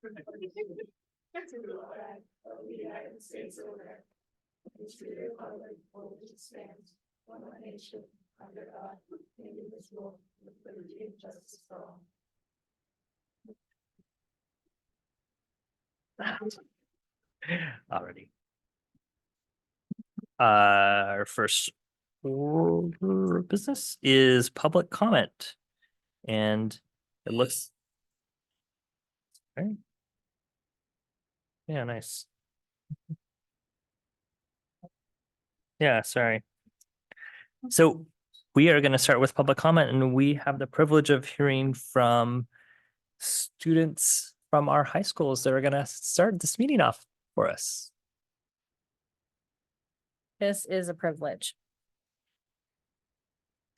To the flag of the United States of America, and to the republic for which it stands, one nation, under God, indivisible, with liberty and justice for all. Already. Our first order of business is public comment. And it looks. Okay. Yeah, nice. Yeah, sorry. So we are going to start with public comment, and we have the privilege of hearing from students from our high schools that are going to start this meeting off for us. This is a privilege.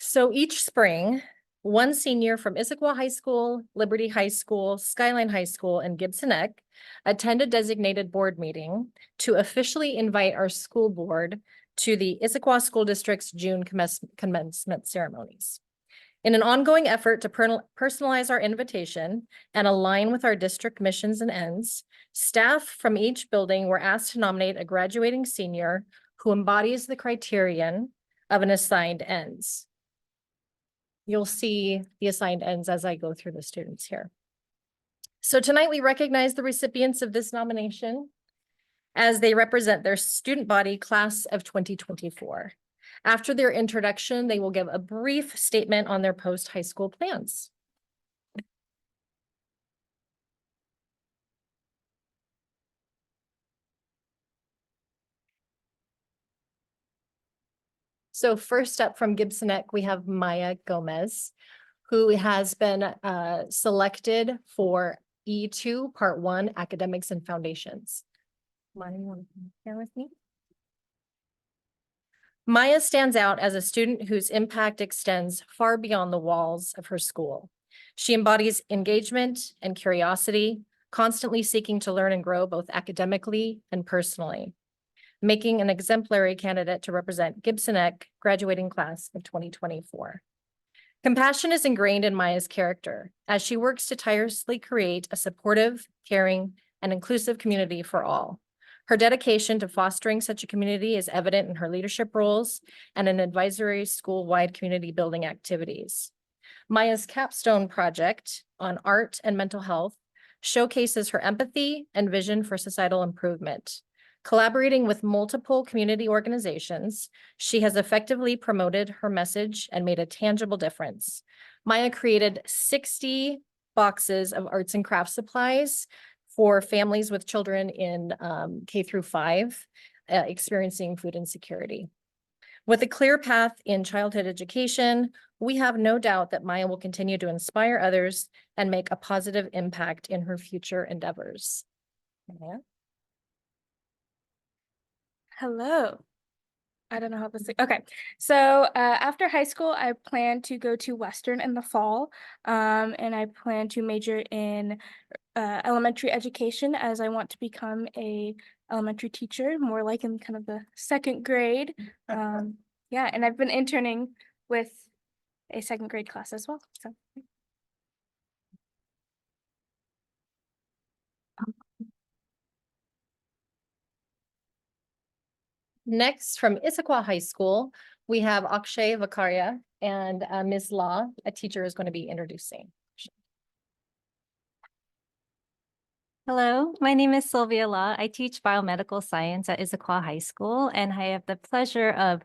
So each spring, one senior from Issaquah High School, Liberty High School, Skyline High School, and Gibson Neck attend a designated board meeting to officially invite our school board to the Issaquah School District's June commencement ceremonies. In an ongoing effort to personalize our invitation and align with our district missions and ends, staff from each building were asked to nominate a graduating senior who embodies the criterion of an assigned ends. You'll see the assigned ends as I go through the students here. So tonight we recognize the recipients of this nomination as they represent their student body class of 2024. After their introduction, they will give a brief statement on their post-high school plans. So first up from Gibson Neck, we have Maya Gomez, who has been selected for E2 Part 1 Academics and Foundations. Maya, you want to come here with me? Maya stands out as a student whose impact extends far beyond the walls of her school. She embodies engagement and curiosity, constantly seeking to learn and grow both academically and personally, making an exemplary candidate to represent Gibson Neck graduating class of 2024. Compassion is ingrained in Maya's character as she works to tirelessly create a supportive, caring, and inclusive community for all. Her dedication to fostering such a community is evident in her leadership roles and in advisory school-wide community building activities. Maya's capstone project on art and mental health showcases her empathy and vision for societal improvement. Collaborating with multiple community organizations, she has effectively promoted her message and made a tangible difference. Maya created 60 boxes of arts and crafts supplies for families with children in K-5 experiencing food insecurity. With a clear path in childhood education, we have no doubt that Maya will continue to inspire others and make a positive impact in her future endeavors. Maya? Hello. I don't know how this. Okay, so after high school, I plan to go to Western in the fall, and I plan to major in elementary education as I want to become a elementary teacher, more like in kind of the second grade. Yeah, and I've been interning with a second grade class as well. So. Next, from Issaquah High School, we have Akshay Vakaria and Ms. Law, a teacher, is going to be introducing. Hello, my name is Sylvia Law. I teach biomedical science at Issaquah High School, and I have the pleasure of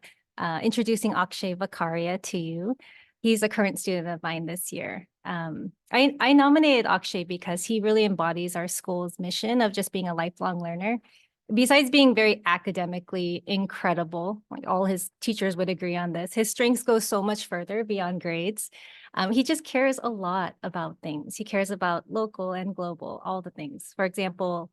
introducing Akshay Vakaria to you. He's a current student of mine this year. I nominated Akshay because he really embodies our school's mission of just being a lifelong learner. Besides being very academically incredible, like all his teachers would agree on this, his strengths go so much further beyond grades. He just cares a lot about things. He cares about local and global, all the things. For example,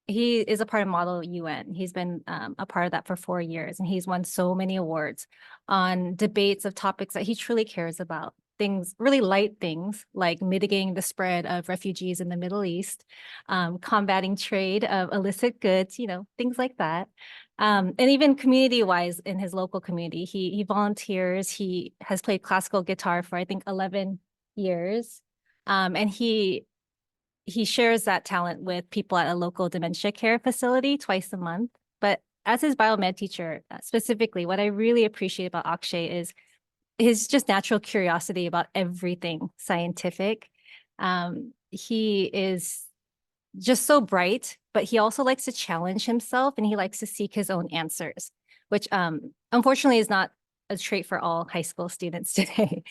he is a part of Model UN. He's been a part of that for 4 years, and he's won so many awards on debates of topics that he truly cares about. Things, really light things like mitigating the spread of refugees in the Middle East, combating trade of illicit goods, things like that. And even community-wise in his local community, he volunteers. He has played classical guitar for, I think, 11 years. And he he shares that talent with people at a local dementia care facility twice a month. But as his biomed teacher, specifically, what I really appreciate about Akshay is his just natural curiosity about everything scientific. He is just so bright, but he also likes to challenge himself and he likes to seek his own answers, which unfortunately is not a trait for all high school students today.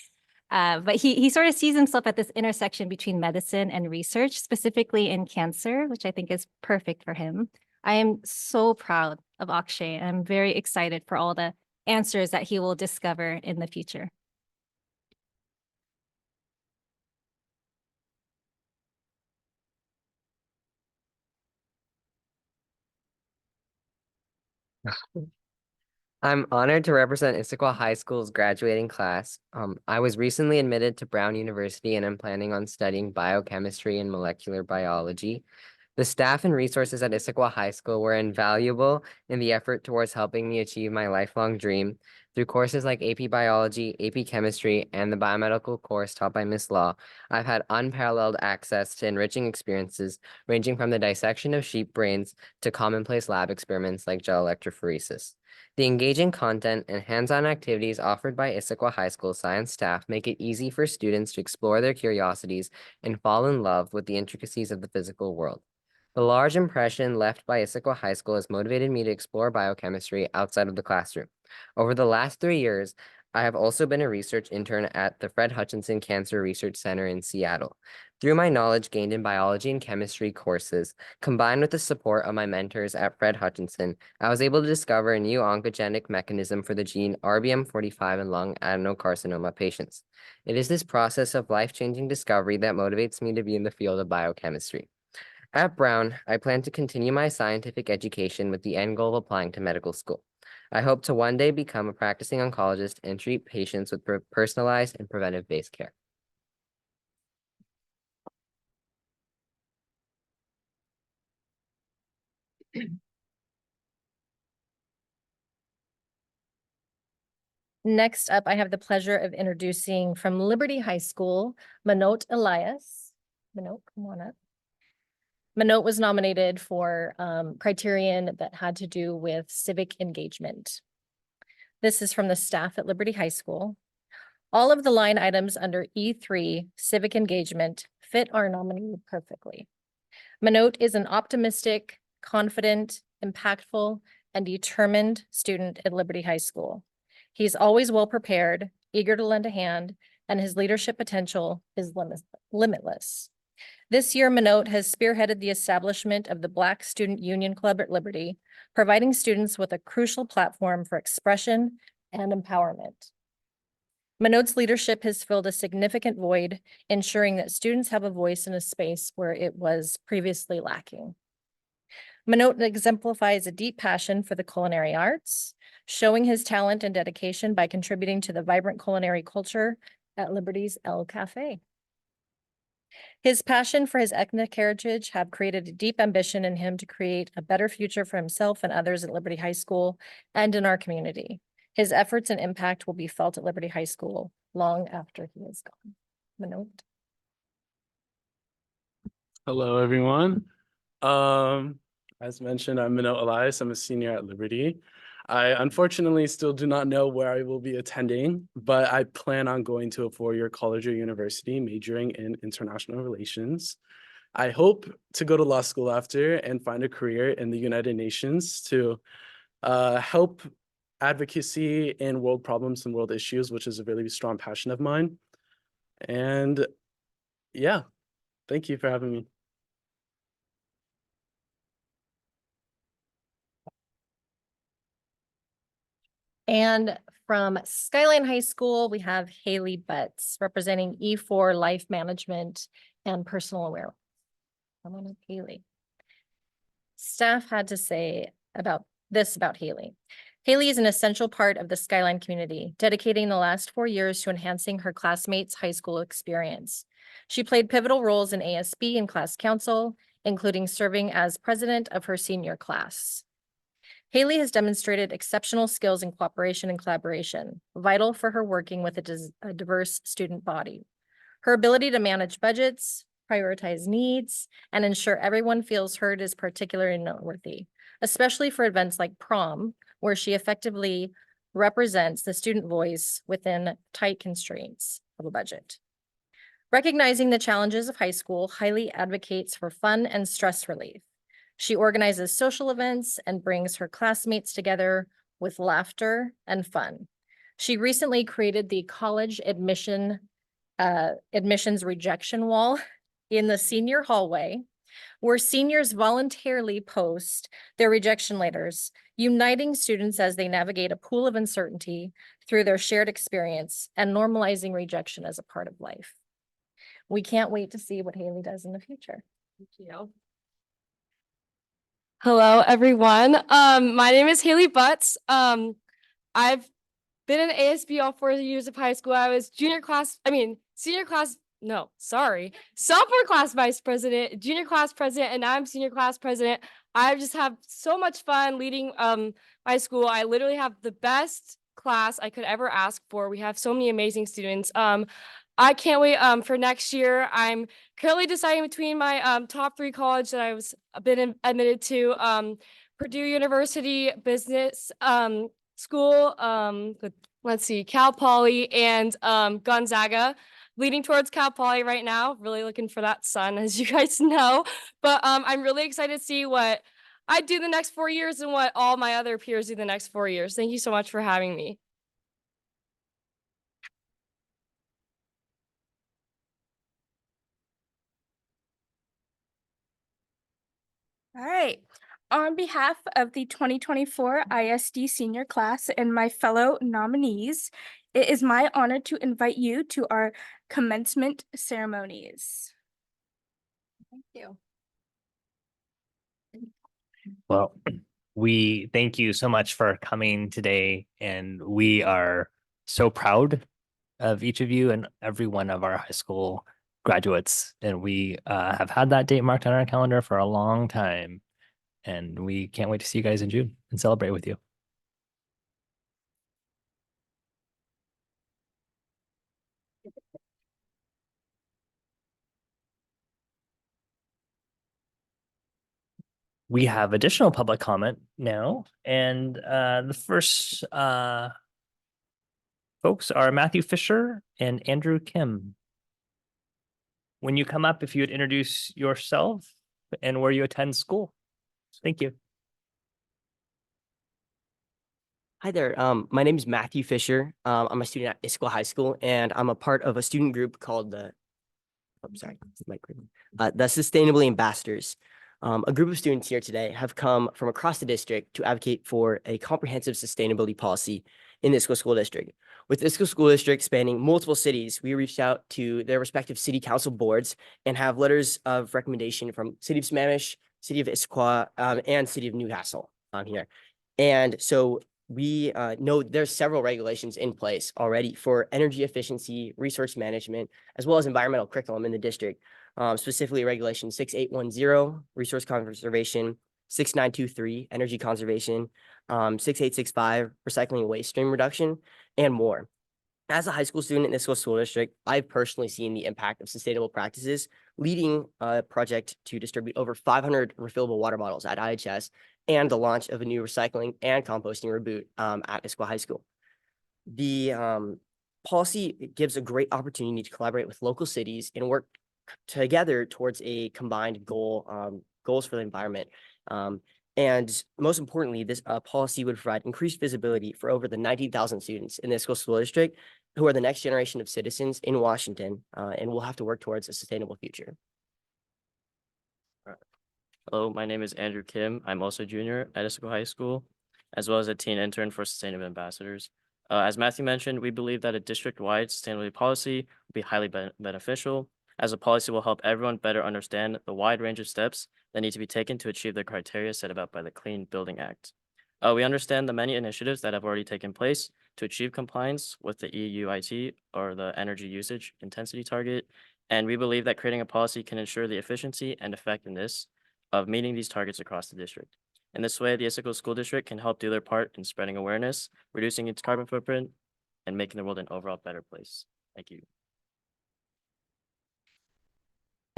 But he sort of sees himself at this intersection between medicine and research, specifically in cancer, which I think is perfect for him. I am so proud of Akshay. And I'm very excited for all the answers that he will discover in the future. I'm honored to represent Issaquah High School's graduating class. I was recently admitted to Brown University and I'm planning on studying biochemistry and molecular biology. The staff and resources at Issaquah High School were invaluable in the effort towards helping me achieve my lifelong dream. Through courses like AP Biology, AP Chemistry, and the biomedical course taught by Miss Law, I've had unparalleled access to enriching experiences ranging from the dissection of sheep brains to commonplace lab experiments like gel electrophoresis. The engaging content and hands-on activities offered by Issaquah High School science staff make it easy for students to explore their curiosities and fall in love with the intricacies of the physical world. The large impression left by Issaquah High School has motivated me to explore biochemistry outside of the classroom. Over the last 3 years, I have also been a research intern at the Fred Hutchinson Cancer Research Center in Seattle. Through my knowledge gained in biology and chemistry courses, combined with the support of my mentors at Fred Hutchinson, I was able to discover a new oncogenic mechanism for the gene RBM45 in lung adenocarcinoma patients. It is this process of life-changing discovery that motivates me to be in the field of biochemistry. At Brown, I plan to continue my scientific education with the end goal of applying to medical school. I hope to one day become a practicing oncologist and treat patients with personalized and preventive-based care. Next up, I have the pleasure of introducing from Liberty High School, Manot Elias. Manot, come on up. Manot was nominated for criterion that had to do with civic engagement. This is from the staff at Liberty High School. All of the line items under E3, civic engagement, fit our nominee perfectly. Manot is an optimistic, confident, impactful, and determined student at Liberty High School. He's always well prepared, eager to lend a hand, and his leadership potential is limitless. This year, Manot has spearheaded the establishment of the Black Student Union Club at Liberty, providing students with a crucial platform for expression and empowerment. Manot's leadership has filled a significant void, ensuring that students have a voice in a space where it was previously lacking. Manot exemplifies a deep passion for the culinary arts, showing his talent and dedication by contributing to the vibrant culinary culture at Liberty's El Cafe. His passion for his ethnic heritage have created a deep ambition in him to create a better future for himself and others at Liberty High School and in our community. His efforts and impact will be felt at Liberty High School long after he is gone. Manot. Hello, everyone. As mentioned, I'm Manot Elias. I'm a senior at Liberty. I unfortunately still do not know where I will be attending, but I plan on going to a four-year college or university majoring in international relations. I hope to go to law school after and find a career in the United Nations to help advocacy in world problems and world issues, which is a really strong passion of mine. And yeah, thank you for having me. And from Skyline High School, we have Haley Butts representing E4 Life Management and Personal Awareness. Come on up, Haley. Staff had to say about Haley. Haley is an essential part of the Skyline community, dedicating the last 4 years to enhancing her classmates' high school experience. She played pivotal roles in ASB and class council, including serving as president of her senior class. Haley has demonstrated exceptional skills in cooperation and collaboration, vital for her working with a diverse student body. Her ability to manage budgets, prioritize needs, and ensure everyone feels heard is particularly noteworthy, especially for events like prom, where she effectively represents the student voice within tight constraints of a budget. Recognizing the challenges of high school, highly advocates for fun and stress relief. She organizes social events and brings her classmates together with laughter and fun. She recently created the college admissions rejection wall in the senior hallway, where seniors voluntarily post their rejection letters, uniting students as they navigate a pool of uncertainty through their shared experience and normalizing rejection as a part of life. We can't wait to see what Haley does in the future. Thank you. Hello, everyone. My name is Haley Butts. I've been in ASB all 4 years of high school. I was sophomore class vice president, junior class president, and now I'm senior class president. I just have so much fun leading my school. I literally have the best class I could ever ask for. We have so many amazing students. I can't wait for next year. I'm currently deciding between my top 3 college that admitted to, Purdue University Business School, let's see, Cal Poly and Gonzaga. Leading towards Cal Poly right now, really looking for that sun, as you guys know. But I'm really excited to see what I do the next 4 years and what all my other peers do the next 4 years. Thank you so much for having me. All right. On behalf of the 2024 ISD senior class and my fellow nominees, it is my honor to invite you to our commencement ceremonies. Thank you. Well, we thank you so much for coming today, and we are so proud of each of you and every one of our high school graduates. And we have had that date marked on our calendar for a long time, and we can't wait to see you guys in June and celebrate with you. We have additional public comment now, and the first folks are Matthew Fisher and Andrew Kim. When you come up, if you would introduce yourself and where you attend school. Thank you. Hi there. My name is Matthew Fisher. I'm a student at Issaquah High School, and I'm a part of a student group called the Sustainability Ambassadors. A group of students here today have come from across the district to advocate for a comprehensive sustainability policy in the Issaquah School District. With Issaquah School District spanning multiple cities, we reached out to their respective city council boards and have letters of recommendation from City of Sammamish, City of Issaquah, and City of Newcastle here. And so we know there's several regulations in place already for energy efficiency, resource management, as well as environmental curriculum in the district. Specifically regulation 6810, resource conservation, 6923, energy conservation, 6865, recycling and waste stream reduction, and more. As a high school student in this school district, I've personally seen the impact of sustainable practices, leading a project to distribute over 500 refillable water bottles at IHS and the launch of a new recycling and composting reboot at Issaquah High School. The policy gives a great opportunity to collaborate with local cities and work together towards a combined goals for the environment. And most importantly, this policy would provide increased visibility for over the 19,000 students in the Issaquah School District who are the next generation of citizens in Washington and will have to work towards a sustainable future. Hello, my name is Andrew Kim. I'm also a junior at Issaquah High School, as well as a teen intern for Sustainable Ambassadors. As Matthew mentioned, we believe that a district-wide sustainability policy will be highly beneficial, as a policy will help everyone better understand the wide range of steps that need to be taken to achieve the criteria set about by the Clean Building Act. We understand the many initiatives that have already taken place to achieve compliance with the EUIT, or the Energy Usage Intensity Target, and we believe that creating a policy can ensure the efficiency and effectiveness of meeting these targets across the district. In this way, the Issaquah School District can help do their part in spreading awareness, reducing its carbon footprint, and making the world an overall better place. Thank you.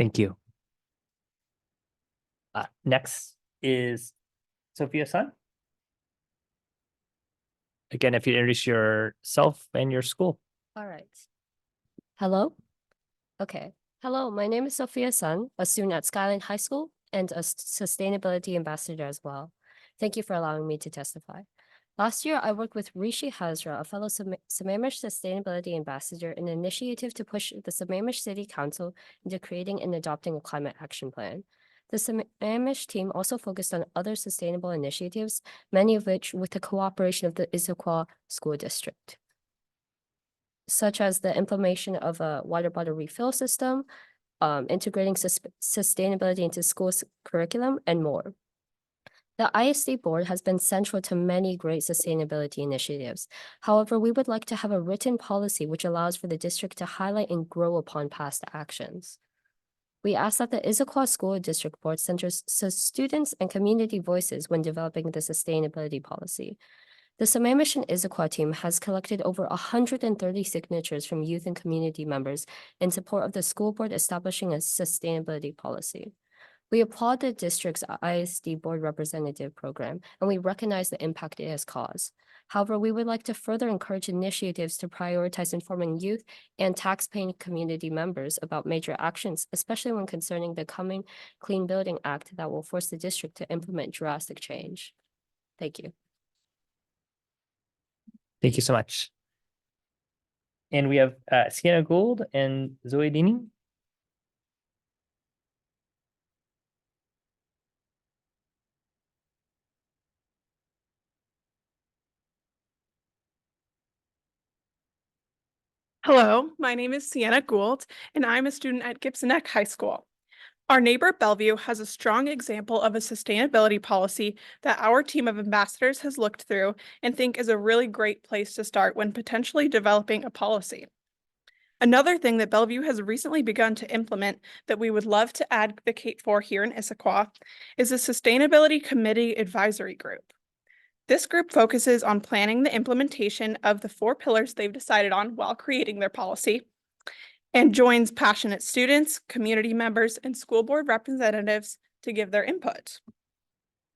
Thank you. Next is Sophia Sun. Again, if you introduce yourself and your school. All right. Hello? Okay. Hello, my name is Sophia Sun, a student at Skyline High School and a sustainability ambassador as well. Thank you for allowing me to testify. Last year, I worked with Rishi Hazra, a fellow Sammamish Sustainability Ambassador, in an initiative to push the Sammamish City Council into creating and adopting a climate action plan. The Sammamish team also focused on other sustainable initiatives, many of which with the cooperation of the Issaquah School District, such as the implementation of a water bottle refill system, integrating sustainability into school's curriculum, and more. The ISD board has been central to many great sustainability initiatives. However, we would like to have a written policy which allows for the district to highlight and grow upon past actions. We ask that the Issaquah School District Board centers students and community voices when developing the sustainability policy. The Sammamish and Issaquah team has collected over 130 signatures from youth and community members in support of the school board establishing a sustainability policy. We applaud the district's ISD board representative program, and we recognize the impact it has caused. However, we would like to further encourage initiatives to prioritize informing youth and tax-paying community members about major actions, especially when concerning the coming Clean Building Act that will force the district to implement drastic change. Thank you. Thank you so much. And we have Sienna Gould and Zoe Dini. Hello, my name is Sienna Gould, and I'm a student at Gibson Neck High School. Our neighbor Bellevue has a strong example of a sustainability policy that our team of ambassadors has looked through and think is a really great place to start when potentially developing a policy. Another thing that Bellevue has recently begun to implement that we would love to advocate for here in Issaquah is a Sustainability Committee Advisory Group. This group focuses on planning the implementation of the 4 pillars they've decided on while creating their policy, and joins passionate students, community members, and school board representatives to give their input.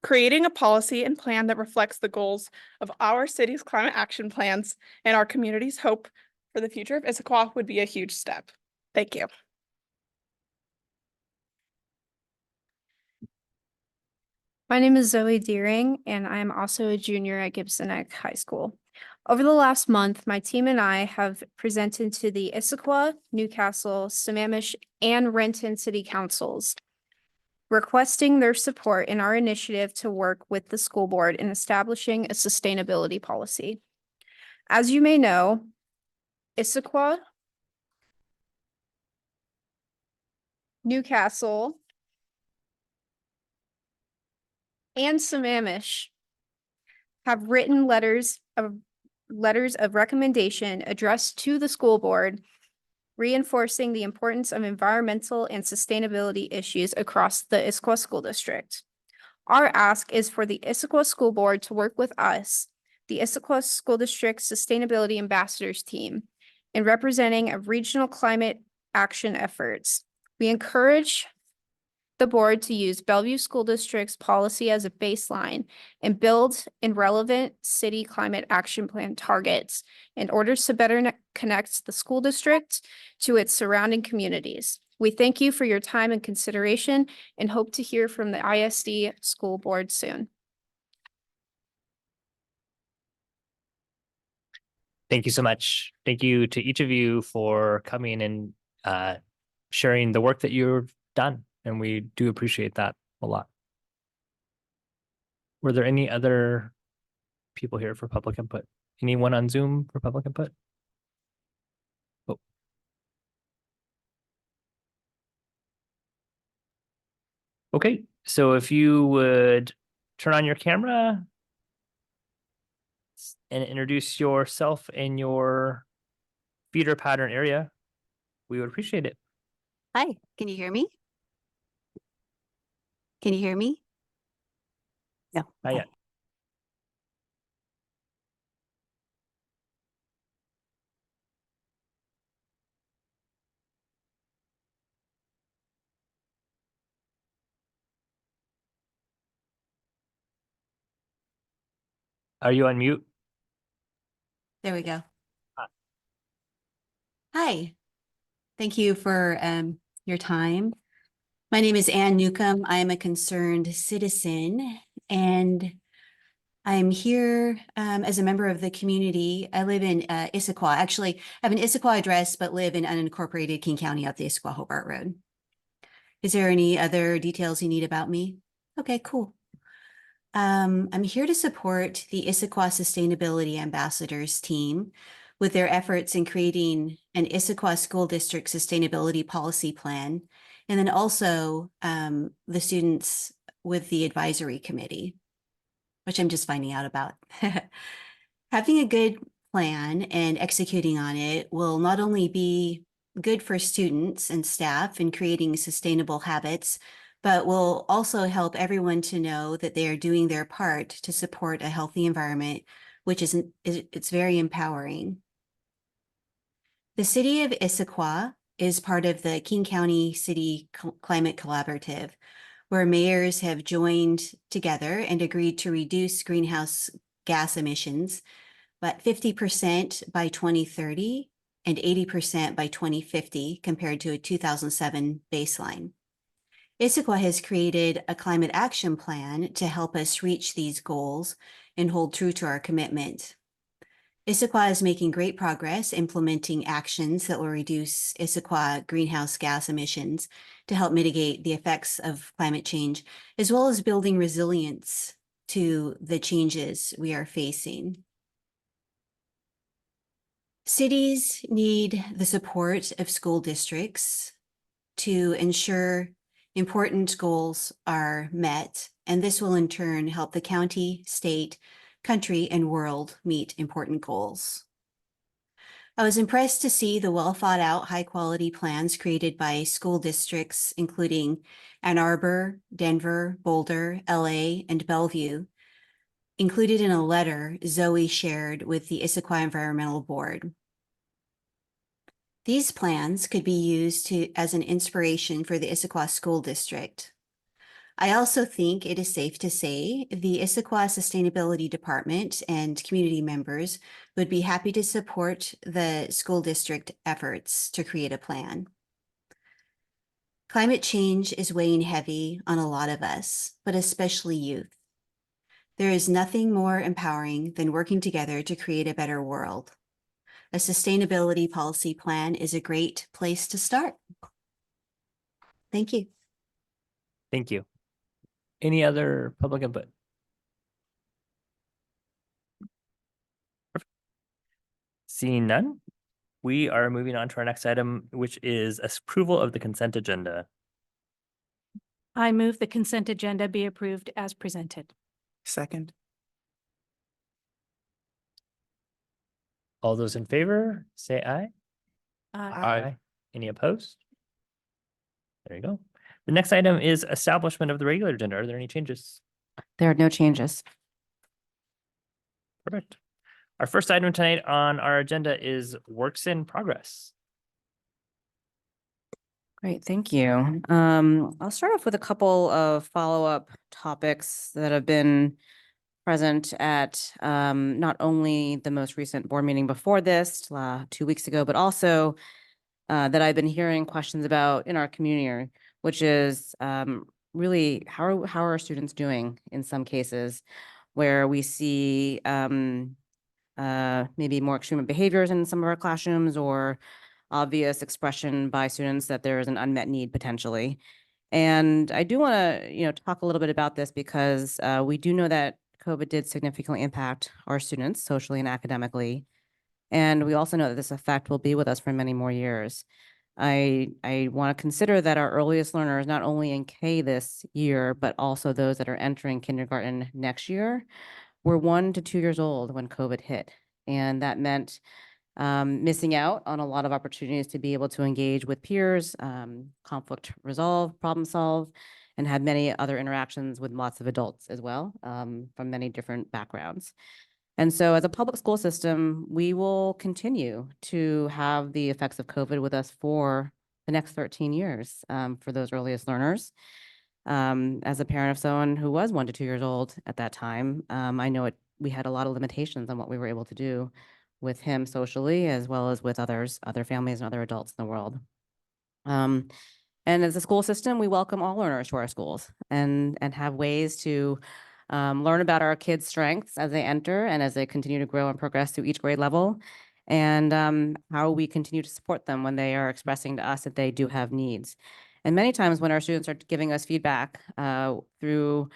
Creating a policy and plan that reflects the goals of our city's climate action plans and our community's hope for the future of Issaquah would be a huge step. Thank you. My name is Zoe Deering, and I am also a junior at Gibson Neck High School. Over the last month, my team and I have presented to the Issaquah, Newcastle, Sammamish, and Renton City Councils, requesting their support in our initiative to work with the school board in establishing a sustainability policy. As you may know, Issaquah, Newcastle, and Sammamish have written letters of recommendation addressed to the school board, reinforcing the importance of environmental and sustainability issues across the Issaquah School District. Our ask is for the Issaquah School Board to work with us, the Issaquah School District Sustainability Ambassadors team, in representing a regional climate action efforts. We encourage the board to use Bellevue School District's policy as a baseline and build in relevant city climate action plan targets in order to better connect the school district to its surrounding communities. We thank you for your time and consideration and hope to hear from the ISD school board soon. Thank you so much. Thank you to each of you for coming and sharing the work that you've done. And we do appreciate that a lot. Were there any other people here for public input? Anyone on Zoom for public input? Oh. Okay, so if you would turn on your camera and introduce yourself in your feeder pattern area, we would appreciate it. Hi, can you hear me? Can you hear me? No. Not yet. Are you on mute? There we go. Hi. Thank you for your time. My name is Ann Newcomb. I am a concerned citizen, and I'm here as a member of the community. I live in Issaquah. Actually, I have an Issaquah address, but live in unincorporated King County up the Issaquah-Hobart Road. Is there any other details you need about me? Okay, cool. I'm here to support the Issaquah Sustainability Ambassadors team with their efforts in creating an Issaquah School District Sustainability Policy Plan, and then also the students with the advisory committee, which I'm just finding out about. Having a good plan and executing on it will not only be good for students and staff in creating sustainable habits, but will also help everyone to know that they are doing their part to support a healthy environment, which it's very empowering. The city of Issaquah is part of the King County City Climate Collaborative, where mayors have joined together and agreed to reduce greenhouse gas emissions, but 50% by 2030 and 80% by 2050 compared to a 2007 baseline. Issaquah has created a climate action plan to help us reach these goals and hold true to our commitment. Issaquah is making great progress implementing actions that will reduce Issaquah greenhouse gas emissions to help mitigate the effects of climate change, as well as building resilience to the changes we are facing. Cities need the support of school districts to ensure important goals are met, and this will in turn help the county, state, country, and world meet important goals. I was impressed to see the well thought out, high quality plans created by school districts, including Ann Arbor, Denver, Boulder, LA, and Bellevue, included in a letter Zoe shared with the Issaquah Environmental Board. These plans could be used as an inspiration for the Issaquah School District. I also think it is safe to say the Issaquah Sustainability Department and community members would be happy to support the school district efforts to create a plan. Climate change is weighing heavy on a lot of us, but especially youth. There is nothing more empowering than working together to create a better world. A sustainability policy plan is a great place to start. Thank you. Thank you. Any other public input? Perfect. Seeing none, we are moving on to our next item, which is approval of the consent agenda. I move the consent agenda be approved as presented. Second. All those in favor, say aye. Aye. Any opposed? There you go. The next item is establishment of the regular agenda. Are there any changes? There are no changes. Perfect. Our first item tonight on our agenda is works in progress. Great, thank you. I'll start off with a couple of follow-up topics that have been present at not only the most recent board meeting before this, 2 weeks ago, but also that I've been hearing questions about in our community, which is really how are our students doing in some cases where we see maybe more extreme behaviors in some of our classrooms or obvious expression by students that there is an unmet need potentially. And I do want to, talk a little bit about this because we do know that COVID did significantly impact our students socially and academically. And we also know that this effect will be with us for many more years. I want to consider that our earliest learners, not only in K this year, but also those that are entering kindergarten next year, were 1 to 2 years old when COVID hit. And that meant missing out on a lot of opportunities to be able to engage with peers, conflict resolve, problem solve, and have many other interactions with lots of adults as well, from many different backgrounds. And so as a public school system, we will continue to have the effects of COVID with us for the next 13 years for those earliest learners. As a parent of someone who was 1 to 2 years old at that time, I know it we had a lot of limitations on what we were able to do with him socially, as well as with other families and other adults in the world. And as a school system, we welcome all learners to our schools and have ways to learn about our kids' strengths as they enter and as they continue to grow and progress through each grade level, and how we continue to support them when they are expressing to us that they do have needs. And many times when our students are giving us feedback through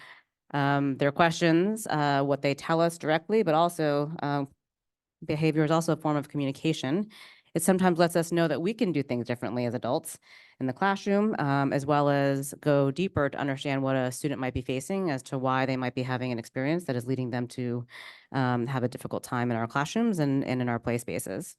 their questions, what they tell us directly, but also behavior is also a form of communication. It sometimes lets us know that we can do things differently as adults in the classroom, as well as go deeper to understand what a student might be facing as to why they might be having an experience that is leading them to have a difficult time in our classrooms and in our play spaces.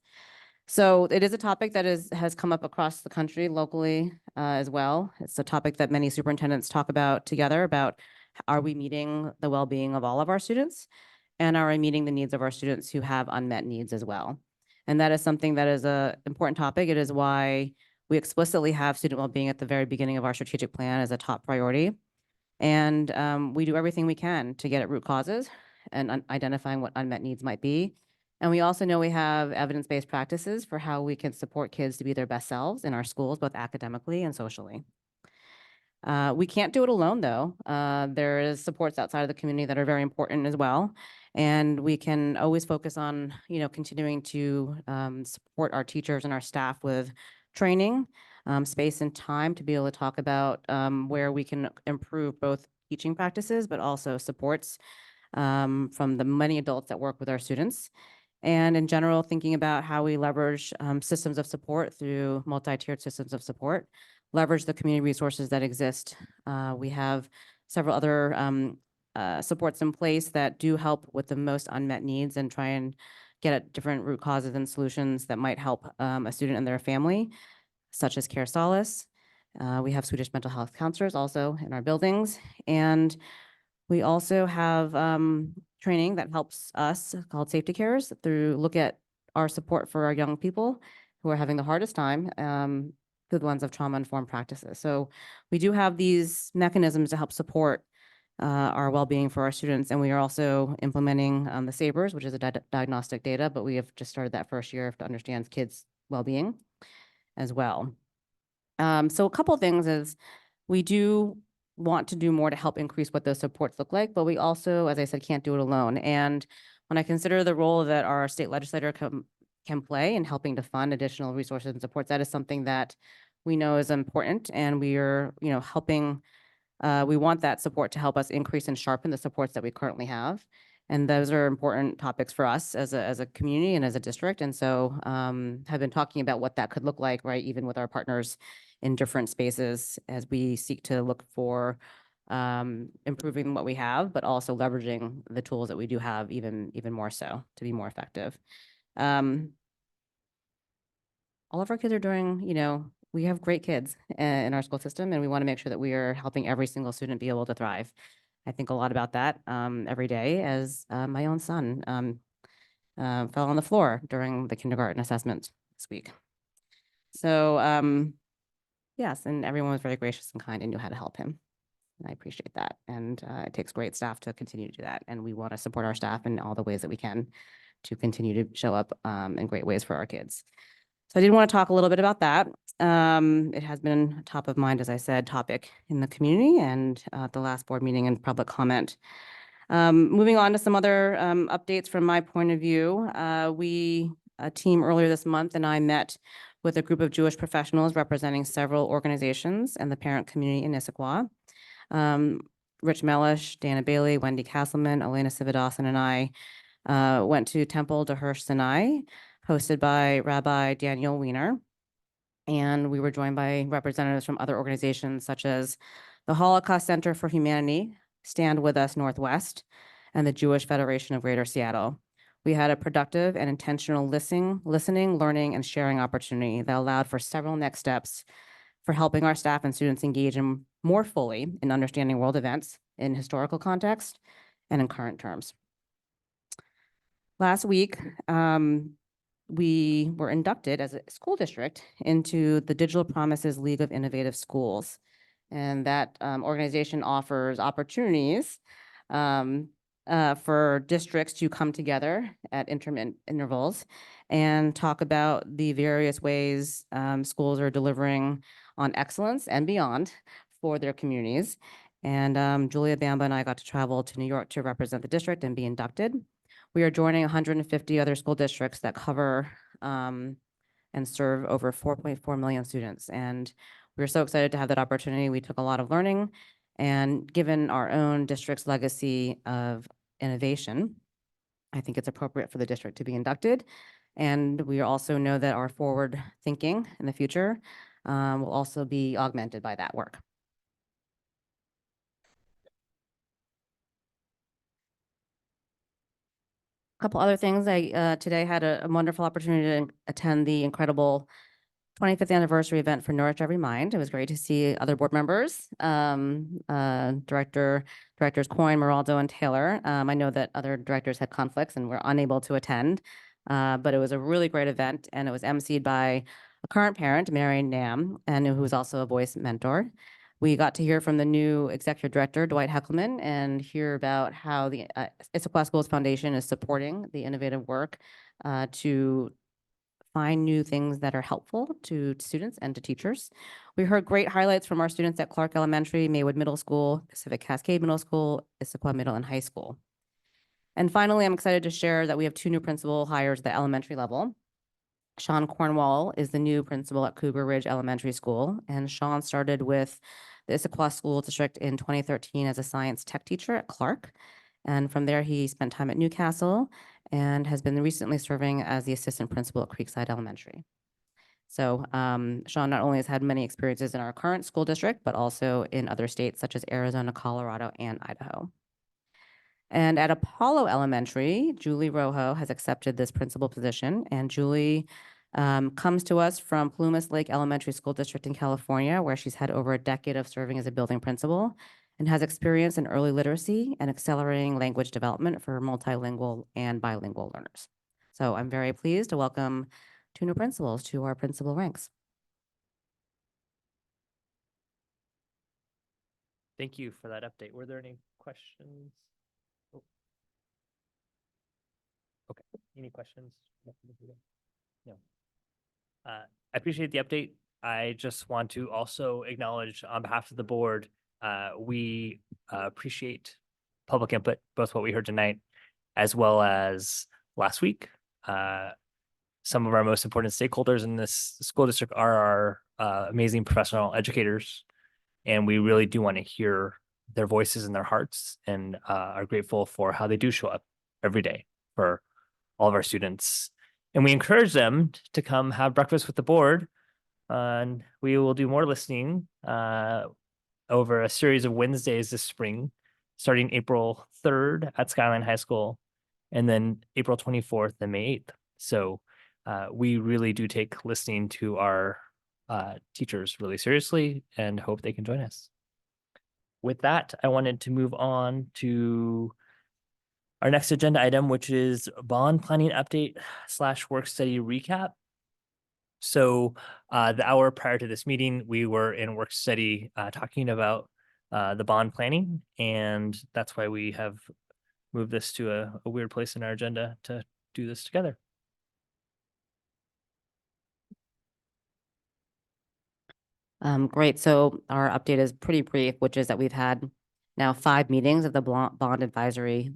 So it is a topic that has come up across the country locally as well. It's a topic that many superintendents talk about together about, are we meeting the well-being of all of our students? And are we meeting the needs of our students who have unmet needs as well? And that is something that is an important topic. It is why we explicitly have student well-being at the very beginning of our strategic plan as a top priority. And we do everything we can to get at root causes and identifying what unmet needs might be. And we also know we have evidence-based practices for how we can support kids to be their best selves in our schools, both academically and socially. We can't do it alone, though. There is supports outside of the community that are very important as well. And we can always focus on, continuing to support our teachers and our staff with training, space and time to be able to talk about where we can improve both teaching practices, but also supports from the many adults that work with our students. And in general, thinking about how we leverage systems of support through multi-tiered systems of support, leverage the community resources that exist. We have several other supports in place that do help with the most unmet needs and try and get at different root causes and solutions that might help a student and their family, such as Care Solace. We have Swedish mental health counselors also in our buildings. And we also have training that helps us called Safety Cares through look at our support for our young people who are having the hardest time through the lens of trauma-informed practices. So we do have these mechanisms to help support our well-being for our students. And we are also implementing the SABRS, which is a diagnostic data, but we have just started that first year to understand kids' well-being as well. So a couple of things is we do want to do more to help increase what those supports look like, but we also, as I said, can't do it alone. And when I consider the role that our state legislator can play in helping to fund additional resources and supports, that is something that we know is important, and we are, helping. We want that support to help us increase and sharpen the supports that we currently have. And those are important topics for us as a community and as a district. And so have been talking about what that could look like, right? Even with our partners in different spaces as we seek to look for improving what we have, but also leveraging the tools that we do have even more so to be more effective. All of our kids are doing, we have great kids in our school system, and we want to make sure that we are helping every single student be able to thrive. I think a lot about that every day as my own son fell on the floor during the kindergarten assessment this week. So yes, and everyone was very gracious and kind and knew how to help him. And I appreciate that. And it takes great staff to continue to do that. And we want to support our staff in all the ways that we can to continue to show up in great ways for our kids. So I did want to talk a little bit about that. It has been top of mind, as I said, topic in the community and at the last board meeting and public comment. Moving on to some other updates from my point of view. A team earlier this month and I met with a group of Jewish professionals representing several organizations and the parent community in Issaquah. Rich Mellish, Dana Bailey, Wendy Castleman, Elena Sivadosan, and I went to Temple de Hirsch Sinai, hosted by Rabbi Daniel Wiener. And we were joined by representatives from other organizations such as the Holocaust Center for Humanity, Stand With Us Northwest, and the Jewish Federation of Greater Seattle. We had a productive and intentional listening, learning, and sharing opportunity that allowed for several next steps for helping our staff and students engage in more fully in understanding world events in historical context and in current terms. Last week, we were inducted as a school district into the Digital Promises League of Innovative Schools. And that organization offers opportunities for districts to come together at intermittent intervals and talk about the various ways schools are delivering on excellence and beyond for their communities. And Julia Bamba and I got to travel to New York to represent the district and be inducted. We are joining 150 other school districts that cover and serve over 4.4 million students. And we're so excited to have that opportunity. We took a lot of learning, and given our own district's legacy of innovation, I think it's appropriate for the district to be inducted. And we also know that our forward thinking in the future will also be augmented by that work. A couple other things. I today had a wonderful opportunity to attend the incredible 25th anniversary event for Nourish Every Mind. It was great to see other board members, directors Coyne, Moraldo, and Taylor. I know that other directors had conflicts and were unable to attend, but it was a really great event, and it was emceed by a current parent, Mary Nam, and who was also a voice mentor. We got to hear from the new executive director, Dwight Heckelman, and hear about how the Issaquah Schools Foundation is supporting the innovative work to find new things that are helpful to students and to teachers. We heard great highlights from our students at Clark Elementary, Maywood Middle School, Pacific Cascade Middle School, Issaquah Middle and High School. And finally, I'm excited to share that we have 2 new principal hires at the elementary level. Sean Cornwall is the new principal at Cougar Ridge Elementary School, and Sean started with the Issaquah School District in 2013 as a science tech teacher at Clark. And from there, he spent time at Newcastle and has been recently serving as the assistant principal at Creekside Elementary. So Sean not only has had many experiences in our current school district, but also in other states such as Arizona, Colorado, and Idaho. And at Apollo Elementary, Julie Rojo has accepted this principal position, and Julie comes to us from Plumas Lake Elementary School District in California, where she's had over a decade of serving as a building principal and has experience in early literacy and accelerating language development for multilingual and bilingual learners. So I'm very pleased to welcome 2 new principals to our principal ranks. Thank you for that update. Were there any questions? Oh. Okay, any questions? No. I appreciate the update. I just want to also acknowledge on behalf of the board, we appreciate public input, both what we heard tonight as well as last week. Some of our most important stakeholders in this school district are our amazing professional educators, and we really do want to hear their voices and their hearts, and are grateful for how they do show up every day for all of our students. And we encourage them to come have breakfast with the board, and we will do more listening over a series of Wednesdays this spring, starting April 3rd at Skyline High School, and then April 24th and May 8th. So we really do take listening to our teachers really seriously and hope they can join us. With that, I wanted to move on to our next agenda item, which is bond planning update / work study recap. So the hour prior to this meeting, we were in work study talking about the bond planning, and that's why we have moved this to a weird place in our agenda to do this together. Great. So our update is pretty brief, which is that we've had now 5 meetings of the Bond Advisory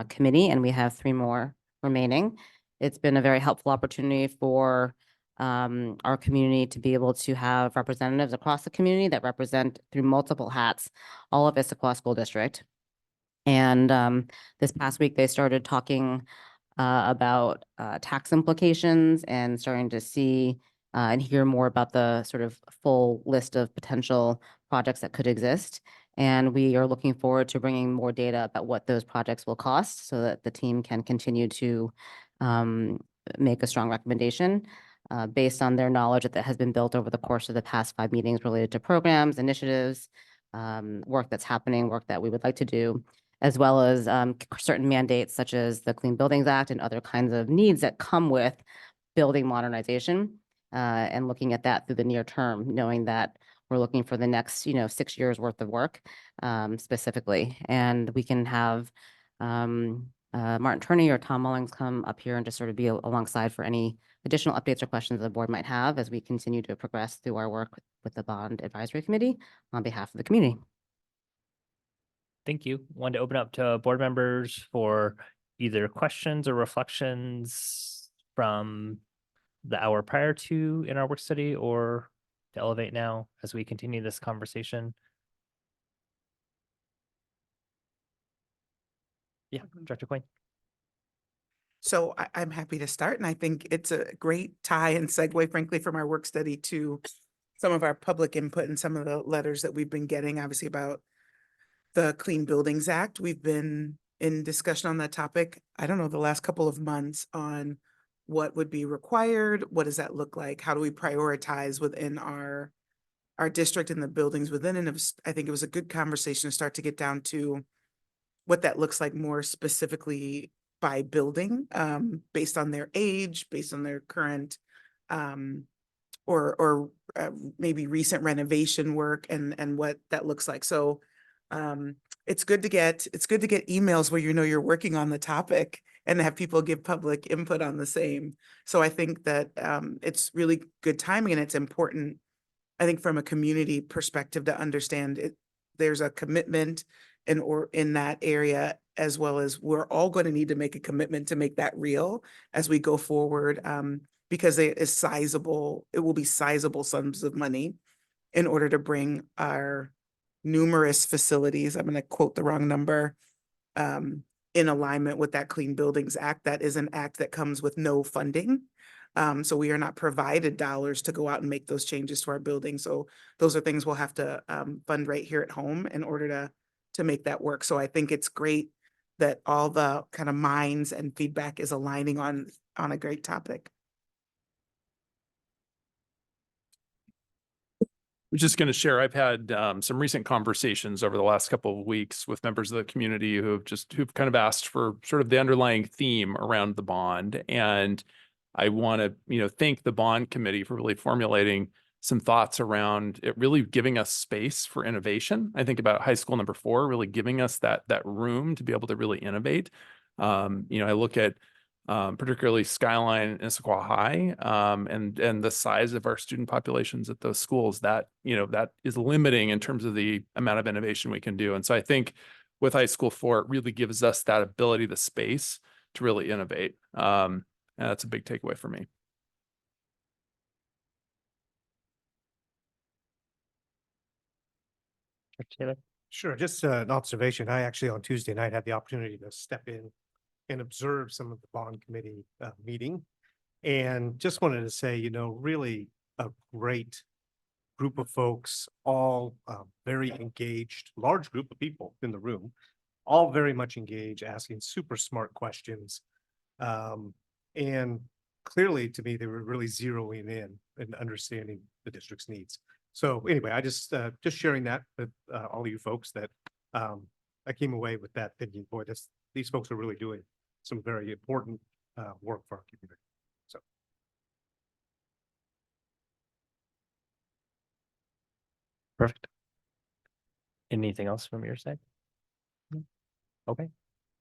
Committee, and we have 3 more remaining. It's been a very helpful opportunity for our community to be able to have representatives across the community that represent through multiple hats all of Issaquah School District. And this past week, they started talking about tax implications and starting to see and hear more about the sort of full list of potential projects that could exist. And we are looking forward to bringing more data about what those projects will cost so that the team can continue to make a strong recommendation based on their knowledge that has been built over the course of the past 5 meetings related to programs, initiatives, work that's happening, work that we would like to do, as well as certain mandates such as the Clean Buildings Act and other kinds of needs that come with building modernization, and looking at that through the near term, knowing that we're looking for the next, 6 years worth of work specifically. And we can have Martin Turney or Tom Mullings come up here and just sort of be alongside for any additional updates or questions the board might have as we continue to progress through our work with the Bond Advisory Committee on behalf of the community. Thank you. Wanted to open up to board members for either questions or reflections from the hour prior to in our work study, or to elevate now as we continue this conversation. Yeah, Director Quinn. So I'm happy to start, and I think it's a great tie and segue, frankly, from our work study to some of our public input and some of the letters that we've been getting, obviously, about the Clean Buildings Act. We've been in discussion on that topic, I don't know, the last couple of months on what would be required, what does that look like, how do we prioritize within our district and the buildings within, and I think it was a good conversation to start to get down to what that looks like more specifically by building, based on their age, based on their current or maybe recent renovation work and what that looks like. So it's good to get emails where you're working on the topic and have people give public input on the same. So I think that it's really good timing, and it's important, I think, from a community perspective to understand it. There's a commitment in that area, as well as we're all going to need to make a commitment to make that real as we go forward, because it will be sizable sums of money in order to bring our numerous facilities, I'm going to quote the wrong number, in alignment with that Clean Buildings Act. That is an act that comes with no funding. So we are not provided dollars to go out and make those changes to our building. So those are things we'll have to fund right here at home in order to make that work. So I think it's great that all the kind of minds and feedback is aligning on a great topic. I'm just going to share, I've had some recent conversations over the last couple of weeks with members of the community who've kind of asked for sort of the underlying theme around the bond. And I want to, thank the bond committee for really formulating some thoughts around it, really giving us space for innovation. I think about high school number 4, really giving us that room to be able to really innovate. I look at particularly Skyline and Issaquah High, and the size of our student populations at those schools, that is limiting in terms of the amount of innovation we can do. And so I think with high school 4, it really gives us that ability, the space to really innovate. And that's a big takeaway for me. Taylor. Sure, just an observation. I actually on Tuesday night had the opportunity to step in and observe some of the bond committee meeting, and just wanted to say, really a great group of folks, all very engaged, large group of people in the room, all very much engaged, asking super smart questions, and clearly to me they were really zeroing in and understanding the district's needs. So anyway, I just sharing that with all of you folks, that I came away with that thinking, boy, these folks are really doing some very important work for our community. So. Perfect. Anything else from your side? Okay.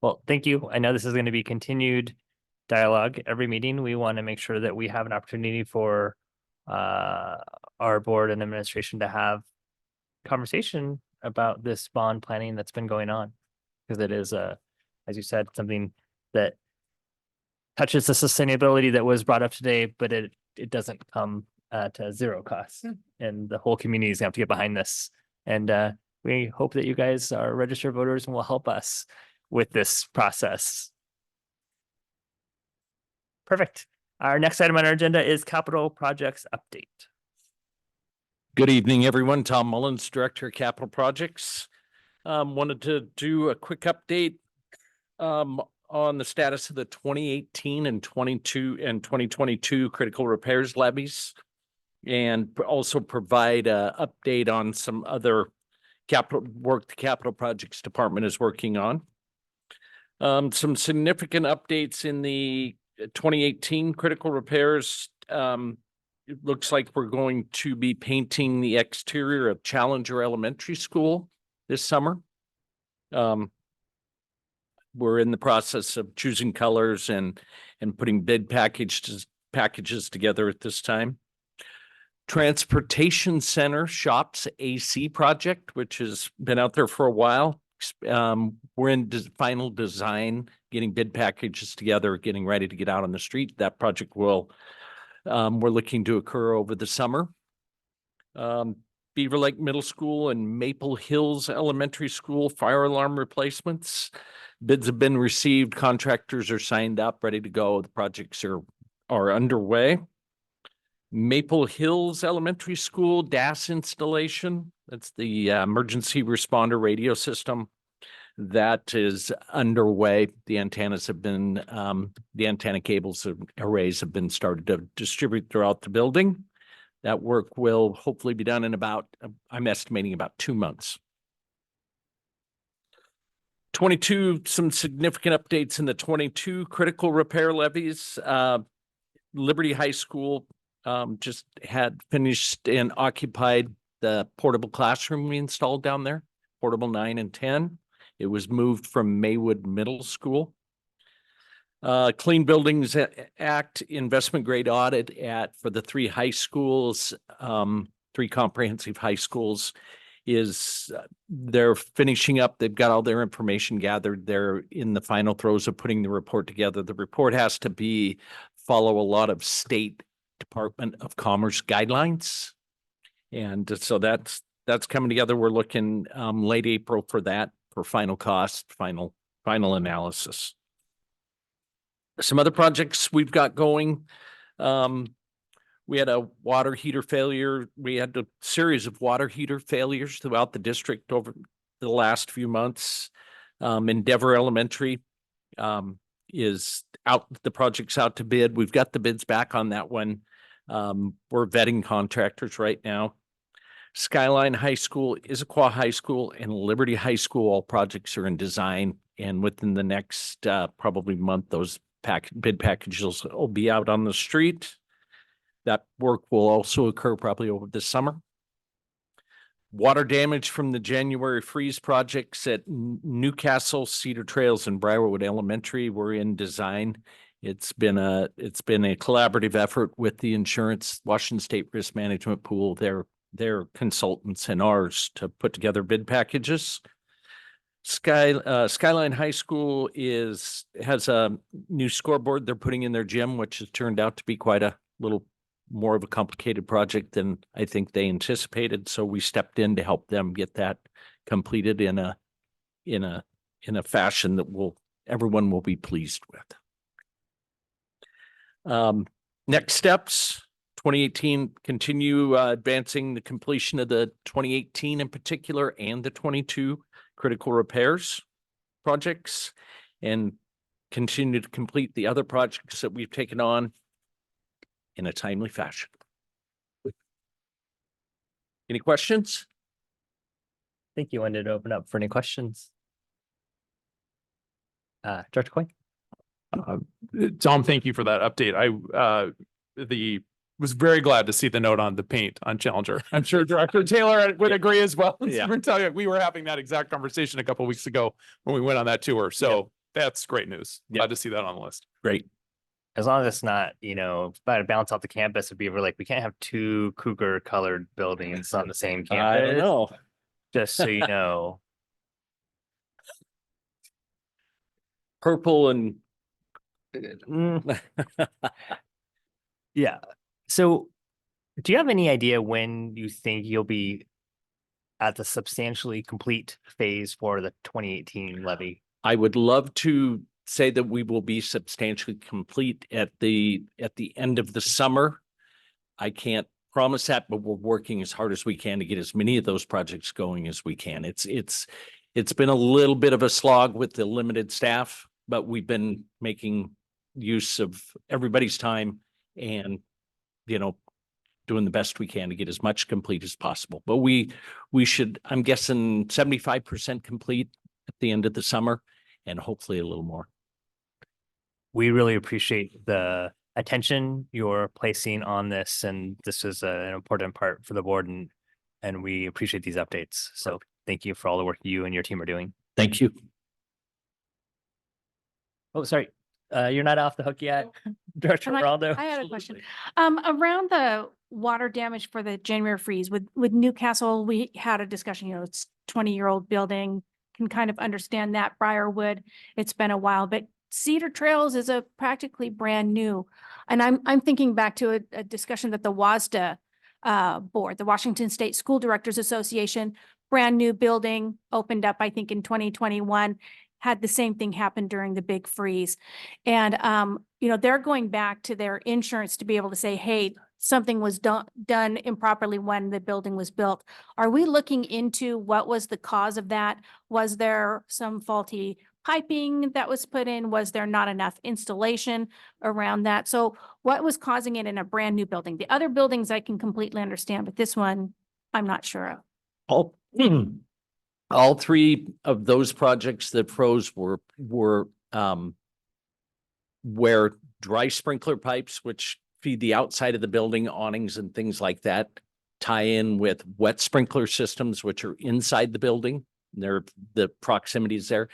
Well, thank you. I know this is going to be continued dialogue every meeting. We want to make sure that we have an opportunity for our board and administration to have conversation about this bond planning that's been going on, because it is as you said, something that touches the sustainability that was brought up today, but it doesn't come to zero cost, and the whole community is going to have to get behind this. And we hope that you guys are registered voters and will help us with this process. Perfect. Our next item on our agenda is capital projects update. Good evening, everyone. Tom Mullins, Director of Capital Projects. Wanted to do a quick update on the status of the 2018 and 2022 critical repairs levies, and also provide an update on some other capital work the Capital Projects Department is working on. Some significant updates in the 2018 critical repairs. It looks like we're going to be painting the exterior of Challenger Elementary School this summer. we're in the process of choosing colors and putting bid packages together at this time. Transportation Center Shops AC project, which has been out there for a while. We're in final design, getting bid packages together, getting ready to get out on the street. That project will, we're looking to occur over the summer. Beaver Lake Middle School and Maple Hills Elementary School fire alarm replacements. Bids have been received, contractors are signed up, ready to go. The projects are underway. Maple Hills Elementary School DAS installation. That's the emergency responder radio system. That is underway. The antennas have been, the antenna cables arrays have been started to distribute throughout the building. That work will hopefully be done in about, I'm estimating about 2 months. 22, some significant updates in the 22 critical repair levies. Liberty High School just had finished and occupied the portable classroom we installed down there, portable 9 and 10. It was moved from Maywood Middle School. Clean Buildings Act investment grade audit for the 3 high schools, 3 comprehensive high schools is they're finishing up. They've got all their information gathered. They're in the final throes of putting the report together. The report has to follow a lot of state Department of Commerce guidelines. And so that's coming together. We're looking late April for that, for final cost, final analysis. Some other projects we've got going. We had a water heater failure. We had a series of water heater failures throughout the district over the last few months. Endeavor Elementary is out. The project's out to bid. We've got the bids back on that one. We're vetting contractors right now. Skyline High School, Issaquah High School, and Liberty High School, all projects are in design. And within the next probably month, those bid packages will be out on the street. That work will also occur probably over the summer. Water damage from the January freeze projects at Newcastle, Cedar Trails, and Briarwood Elementary were in design. It's been a collaborative effort with the insurance, Washington State Risk Management Pool, their consultants and ours to put together bid packages. Skyline High School has a new scoreboard they're putting in their gym, which has turned out to be quite a little more of a complicated project than I think they anticipated. So we stepped in to help them get that completed in a fashion that everyone will be pleased with. Next steps, 2018, continue advancing the completion of the 2018 in particular and the 22 critical repairs projects, and continue to complete the other projects that we've taken on in a timely fashion. Any questions? I think you wanted to open up for any questions. Director Coy? Tom, thank you for that update. I was very glad to see the note on the paint on Challenger. I'm sure Director Taylor would agree as well. Yeah. We were having that exact conversation a couple of weeks ago when we went on that tour. So that's great news. Glad to see that on the list. Great. As long as it's not, about to bounce off the campus of Beaver Lake, we can't have 2 cougar colored buildings on the same campus. I don't know. Just so you know. Purple and Yeah. So do you have any idea when you think you'll be at the substantially complete phase for the 2018 levy? I would love to say that we will be substantially complete at the end of the summer. I can't promise that, but we're working as hard as we can to get as many of those projects going as we can. It's been a little bit of a slog with the limited staff, but we've been making use of everybody's time and doing the best we can to get as much complete as possible. But we should, I'm guessing 75% complete at the end of the summer, and hopefully a little more. We really appreciate the attention you're placing on this, and this is an important part for the board, and we appreciate these updates. So thank you for all the work you and your team are doing. Thank you. Oh, sorry. You're not off the hook yet, Director Ronaldo. I had a question. Around the water damage for the January freeze with Newcastle, we had a discussion, you know, it's 20-year-old building, can kind of understand that. Briarwood, it's been a while, but Cedar Trails is a practically brand new. And I'm thinking back to a discussion that the WASDA board, the Washington State School Directors Association, brand new building opened up, I think in 2021, had the same thing happen during the big freeze. And, you know, they're going back to their insurance to be able to say, hey, something was done improperly when the building was built. Are we looking into what was the cause of that? Was there some faulty piping that was put in? Was there not enough installation around that? So what was causing it in a brand new building? The other buildings I can completely understand, but this one, I'm not sure of. All three of those projects that froze were where dry sprinkler pipes, which feed the outside of the building, awnings and things like that, tie in with wet sprinkler systems, which are inside the building. The proximity is there.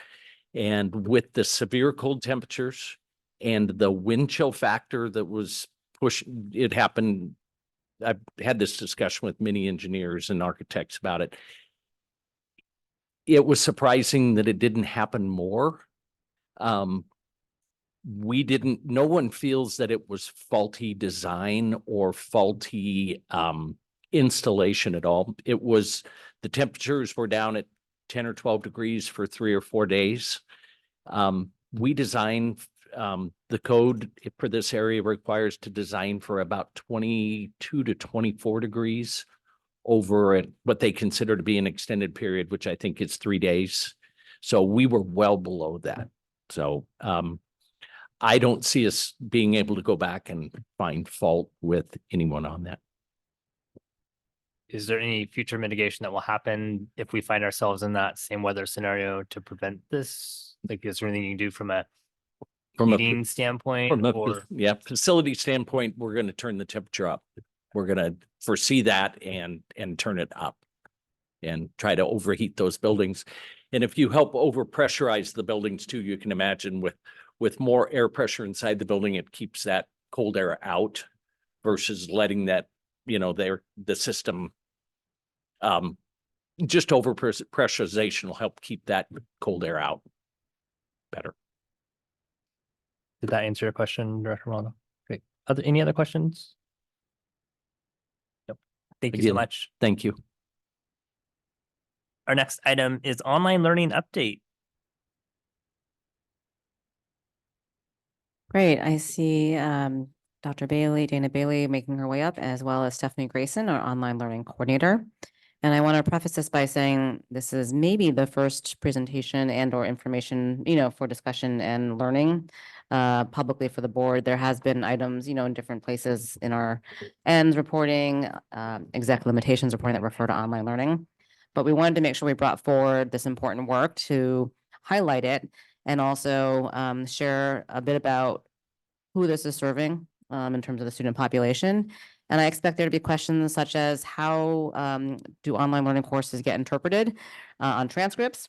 And with the severe cold temperatures and the wind chill factor that was it happened. I've had this discussion with many engineers and architects about it. It was surprising that it didn't happen more. No one feels that it was faulty design or faulty installation at all. It was the temperatures were down at 10 or 12 degrees for 3 or 4 days. We designed the code for this area requires to design for about 22 to 24 degrees over what they consider to be an extended period, which I think is 3 days. So we were well below that. So I don't see us being able to go back and find fault with anyone on that. Is there any future mitigation that will happen if we find ourselves in that same weather scenario to prevent this? Like, is there anything you can do from a heating standpoint? Facility standpoint, we're going to turn the temperature up. We're going to foresee that and turn it up and try to overheat those buildings. And if you help overpressurize the buildings too, you can imagine with more air pressure inside the building, it keeps that cold air out versus letting that, the system, just overpressurization will help keep that cold air out better. Did that answer your question, Director Ronaldo? Great. Any other questions? Nope. Thank you so much. Thank you. Our next item is online learning update. Great. I see Dr. Dana Bailey making her way up, as well as Stephanie Grayson, our online learning coordinator. And I want to preface this by saying this is maybe the first presentation and or information, for discussion and learning publicly for the board. There has been items, in different places in our ends reporting, exec limitations reporting that refer to online learning. But we wanted to make sure we brought forward this important work to highlight it and also share a bit about who this is serving in terms of the student population. And I expect there to be questions such as how do online learning courses get interpreted on transcripts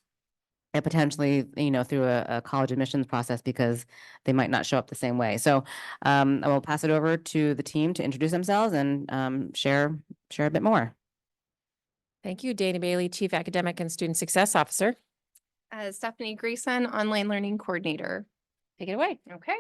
and potentially, through a college admissions process because they might not show up the same way. So I will pass it over to the team to introduce themselves and share a bit more. Thank you, Dana Bailey, Chief Academic and Student Success Officer. Stephanie Grayson, Online Learning Coordinator. Take it away. Okay.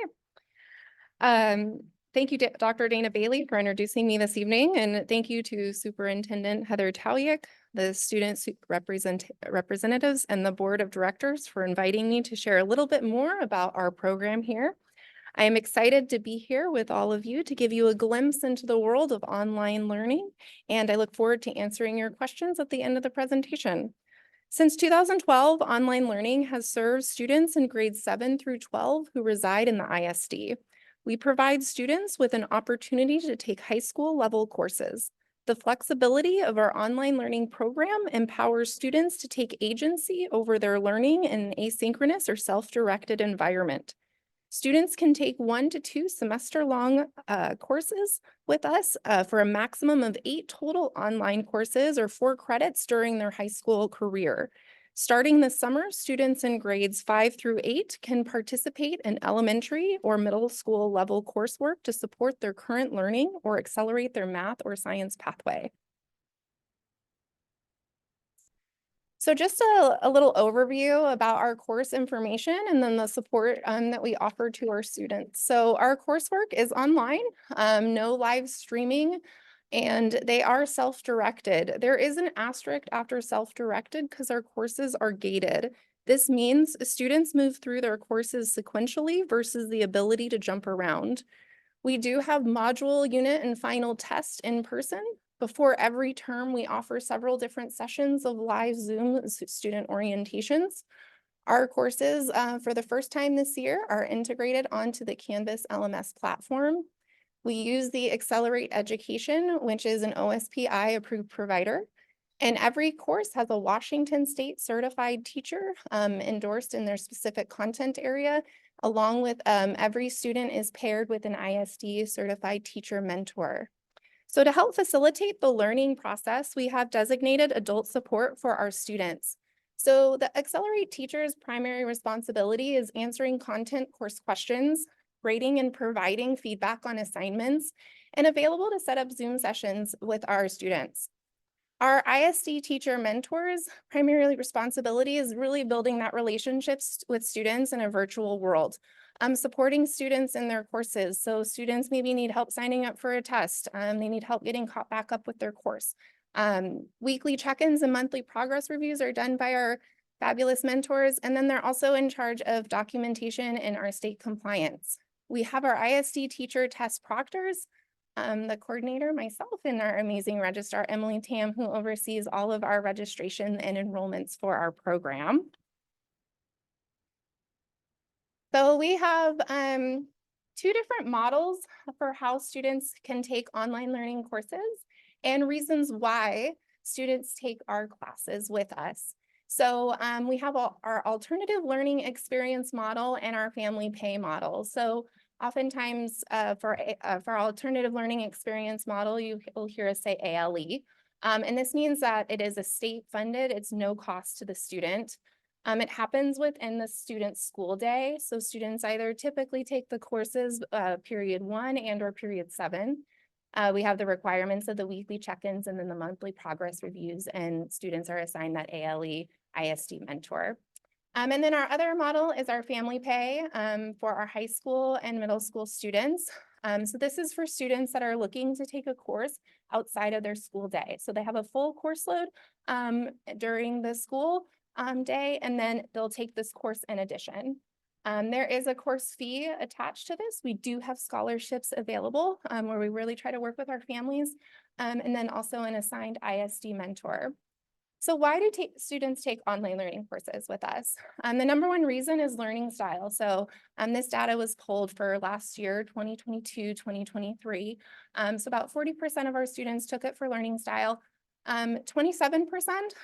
Thank you, Dr. Dana Bailey, for introducing me this evening, and thank you to Superintendent Heather Talyuk, the student representatives, and the Board of Directors for inviting me to share a little bit more about our program here. I am excited to be here with all of you to give you a glimpse into the world of online learning, and I look forward to answering your questions at the end of the presentation. Since 2012, online learning has served students in grades 7 through 12 who reside in the ISD. We provide students with an opportunity to take high school level courses. The flexibility of our online learning program empowers students to take agency over their learning in an asynchronous or self-directed environment. Students can take 1 to 2 semester-long courses with us for a maximum of 8 total online courses or 4 credits during their high school career. Starting this summer, students in grades 5 through 8 can participate in elementary or middle school level coursework to support their current learning or accelerate their math or science pathway. So just a little overview about our course information and then the support that we offer to our students. So our coursework is online, no live streaming, and they are self-directed. There is an asterisk after self-directed because our courses are gated. This means students move through their courses sequentially versus the ability to jump around. We do have module, unit, and final test in person. Before every term, we offer several different sessions of live Zoom student orientations. Our courses for the first time this year are integrated onto the Canvas LMS platform. We use the Accelerate Education, which is an OSPI approved provider. And every course has a Washington State certified teacher endorsed in their specific content area, along with every student is paired with an ISD certified teacher mentor. So to help facilitate the learning process, we have designated adult support for our students. So the Accelerate teacher's primary responsibility is answering content course questions, grading and providing feedback on assignments, and available to set up Zoom sessions with our students. Our ISD teacher mentors' primarily responsibility is really building that relationships with students in a virtual world. Supporting students in their courses. So students maybe need help signing up for a test. They need help getting caught back up with their course. Weekly check-ins and monthly progress reviews are done by our fabulous mentors. And then they're also in charge of documentation and our state compliance. We have our ISD teacher test proctors, the coordinator, myself, and our amazing registrar, Emily Tam, who oversees all of our registration and enrollments for our program. So we have 2 different models for how students can take online learning courses and reasons why students take our classes with us. So we have our alternative learning experience model and our family pay model. So oftentimes for alternative learning experience model, you will hear us say ALE. And this means that it is a state funded, it's no cost to the student. It happens within the student's school day. So students either typically take the courses period 1 and or period 7. We have the requirements of the weekly check-ins and then the monthly progress reviews, and students are assigned that ALE ISD mentor. And then our other model is our family pay for our high school and middle school students. So this is for students that are looking to take a course outside of their school day. So they have a full course load during the school day, and then they'll take this course in addition. There is a course fee attached to this. We do have scholarships available where we really try to work with our families, and then also an assigned ISD mentor. So why do students take online learning courses with us? The number one reason is learning style. So this data was pulled for last year, 2022, 2023. So about 40% of our students took it for learning style. 27%,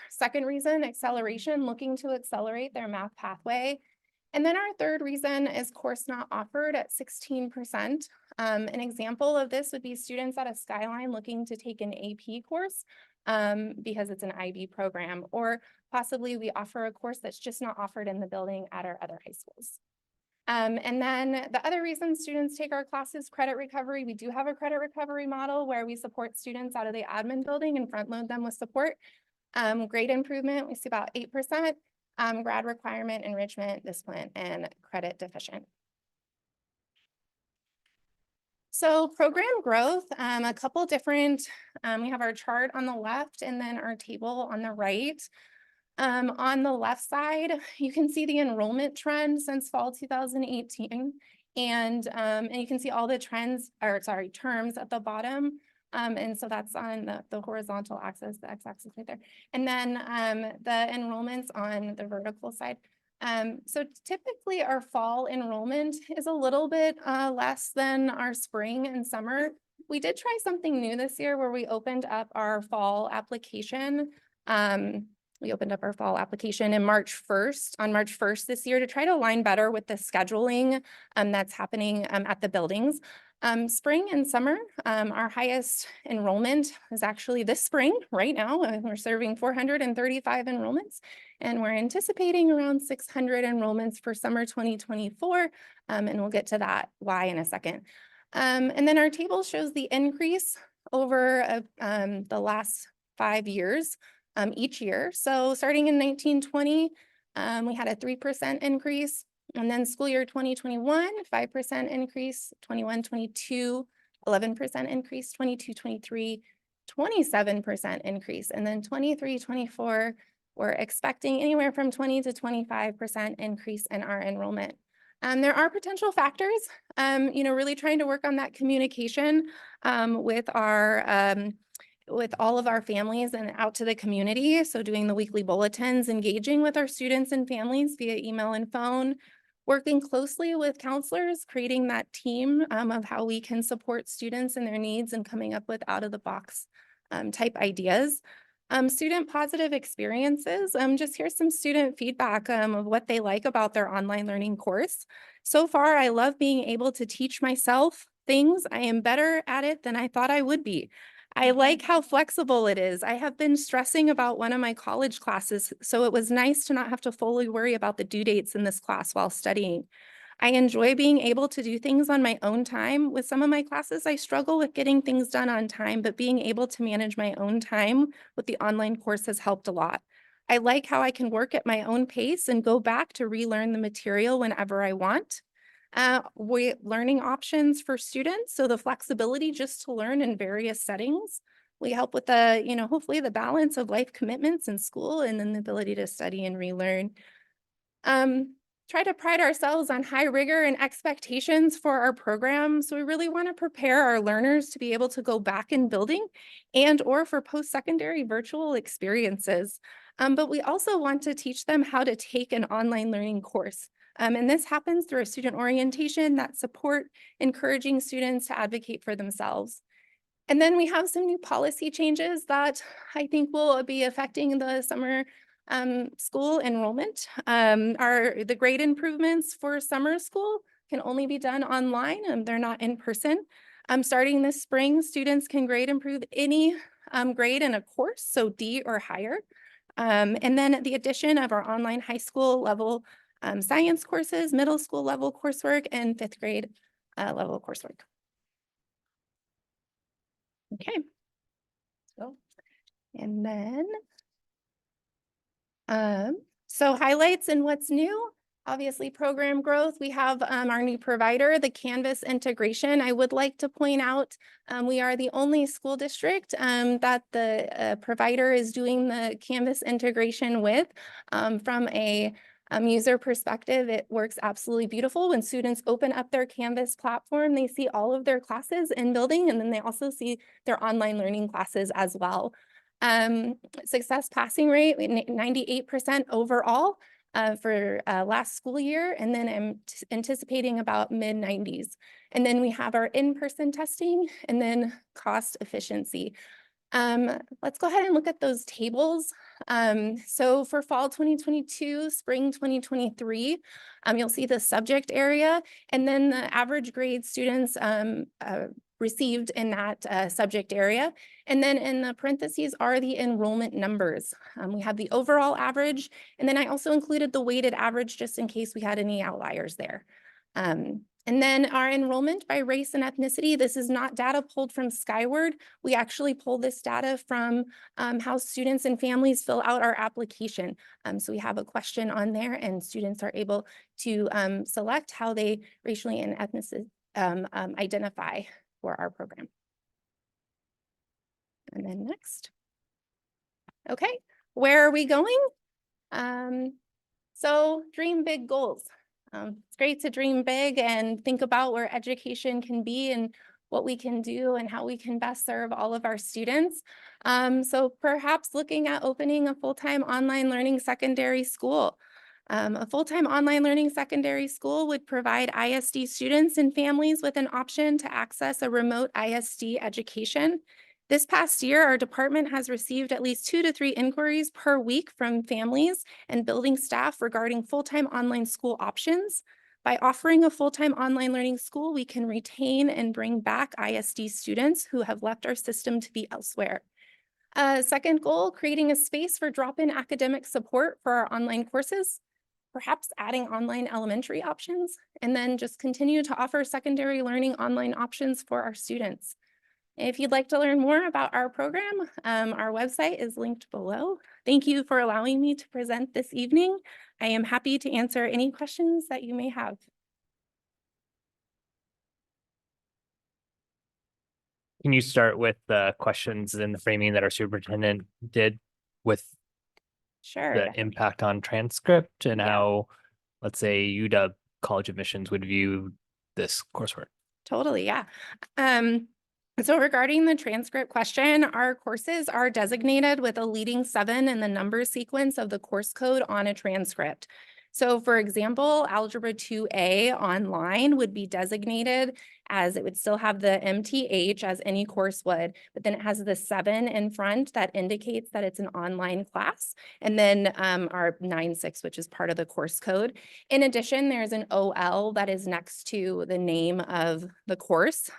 second reason, acceleration, looking to accelerate their math pathway. And then our third reason is course not offered at 16%. An example of this would be students at a Skyline looking to take an AP course because it's an IB program, or possibly we offer a course that's just not offered in the building at our other high schools. And then the other reason students take our classes, credit recovery. We do have a credit recovery model where we support students out of the admin building and front load them with support. Grade improvement, we see about 8%, grad requirement, enrichment, discipline, and credit deficient. So program growth, a couple different, we have our chart on the left and then our table on the right. On the left side, you can see the enrollment trend since fall 2018. And you can see all the terms at the bottom. And so that's on the horizontal axis, the x-axis right there. And then the enrollments on the vertical side. So typically our fall enrollment is a little bit less than our spring and summer. We did try something new this year where we opened up our fall application We opened up our fall application on March 1st this year to try to align better with the scheduling that's happening at the buildings. Spring and summer, our highest enrollment is actually this spring right now. We're serving 435 enrollments, and we're anticipating around 600 enrollments for summer 2024. And we'll get to that why in a second. And then our table shows the increase over the last 5 years. Each year. So starting in 1920, we had a 3% increase. And then school year 2021, 5% increase, 21-22, 11% increase, 22-23, 27% increase. And then 23-24, we're expecting anywhere from 20 to 25% increase in our enrollment. There are potential factors, really trying to work on that communication with all of our families and out to the community. So doing the weekly bulletins, engaging with our students and families via email and phone, working closely with counselors, creating that team of how we can support students and their needs and coming up with out-of-the-box type ideas. Student positive experiences. Just here's some student feedback of what they like about their online learning course. So far, I love being able to teach myself things. I am better at it than I thought I would be. I like how flexible it is. I have been stressing about one of my college classes, so it was nice to not have to fully worry about the due dates in this class while studying. I enjoy being able to do things on my own time. With some of my classes, I struggle with getting things done on time, but being able to manage my own time with the online course has helped a lot. I like how I can work at my own pace and go back to relearn the material whenever I want. Learning options for students, so the flexibility just to learn in various settings. We help with the, hopefully the balance of life commitments in school and then the ability to study and relearn. Try to pride ourselves on high rigor and expectations for our program. So we really want to prepare our learners to be able to go back in building and or for post-secondary virtual experiences. But we also want to teach them how to take an online learning course. And this happens through a student orientation that support encouraging students to advocate for themselves. And then we have some new policy changes that I think will be affecting the summer school enrollment. The grade improvements for summer school can only be done online and they're not in person. Starting this spring, students can grade improve any grade in a course, so D or higher. And then the addition of our online high school level science courses, middle school level coursework, and 5th grade level coursework. Okay. And then, so highlights and what's new. Obviously, program growth. We have our new provider, the Canvas integration. I would like to point out we are the only school district that the provider is doing the Canvas integration with. From a user perspective, it works absolutely beautiful. When students open up their Canvas platform, they see all of their classes in building, and then they also see their online learning classes as well. Success passing rate, 98% overall for last school year, and then I'm anticipating about mid-90s. And then we have our in-person testing and then cost efficiency. Let's go ahead and look at those tables. So for fall 2022, spring 2023, you'll see the subject area and then the average grade students received in that subject area. And then in the parentheses are the enrollment numbers. We have the overall average, and then I also included the weighted average just in case we had any outliers there. And then our enrollment by race and ethnicity. This is not data pulled from Skyward. We actually pull this data from how students and families fill out our application. So we have a question on there and students are able to select how they racially and ethnically identify for our program. And then next. Okay, where are we going? So dream big goals. It's great to dream big and think about where education can be and what we can do and how we can best serve all of our students. So perhaps looking at opening a full-time online learning secondary school. A full-time online learning secondary school would provide ISD students and families with an option to access a remote ISD education. This past year, our department has received at least 2 to 3 inquiries per week from families and building staff regarding full-time online school options. By offering a full-time online learning school, we can retain and bring back ISD students who have left our system to be elsewhere. Second goal, creating a space for drop-in academic support for our online courses, perhaps adding online elementary options, and then just continue to offer secondary learning online options for our students. If you'd like to learn more about our program, our website is linked below. Thank you for allowing me to present this evening. I am happy to answer any questions that you may have. Can you start with the questions and the framing that our superintendent did with Sure. the impact on transcript and Yeah. how, let's say, UW College Admissions would view this coursework? Totally, yeah. So regarding the transcript question, our courses are designated with a leading 7 in the number sequence of the course code on a transcript. So for example, Algebra 2A online would be designated as it would still have the MTH as any course would, but then it has the 7 in front that indicates that it's an online class. And then our 9-6, which is part of the course code. In addition, there's an OL that is next to the name of the course.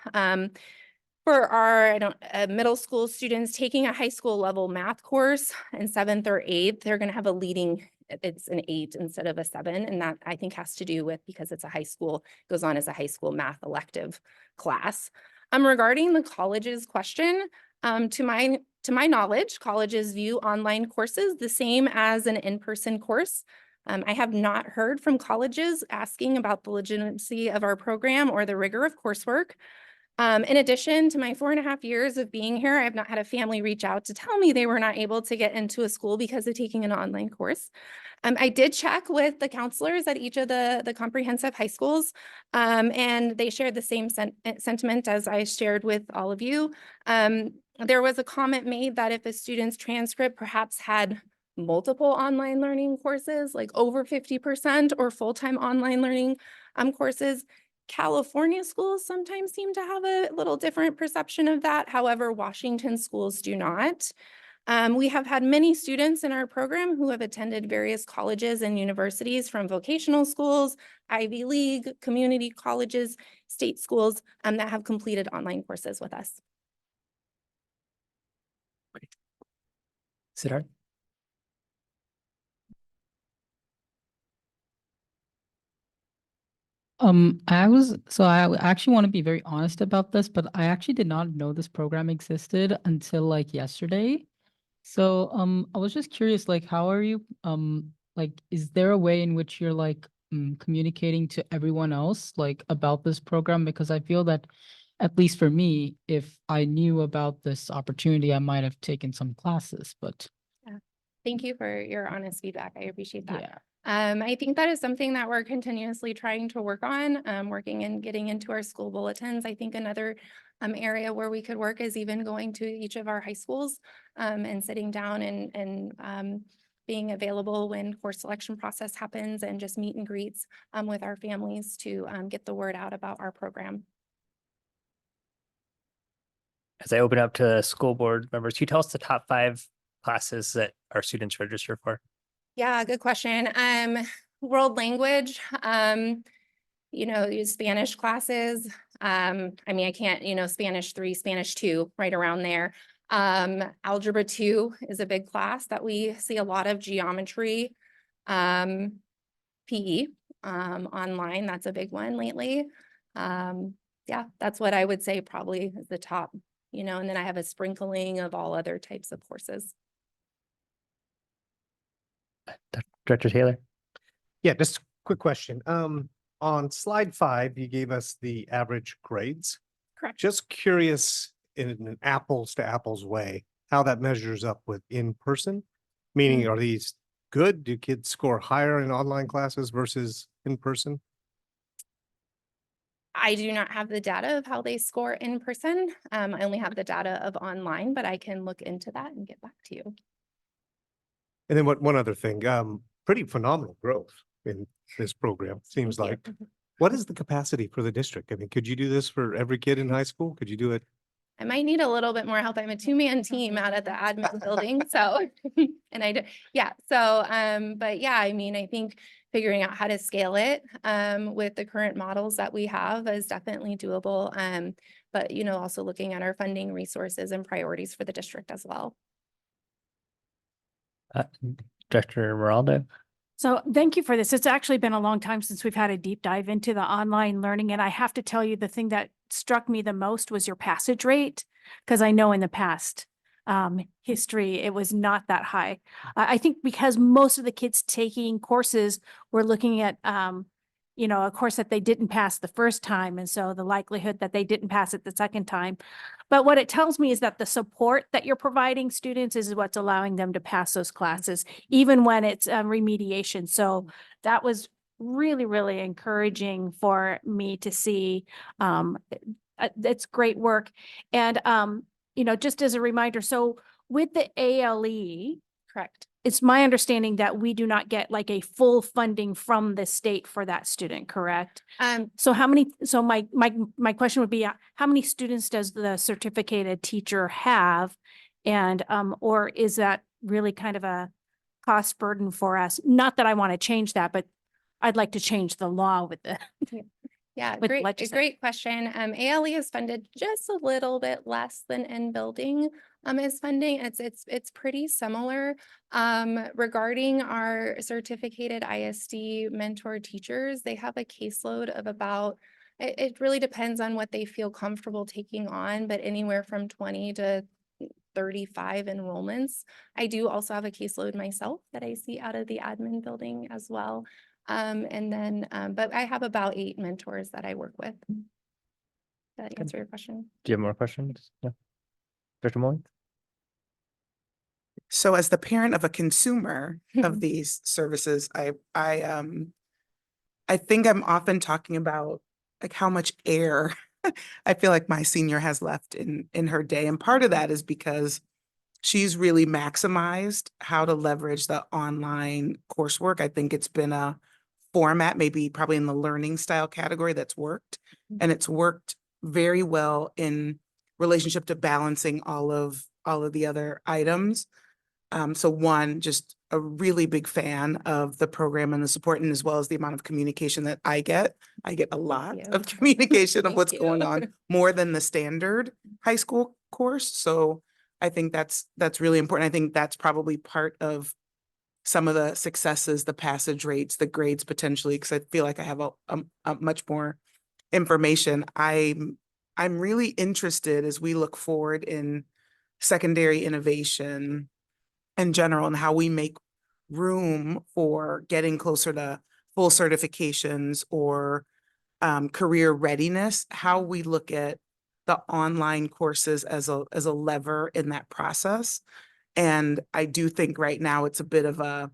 For our middle school students taking a high school level math course in 7th or 8th, they're going to have a leading, it's an 8 instead of a 7. And that I think has to do with because it's a high school, goes on as a high school math elective class. Regarding the college's question, to my knowledge, colleges view online courses the same as an in-person course. I have not heard from colleges asking about the legitimacy of our program or the rigor of coursework. In addition to my 4.5 years of being here, I have not had a family reach out to tell me they were not able to get into a school because of taking an online course. I did check with the counselors at each of the comprehensive high schools, and they shared the same sentiment as I shared with all of you. There was a comment made that if a student's transcript perhaps had multiple online learning courses, like over 50% or full-time online learning courses, California schools sometimes seem to have a little different perception of that. However, Washington schools do not. We have had many students in our program who have attended various colleges and universities, from vocational schools, Ivy League, community colleges, state schools, that have completed online courses with us. Siddharth? I actually want to be very honest about this, but I actually did not know this program existed until like yesterday. So I was just curious, like, how are you like, is there a way in which you're like communicating to everyone else like about this program? Because I feel that, at least for me, if I knew about this opportunity, I might have taken some classes, but Yeah. Thank you for your honest feedback. I appreciate that. yeah. I think that is something that we're continuously trying to work on, working and getting into our school bulletins. I think another area where we could work is even going to each of our high schools and sitting down and being available when course selection process happens, and just meet and greets with our families to get the word out about our program. As I open up to school board members, can you tell us the top 5 classes that our students register for? Yeah, good question. World language, use Spanish classes. I mean, I can't, Spanish 3, Spanish 2, right around there. Algebra 2 is a big class that we see a lot of. Geometry, PE, online, that's a big one lately. Yeah, that's what I would say probably is the top, and then I have a sprinkling of all other types of courses. Director Taylor? Yeah, just a quick question. On slide 5, you gave us the average grades. Correct. Just curious, in an apples to apples way, how that measures up with in person? Meaning, are these good? Do kids score higher in online classes versus in person? I do not have the data of how they score in person. I only have the data of online, but I can look into that and get back to you. And then one other thing, pretty phenomenal growth in this program, seems like. What is the capacity for the district? I mean, could you do this for every kid in high school? Could you do it I might need a little bit more help. I'm a two-man team out at the admin building, so, and yeah, so, but yeah, I mean, I think figuring out how to scale it, with the current models that we have is definitely doable. But, you know, also looking at our funding resources and priorities for the district as well. Director Moraldo? So thank you for this. It's actually been a long time since we've had a deep dive into the online learning. And I have to tell you, the thing that struck me the most was your passage rate, because I know in the past history, it was not that high. I think because most of the kids taking courses were looking at, you know, a course that they didn't pass the first time. And so the likelihood that they didn't pass it the second time. But what it tells me is that the support that you're providing students is what's allowing them to pass those classes, even when it's remediation. So that was really, really encouraging for me to see. It's great work. And, you know, just as a reminder, so with the ALE, correct, it's my understanding that we do not get like a full funding from the state for that student, correct? So how many, so my question would be, how many students does the certificated teacher have? And, or is that really kind of a cost burden for us? Not that I want to change that, but I'd like to change the law with the. Yeah, with great question. ALE is funded just a little bit less than in building is funding. It's pretty similar. Regarding our certificated ISD mentor teachers, they have a caseload of about, it really depends on what they feel comfortable taking on, but anywhere from 20 to 35 enrollments. I do also have a caseload myself that I see out of the admin building as well. And then, but I have about 8 mentors that I work with. Does that answer your question? Do you have more questions? Yeah. Director Mullins? So as the parent of a consumer of these services, I think I'm often talking about like how much air I feel like my senior has left in her day. And part of that is because she's really maximized how to leverage the online coursework. I think it's been a format, maybe probably in the learning style category, that's worked. And it's worked very well in relationship to balancing all of the other items. So one, just a really big fan of the program and the support, and as well as the amount of communication that I get. I get a lot of communication of what's going on, more than the standard high school course. So I think that's really important. I think that's probably part of some of the successes, the passage rates, the grades potentially, because I feel like I have a much more information. I'm really interested as we look forward in secondary innovation in general and how we make room for getting closer to full certifications or career readiness, how we look at the online courses as a lever in that process. And I do think right now it's a bit of a,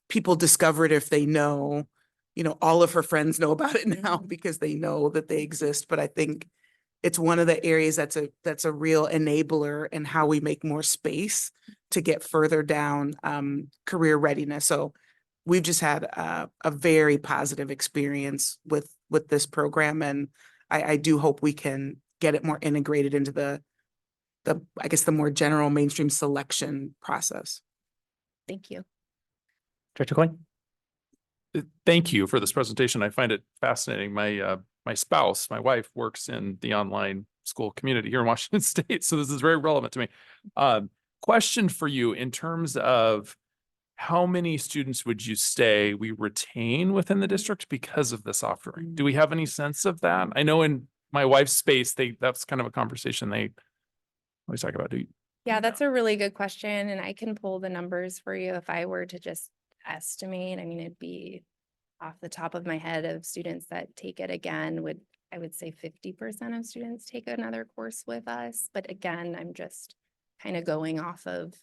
people discover it if they know, you know, all of her friends know about it now because they know that they exist. But I think it's one of the areas that's a real enabler in how we make more space to get further down career readiness. So we've just had a very positive experience with this program. And I do hope we can get it more integrated into the I guess the more general mainstream selection process. Thank you. Director Coyne? Thank you for this presentation. I find it fascinating. My spouse, my wife, works in the online school community here in Washington State, so this is very relevant to me. Question for you in terms of how many students would you say we retain within the district because of this offering? Do we have any sense of that? I know in my wife's space, that's kind of a conversation they always talk about. Yeah, that's a really good question. And I can pull the numbers for you if I were to just estimate. I mean, it'd be off the top of my head of students that take it again, I would say 50% of students take another course with us. But again, I'm just kind of going off of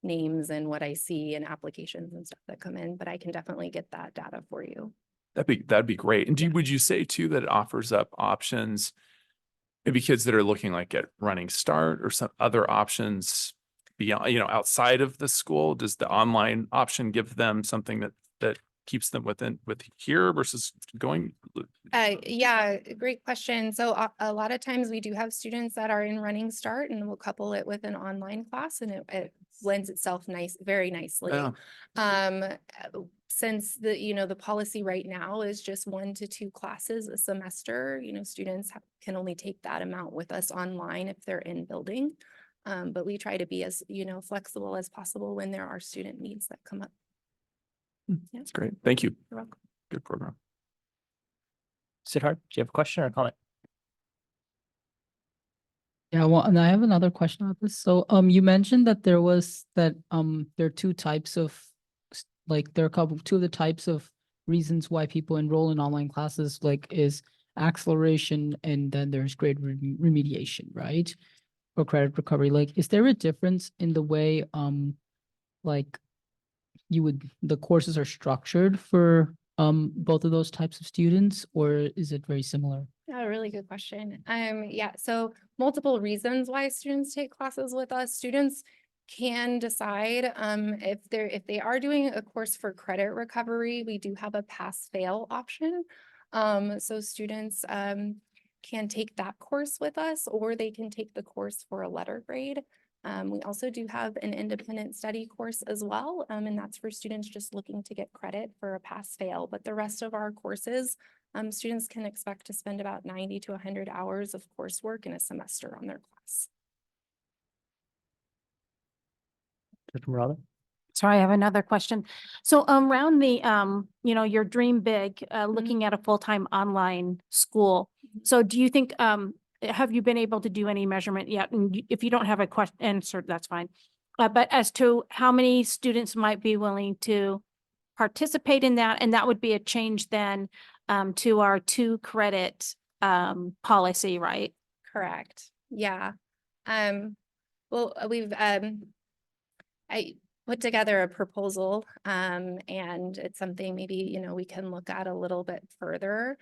names and what I see and applications and stuff that come in, but I can definitely get that data for you. That'd be great. And would you say too that it offers up options, maybe kids that are looking like at Running Start or some other options beyond, you know, outside of the school? Does the online option give them something that keeps them with here versus going? Yeah, great question. So a lot of times we do have students that are in Running Start, and we'll couple it with an online class, and it lends itself very nicely. Yeah. Since the policy right now is just 1 to 2 classes a semester, students can only take that amount with us online if they're in building. But we try to be as, flexible as possible when there are student needs that come up. Yeah. That's great. Thank you. You're welcome. Good program. Siddharth, do you have a question or a comment? Yeah, well, and I have another question about this. So, you mentioned that there are 2 types of, there are two of the types of reasons why people enroll in online classes, is acceleration, and then there's grade remediation, right? Or credit recovery. Is there a difference in the way, the courses are structured for, both of those types of students, or is it very similar? Yeah, really good question. Yeah, so multiple reasons why students take classes with us. Students can decide if they are doing a course for credit recovery, we do have a pass-fail option. So students can take that course with us, or they can take the course for a letter grade. We also do have an independent study course as well, and that's for students just looking to get credit for a pass-fail. But the rest of our courses, students can expect to spend about 90 to 100 hours of coursework in a semester on their class. Sorry, I have another question. So around the, your dream big, looking at a full-time online school. So do you think, have you been able to do any measurement yet? And if you don't have a question answer, that's fine. But as to how many students might be willing to participate in that, and that would be a change then to our 2 credit policy, right? Correct. Yeah. Well, I put together a proposal, and it's something maybe, we can look at a little bit further.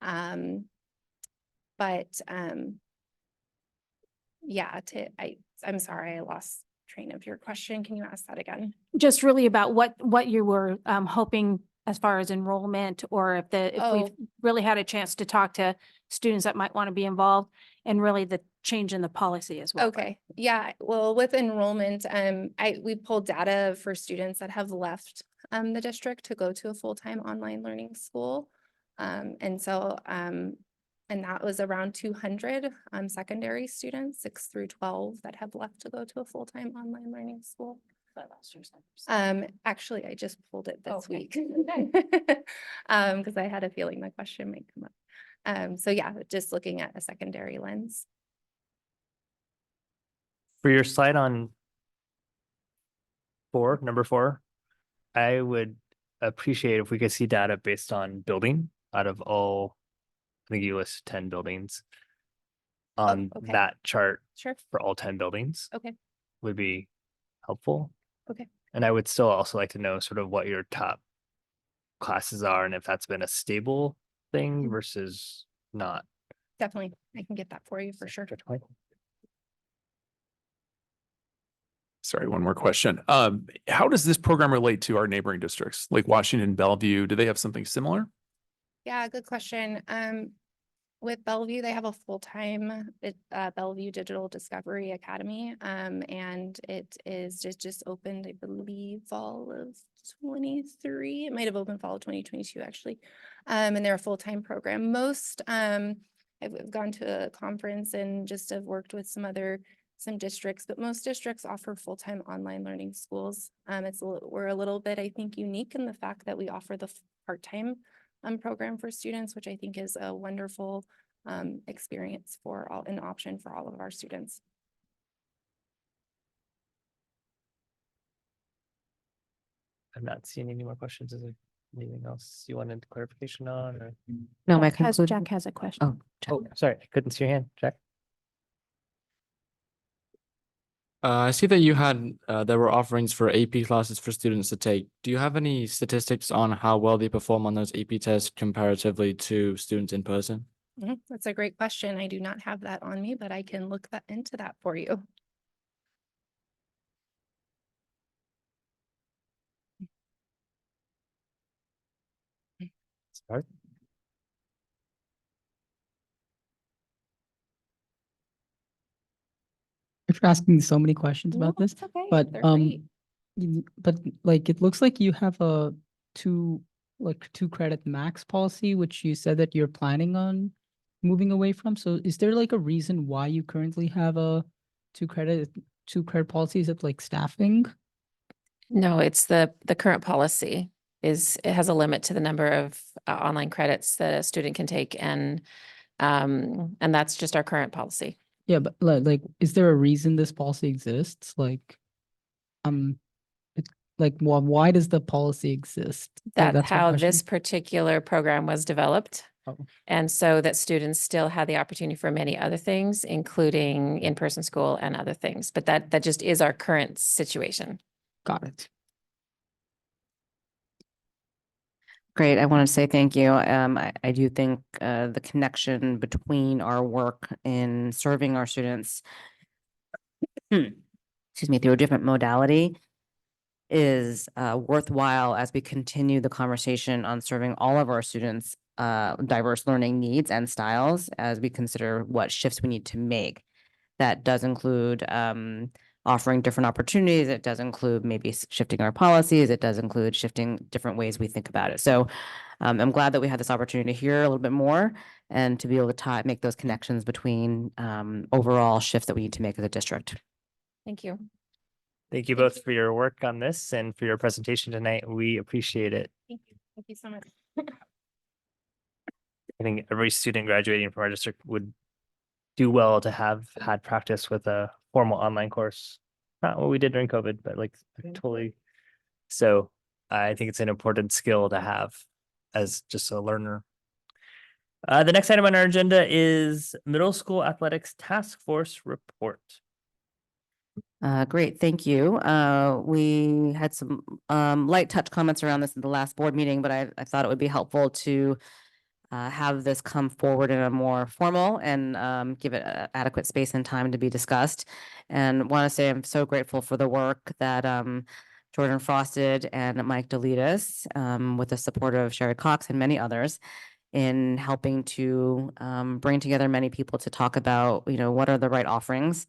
But yeah, I'm sorry, I lost train of your question. Can you ask that again? Just really about what you were hoping as far as enrollment, or if we've really had a chance to talk to students that might want to be involved, and really the change in the policy as well. Okay. Yeah. Well, with enrollment, we pulled data for students that have left the district to go to a full-time online learning school. And that was around 200 secondary students, 6 through 12, that have left to go to a full-time online learning school. Actually, I just pulled it this week because I had a feeling the question might come up. So yeah, just looking at a secondary lens. For your slide on number 4, I would appreciate if we could see data based on building out of all, I think you list 10 buildings on okay. that chart. Sure. For all 10 buildings. Okay. Would be helpful. Okay. And I would still also like to know sort of what your top classes are and if that's been a stable thing versus not. Definitely. I can get that for you for sure. Sorry, one more question. How does this program relate to our neighboring districts, like Washington, Bellevue? Do they have something similar? Yeah, good question. With Bellevue, they have a full-time Bellevue Digital Discovery Academy, and it is just opened, I believe, fall of 23. It might have opened fall of 2022, actually. And they're a full-time program. Most, I've gone to a conference and just have worked with some districts, but most districts offer full-time online learning schools. We're a little bit, I think, unique in the fact that we offer the part-time program for students, which I think is a wonderful experience an option for all of our students. I'm not seeing any more questions. Is there anything else you wanted clarification on? Or? No, Jack has a question. Oh, sorry, I couldn't see your hand, Jack. I see that you had there were offerings for AP classes for students to take. Do you have any statistics on how well they perform on those AP tests comparatively to students in person? That's a great question. I do not have that on me, but I can look into that for you. For asking so many questions No, about this, it's okay. but They're great. but like it looks like you have a two credit max policy, which you said that you're planning on moving away from. So is there like a reason why you currently have a two credit policy? Is it like staffing? No, it's the current policy it has a limit to the number of online credits that a student can take, and that's just our current policy. Yeah, but like is there a reason this policy exists? It's like why does the policy exist? That's my how question. this particular program was developed. Oh. And so that students still had the opportunity for many other things, including in-person school and other things. But that just is our current situation. Got it. Great. I want to say thank you. I do think the connection between our work in serving our students, excuse me, through a different modality is worthwhile as we continue the conversation on serving all of our students diverse learning needs and styles as we consider what shifts we need to make. That does include offering different opportunities. It does include maybe shifting our policies. It does include shifting different ways we think about it. So I'm glad that we had this opportunity to hear a little bit more and to be able to make those connections between overall shifts that we need to make as a district. Thank you. Thank you both for your work on this and for your presentation tonight. We appreciate it. Thank you. Thank you so much. I think every student graduating from our district would do well to have had practice with a formal online course. Not what we did during COVID, but like totally. So I think it's an important skill to have as just a learner. The next item on our agenda is Middle School Athletics Task Force Report. Great, thank you. We had some light touch comments around this in the last board meeting, but I thought it would be helpful to have this come forward in a more formal and give it adequate space and time to be discussed. And want to say I'm so grateful for the work that Jordan Frosted and Mike Delitas, with the support of Sherry Cox and many others, in helping to bring together many people to talk about, what are the right offerings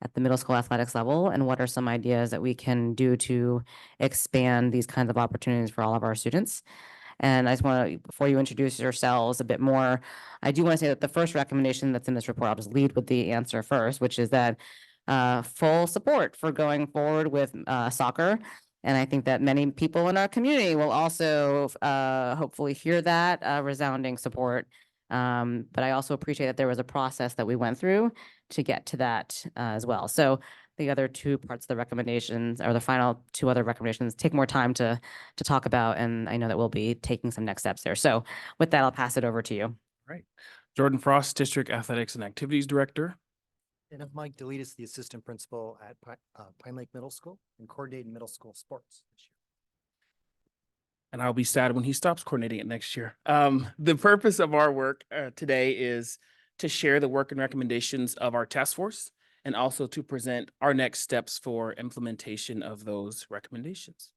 at the middle school athletics level and what are some ideas that we can do to expand these kinds of opportunities for all of our students. And I just want to, before you introduce yourselves a bit more, I do want to say that the first recommendation that's in this report, I'll just lead with the answer first, which is that full support for going forward with soccer. And I think that many people in our community will also hopefully hear that resounding support. But I also appreciate that there was a process that we went through to get to that as well. So the other two parts of the recommendations, or the final two other recommendations, take more time to talk about, and I know that we'll be taking some next steps there. So with that, I'll pass it over to you. Right. Jordan Frost, District Athletics and Activities Director. And I'm Mike Delitas, the Assistant Principal at Pine Lake Middle School and coordinating middle school sports this year. And I'll be sad when he stops coordinating it next year. The purpose of our work today is to share the work and recommendations of our task force and also to present our next steps for implementation of those recommendations.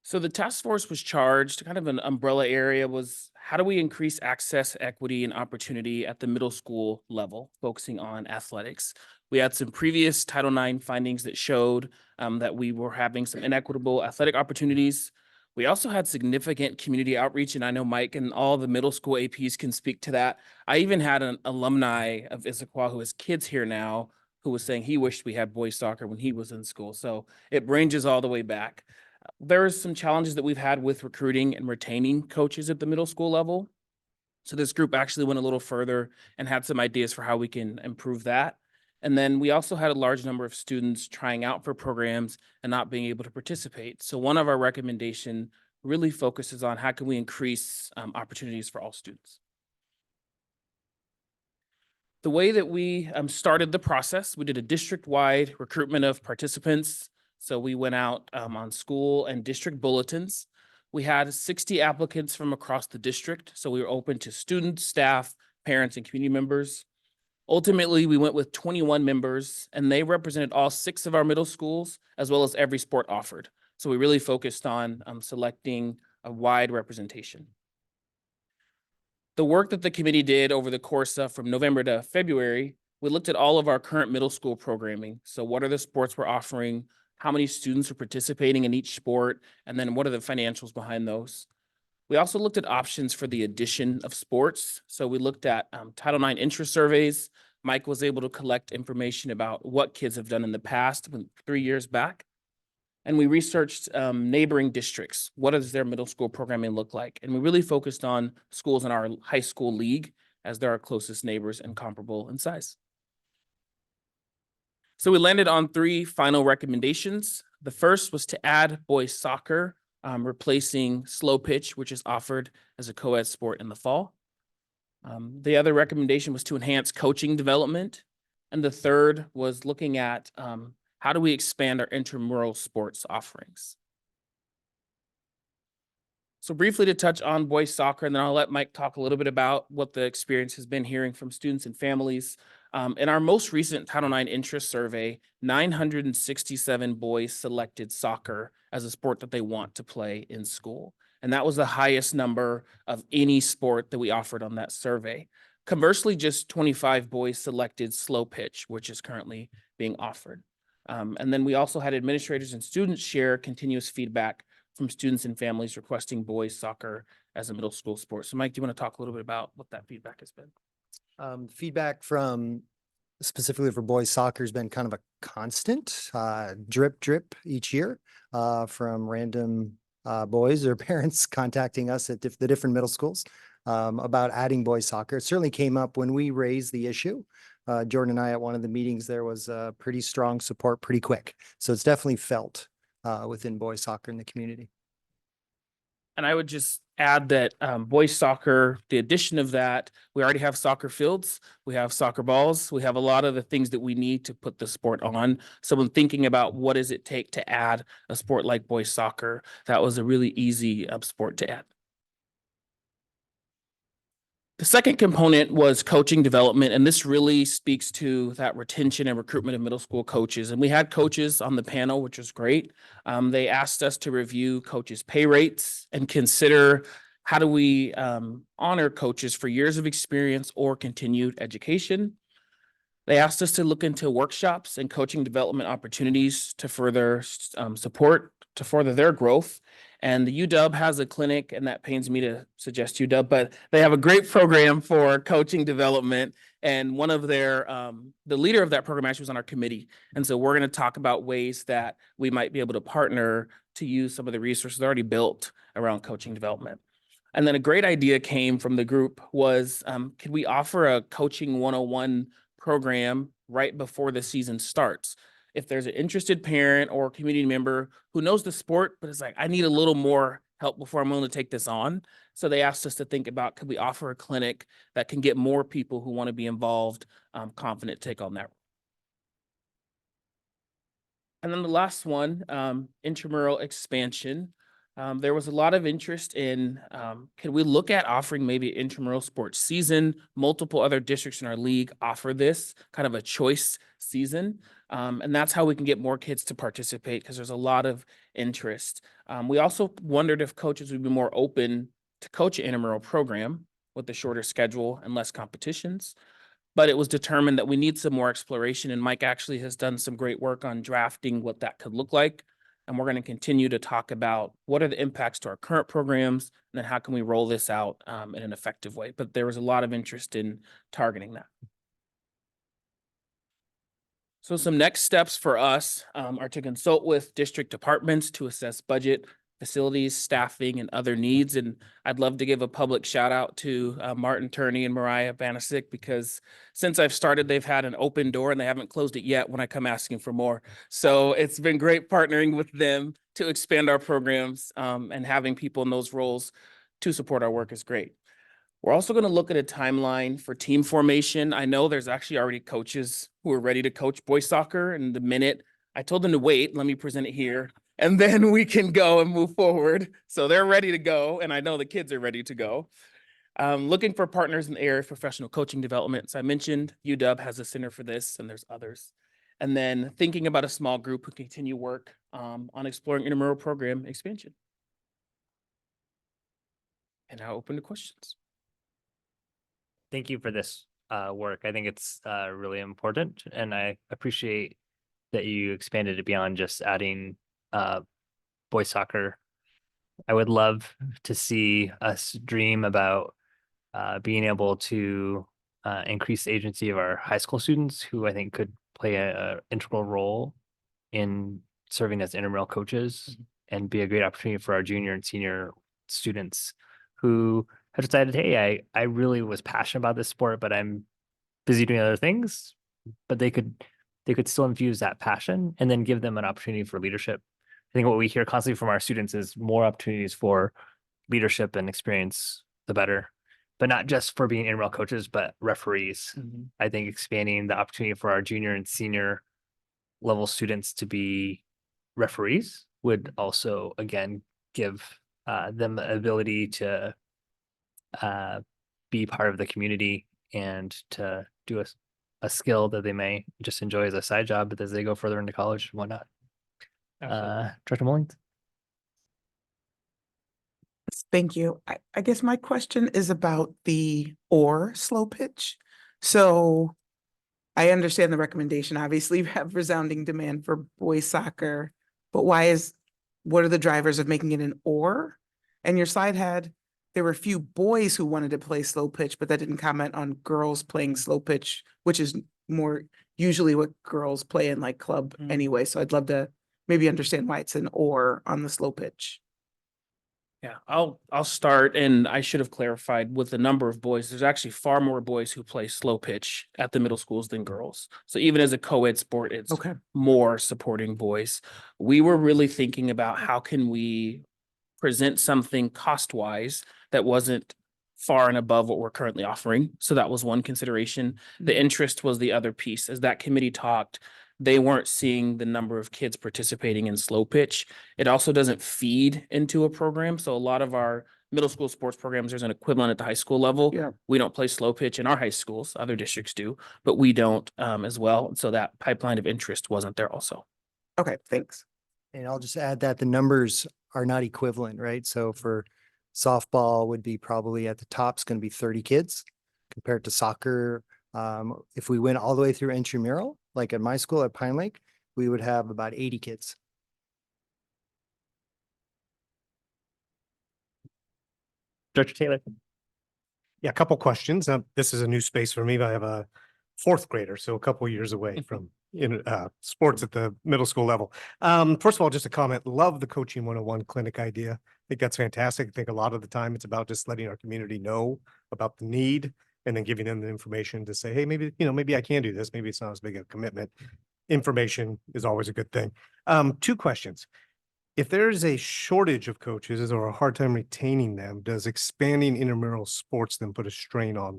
So the task force was charged, kind of an umbrella area was, how do we increase access, equity, and opportunity at the middle school level, focusing on athletics? We had some previous Title IX findings that showed that we were having some inequitable athletic opportunities. We also had significant community outreach, and I know Mike and all the middle school APs can speak to that. I even had an alumni of Issaquah who has kids here now who was saying he wished we had boys soccer when he was in school. So it ranges all the way back. There are some challenges that we've had with recruiting and retaining coaches at the middle school level. So this group actually went a little further and had some ideas for how we can improve that. And then we also had a large number of students trying out for programs and not being able to participate. So one of our recommendations really focuses on how can we increase opportunities for all students. The way that we started the process, we did a district-wide recruitment of participants. So we went out on school and district bulletins. We had 60 applicants from across the district. So we were open to students, staff, parents, and community members. Ultimately, we went with 21 members, and they represented all 6 of our middle schools, as well as every sport offered. So we really focused on selecting a wide representation. The work that the committee did over the course of from November to February, we looked at all of our current middle school programming. So what are the sports we're offering? How many students are participating in each sport? And then what are the financials behind those? We also looked at options for the addition of sports. So we looked at Title IX interest surveys. Mike was able to collect information about what kids have done in the past, 3 years back. And we researched neighboring districts. What does their middle school programming look like? And we really focused on schools in our high school league as they're our closest neighbors and comparable in size. So we landed on 3 final recommendations. The first was to add boys soccer, replacing slow pitch, which is offered as a co-ed sport in the fall. The other recommendation was to enhance coaching development. And the third was looking at how do we expand our intramural sports offerings? So briefly to touch on boys soccer, and then I'll let Mike talk a little bit about what the experience has been hearing from students and families. In our most recent Title IX interest survey, 967 boys selected soccer as a sport that they want to play in school. And that was the highest number of any sport that we offered on that survey. Conversely, just 25 boys selected slow pitch, which is currently being offered. And then we also had administrators and students share continuous feedback from students and families requesting boys soccer as a middle school sport. So Mike, do you want to talk a little bit about what that feedback has been? Feedback from specifically for boys soccer has been kind of a constant drip each year from random boys or parents contacting us at the different middle schools about adding boys soccer. It certainly came up when we raised the issue. Jordan and I at one of the meetings, there was pretty strong support pretty quick. So it's definitely felt within boys soccer in the community. And I would just add that boys soccer, the addition of that, we already have soccer fields, we have soccer balls, we have a lot of the things that we need to put the sport on. So when thinking about what does it take to add a sport like boys soccer, that was a really easy sport to add. The second component was coaching development, and this really speaks to that retention and recruitment of middle school coaches. And we had coaches on the panel, which was great. They asked us to review coaches' pay rates and consider how do we honor coaches for years of experience or continued education. They asked us to look into workshops and coaching development opportunities to further support, to further their growth. And the UW has a clinic, and that pains me to suggest UW, but they have a great program for coaching development. And one of their, the leader of that program actually was on our committee. And so we're going to talk about ways that we might be able to partner to use some of the resources already built around coaching development. And then a great idea came from the group was, could we offer a coaching 101 program right before the season starts? If there's an interested parent or community member who knows the sport, but it's like, I need a little more help before I'm willing to take this on. So they asked us to think about, could we offer a clinic that can get more people who want to be involved, confident to take on that. And then the last one, intramural expansion. There was a lot of interest in, can we look at offering maybe intramural sports season? Multiple other districts in our league offer this kind of a choice season. And that's how we can get more kids to participate because there's a lot of interest. We also wondered if coaches would be more open to coach an intramural program with a shorter schedule and less competitions. But it was determined that we need some more exploration. And Mike actually has done some great work on drafting what that could look like. And we're going to continue to talk about what are the impacts to our current programs, and then how can we roll this out in an effective way. But there was a lot of interest in targeting that. So some next steps for us are to consult with district departments to assess budget, facilities, staffing, and other needs. And I'd love to give a public shout out to Martin Turney and Mariah Banasic, because since I've started, they've had an open door and they haven't closed it yet when I come asking for more. So it's been great partnering with them to expand our programs, and having people in those roles to support our work is great. We're also going to look at a timeline for team formation. I know there's actually already coaches who are ready to coach boys soccer, and the minute I told them to wait, let me present it here, and then we can go and move forward. So they're ready to go, and I know the kids are ready to go. Looking for partners in the area of professional coaching development. So I mentioned UW has a center for this, and there's others. And then thinking about a small group who continue work on exploring intramural program expansion. And now open to questions. Thank you for this work. I think it's really important, and I appreciate that you expanded it beyond just adding boys soccer. I would love to see us dream about being able to increase the agency of our high school students, who I think could play a integral role in serving as intramural coaches and be a great opportunity for our junior and senior students who have decided, hey, I really was passionate about this sport, but I'm busy doing other things. But they could still infuse that passion and then give them an opportunity for leadership. I think what we hear constantly from our students is more opportunities for leadership and experience, the better. But not just for being intramural coaches, but referees. I think expanding the opportunity for our junior and senior level students to be referees would also, again, give them the ability to be part of the community and to do a skill that they may just enjoy as a side job, but as they go further into college and whatnot. Director Mullins. Thank you. I guess my question is about the or slow pitch. So I understand the recommendation. Obviously, we have resounding demand for boys soccer, but what are the drivers of making it an or? And your slide had, there were a few boys who wanted to play slow pitch, but that didn't comment on girls playing slow pitch, which is more usually what girls play in like club anyway. So I'd love to maybe understand why it's an or on the slow pitch. Yeah, I'll start, and I should have clarified with the number of boys. There's actually far more boys who play slow pitch at the middle schools than girls. So even as a co-ed sport, it's more supporting boys. We were really thinking about how can we present something cost-wise that wasn't far and above what we're currently offering. So that was one consideration. The interest was the other piece. As that committee talked, they weren't seeing the number of kids participating in slow pitch. It also doesn't feed into a program. So a lot of our middle school sports programs, there's an equivalent at the high school level. Yeah. We don't play slow pitch in our high schools. Other districts do, but we don't as well. So that pipeline of interest wasn't there also. Okay, thanks. And I'll just add that the numbers are not equivalent, right? So for softball would be probably at the top, it's going to be 30 kids compared to soccer. If we went all the way through intramural, like at my school at Pine Lake, we would have about 80 kids. Director Taylor. Yeah, a couple questions. This is a new space for me, but I have a fourth grader, so a couple years away from sports at the middle school level. First of all, just a comment, love the Coaching 101 clinic idea. I think that's fantastic. I think a lot of the time it's about just letting our community know about the need and then giving them the information to say, hey, maybe, maybe I can do this. Maybe it's not as big a commitment. Information is always a good thing. Two questions. If there's a shortage of coaches or a hard time retaining them, does expanding intramural sports then put a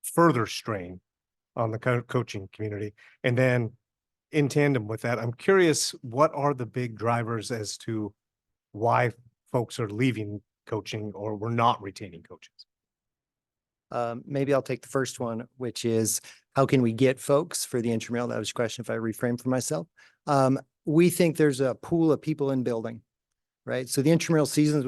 further strain on the coaching community? And then in tandem with that, I'm curious, what are the big drivers as to why folks are leaving coaching or we're not retaining coaches? Maybe I'll take the first one, which is how can we get folks for the intramural? That was a question if I reframe for myself. We think there's a pool of people in building, right? So the intramural seasons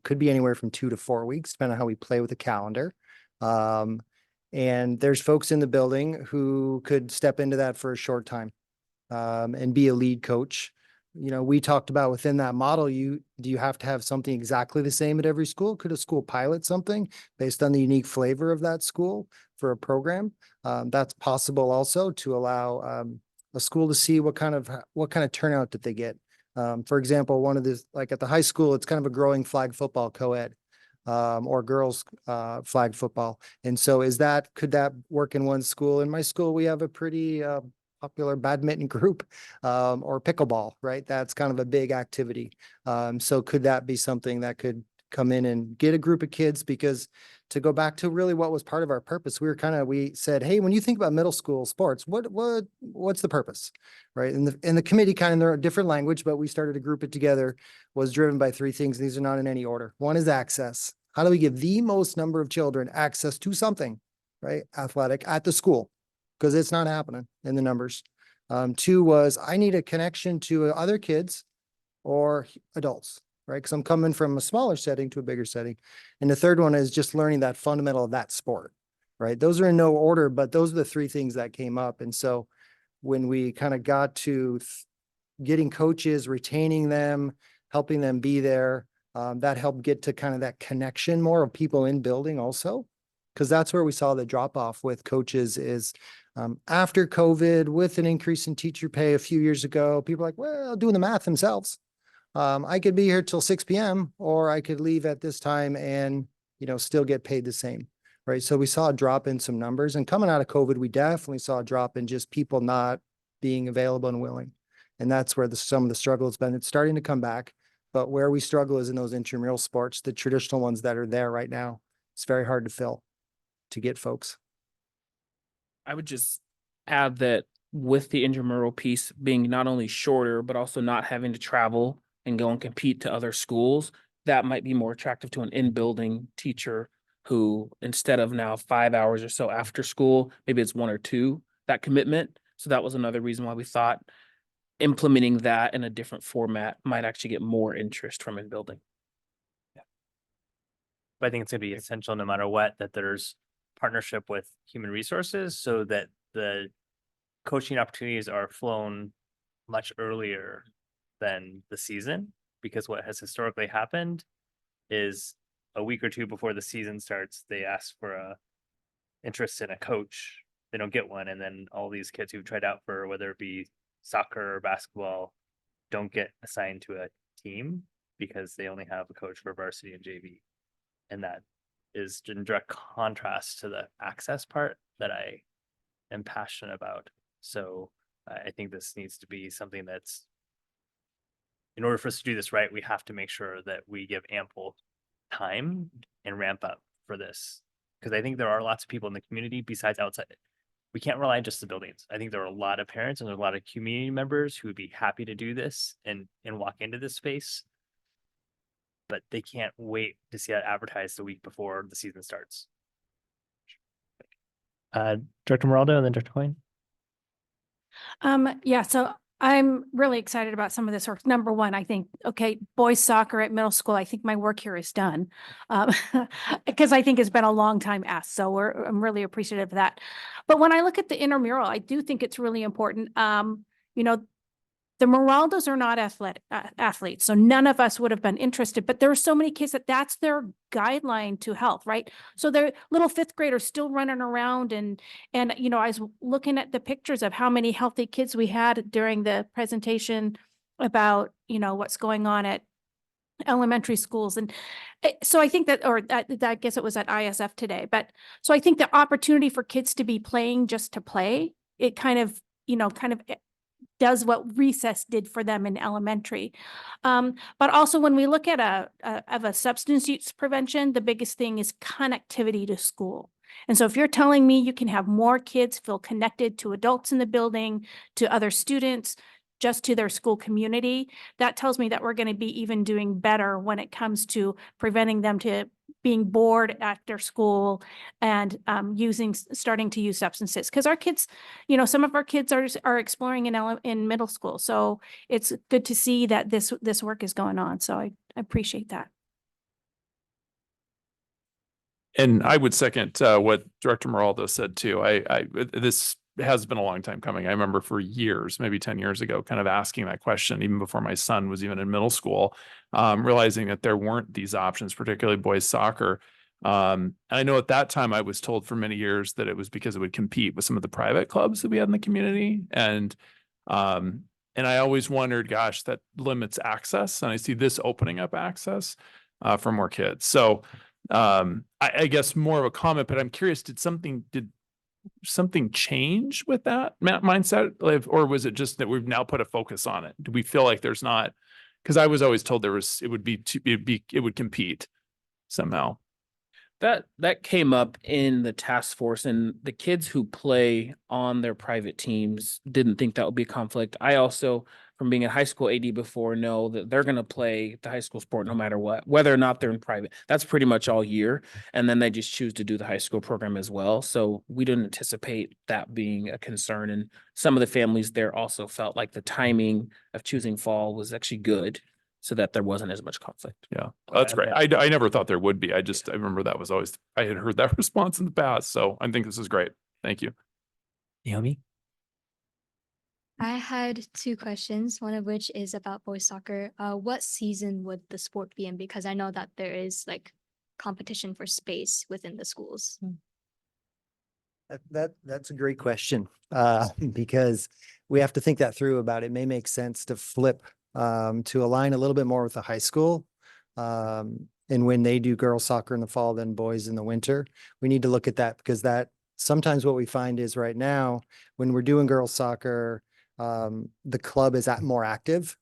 could be anywhere from 2 to 4 weeks, depending on how we play with the calendar. And there's folks in the building who could step into that for a short time and be a lead coach. We talked about within that model, do you have to have something exactly the same at every school? Could a school pilot something based on the unique flavor of that school for a program? That's possible also to allow a school to see what kind of turnout did they get. For example, one of the, like at the high school, it's kind of a growing flag football co-ed or girls flag football. And so could that work in one school? In my school, we have a pretty popular badminton group or pickleball, right? That's kind of a big activity. So could that be something that could come in and get a group of kids? Because to go back to really what was part of our purpose, we said, hey, when you think about middle school sports, what's the purpose, right? And the committee kind of, they're a different language, but we started to group it together, was driven by 3 things. These are not in any order. One is access. How do we give the most number of children access to something, right? Athletic at the school, because it's not happening in the numbers. 2 was I need a connection to other kids or adults. right? Because I'm coming from a smaller setting to a bigger setting. And the third one is just learning that fundamental of that sport, right? Those are in no order, but those are the three things that came up. And so when we kind of got to getting coaches, retaining them, helping them be there, that helped get to kind of that connection more of people in building also. Because that's where we saw the drop off with coaches is after COVID, with an increase in teacher pay a few years ago, people are like, well, doing the math themselves. I could be here till 6 p.m. or I could leave at this time and, still get paid the same. Right. So we saw a drop in some numbers, and coming out of COVID, we definitely saw a drop in just people not being available and willing. And that's where some of the struggle has been. It's starting to come back, but where we struggle is in those intramural sports, the traditional ones that are there right now. It's very hard to fill, to get folks. I would just add that with the intramural piece being not only shorter, but also not having to travel and go and compete to other schools, that might be more attractive to an in-building teacher who, instead of now 5 hours or so after school, maybe it's 1 or 2, that commitment. So that was another reason why we thought implementing that in a different format might actually get more interest from in-building. But I think it's gonna be essential no matter what, that there's partnership with human resources so that the coaching opportunities are flown much earlier than the season. Because what has historically happened is a week or two before the season starts, they ask for a interest in a coach. They don't get one. And then all these kids who've tried out for whether it be soccer or basketball don't get assigned to a team because they only have a coach for varsity and JV. And that is in direct contrast to the access part that I am passionate about. So I think this needs to be something that's, in order for us to do this right, we have to make sure that we give ample time and ramp up for this. Because I think there are lots of people in the community besides outside. We can't rely on just the buildings. I think there are a lot of parents and there are a lot of community members who would be happy to do this and walk into this space. But they can't wait to see that advertised the week before the season starts. Director Moraldo and then Director Coyne. Yeah, so I'm really excited about some of this work. Number one, I think, okay, boys soccer at middle school, I think my work here is done. Because I think it's been a long time asked. So I'm really appreciative of that. But when I look at the intramural, I do think it's really important. The Moraldos are not athletes, so none of us would have been interested, but there are so many kids that's their guideline to health, right? So they're little 5th graders still running around and I was looking at the pictures of how many healthy kids we had during the presentation about, what's going on at elementary schools. And so I think that, I guess it was at ISF today, but so I think the opportunity for kids to be playing just to play, it kind of does what recess did for them in elementary. But also when we look at a substance use prevention, the biggest thing is connectivity to school. And so if you're telling me you can have more kids feel connected to adults in the building, to other students, just to their school community, that tells me that we're going to be even doing better when it comes to preventing them to being bored after school and starting to use substances. Because our kids, some of our kids are exploring in middle school. So it's good to see that this work is going on. So I appreciate that. And I would second what Director Moraldo said too. This has been a long time coming. I remember for years, maybe 10 years ago, kind of asking that question, even before my son was even in middle school, realizing that there weren't these options, particularly boys soccer. And I know at that time I was told for many years that it was because it would compete with some of the private clubs that we had in the community. And I always wondered, gosh, that limits access. And I see this opening up access for more kids. So I guess more of a comment, but I'm curious, did something change with that mindset, or was it just that we've now put a focus on it? Do we feel like there's not? Because I was always told it would compete somehow. That came up in the task force, and the kids who play on their private teams didn't think that would be a conflict. I also, from being a high school AD before, know that they're going to play the high school sport no matter what, whether or not they're in private. That's pretty much all year. And then they just choose to do the high school program as well. So we didn't anticipate that being a concern. And some of the families there also felt like the timing of choosing fall was actually good so that there wasn't as much conflict. Yeah, that's great. I never thought there would be. I remember that was always, I had heard that response in the past. So I think this is great. Thank you. Naomi? I had two questions, one of which is about boys soccer. What season would the sport be in? Because I know that there is like competition for space within the schools. That's a great question, because we have to think that through about it. May make sense to flip, to align a little bit more with the high school. And when they do girls soccer in the fall, then boys in the winter, we need to look at that, because that sometimes what we find is right now, when we're doing girls soccer, the club is more active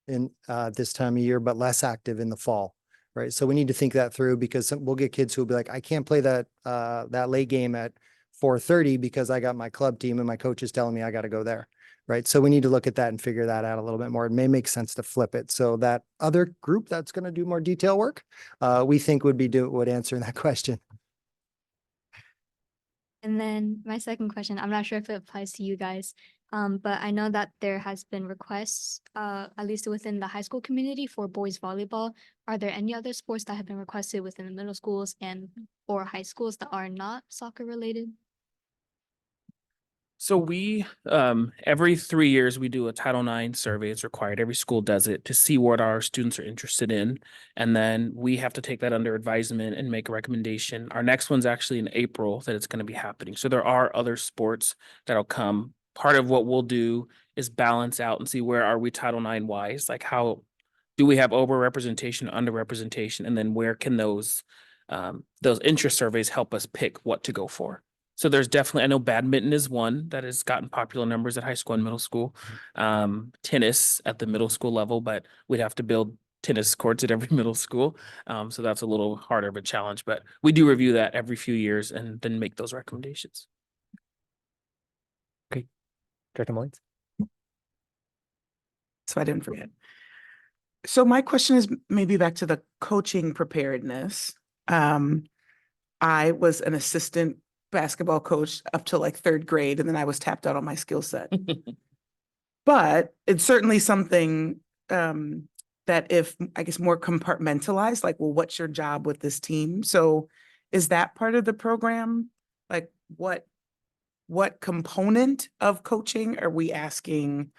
in this time of year, but less active in the fall. Right. So we need to think that through, because we'll get kids who will be like, I can't play that late game at 4:30 because I got my club team and my coach is telling me I got to go there. Right. So we need to look at that and figure that out a little bit more. It may make sense to flip it. So that other group that's going to do more detail work, we think would answer that question. And then my second question, I'm not sure if it applies to you guys, but I know that there has been requests, at least within the high school community, for boys volleyball. Are there any other sports that have been requested within the middle schools and or high schools that are not soccer related? So we, every 3 years, we do a Title IX survey. It's required. Every school does it to see what our students are interested in. And then we have to take that under advisement and make a recommendation. Our next one's actually in April that it's going to be happening. So there are other sports that'll come. Part of what we'll do is balance out and see where are we Title IX wise, like how do we have overrepresentation, underrepresentation, and then where can those interest surveys help us pick what to go for. So there's definitely, I know badminton is one that has gotten popular numbers at high school and middle school. Tennis at the middle school level, but we'd have to build tennis courts at every middle school. So that's a little harder of a challenge, but we do review that every few years and then make those recommendations. Okay. Director Mullins? So I didn't forget. So my question is maybe back to the coaching preparedness. I was an assistant basketball coach up to like 3rd grade, and then I was tapped out on my skill set. But it's certainly something that if, I guess, more compartmentalized, like, well, what's your job with this team? So is that part of the program? Like what component of coaching are we asking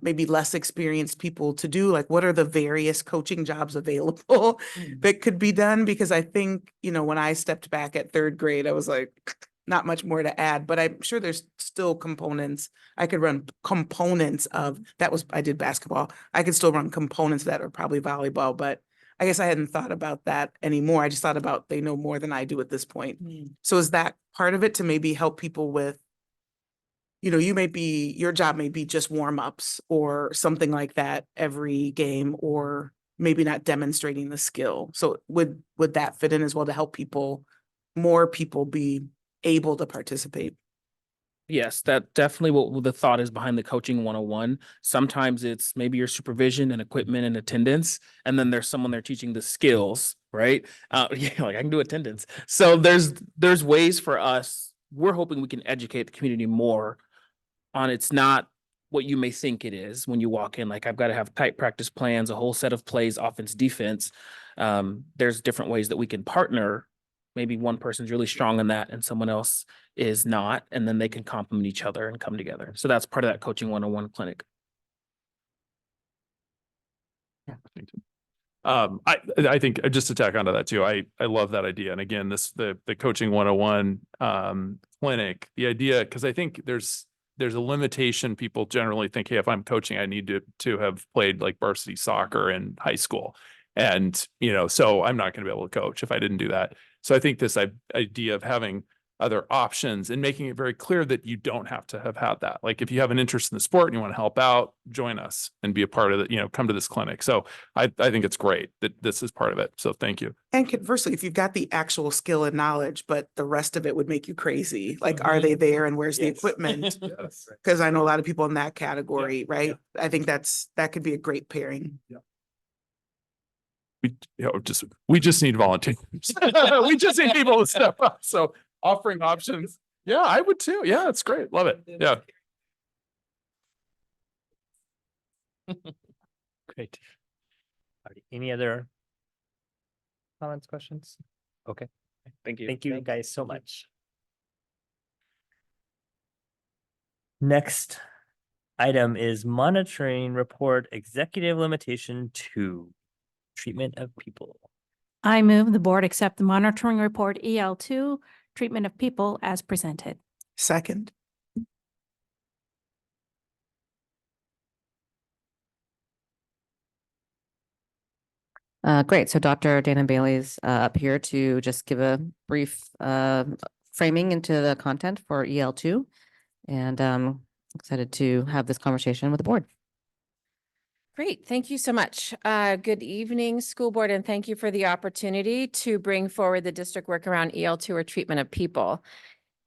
maybe less experienced people to do? Like, what are the various coaching jobs available that could be done? Because I think, when I stepped back at 3rd grade, I was like, not much more to add, but I'm sure there's still components. I could run components of I did basketball. I could still run components that are probably volleyball, but I guess I hadn't thought about that anymore. I just thought about they know more than I do at this point. So is that part of it to maybe help people with, your job may be just warm-ups or something like that every game, or maybe not demonstrating the skill. So would that fit in as well to help more people be able to participate? Yes, that definitely what the thought is behind the coaching 101. Sometimes it's maybe your supervision and equipment and attendance, and then there's someone there teaching the skills, right? Yeah, like I can do attendance. So there's ways for us. We're hoping we can educate the community more on it's not what you may think it is when you walk in. Like, I've got to have tight practice plans, a whole set of plays, offense, defense. There's different ways that we can partner. Maybe one person's really strong in that and someone else is not, and then they can complement each other and come together. So that's part of that coaching 101 clinic. I think just to tack onto that too, I love that idea. And again, the coaching 101 clinic, the idea, because I think there's a limitation. People generally think, hey, if I'm coaching, I need to have played like varsity soccer in high school. And, so I'm not going to be able to coach if I didn't do that. So I think this idea of having other options and making it very clear that you don't have to have had that. Like, if you have an interest in the sport and you want to help out, join us and be a part of it, come to this clinic. So I think it's great that this is part of it. So thank you. And conversely, if you've got the actual skill and knowledge, but the rest of it would make you crazy, like, are they there and where's the equipment? Because I know a lot of people in that category, right? I think that could be a great pairing. We just need volunteers. We just need people to step up. So offering options. Yeah, I would too. Yeah, it's great. Love it. Yeah. Great. Alrighty, any other comments, questions? Okay. Thank you. Thank you guys so much. Next item is monitoring report executive limitation 2, treatment of people. I move the board accept the monitoring report EL2, treatment of people as presented. Second. Great. So Dr. Dana Bailey's up here to just give a brief framing into the content for EL2. And excited to have this conversation with the board. Great, thank you so much. Good evening, school board, and thank you for the opportunity to bring forward the district work around EL2 or treatment of people.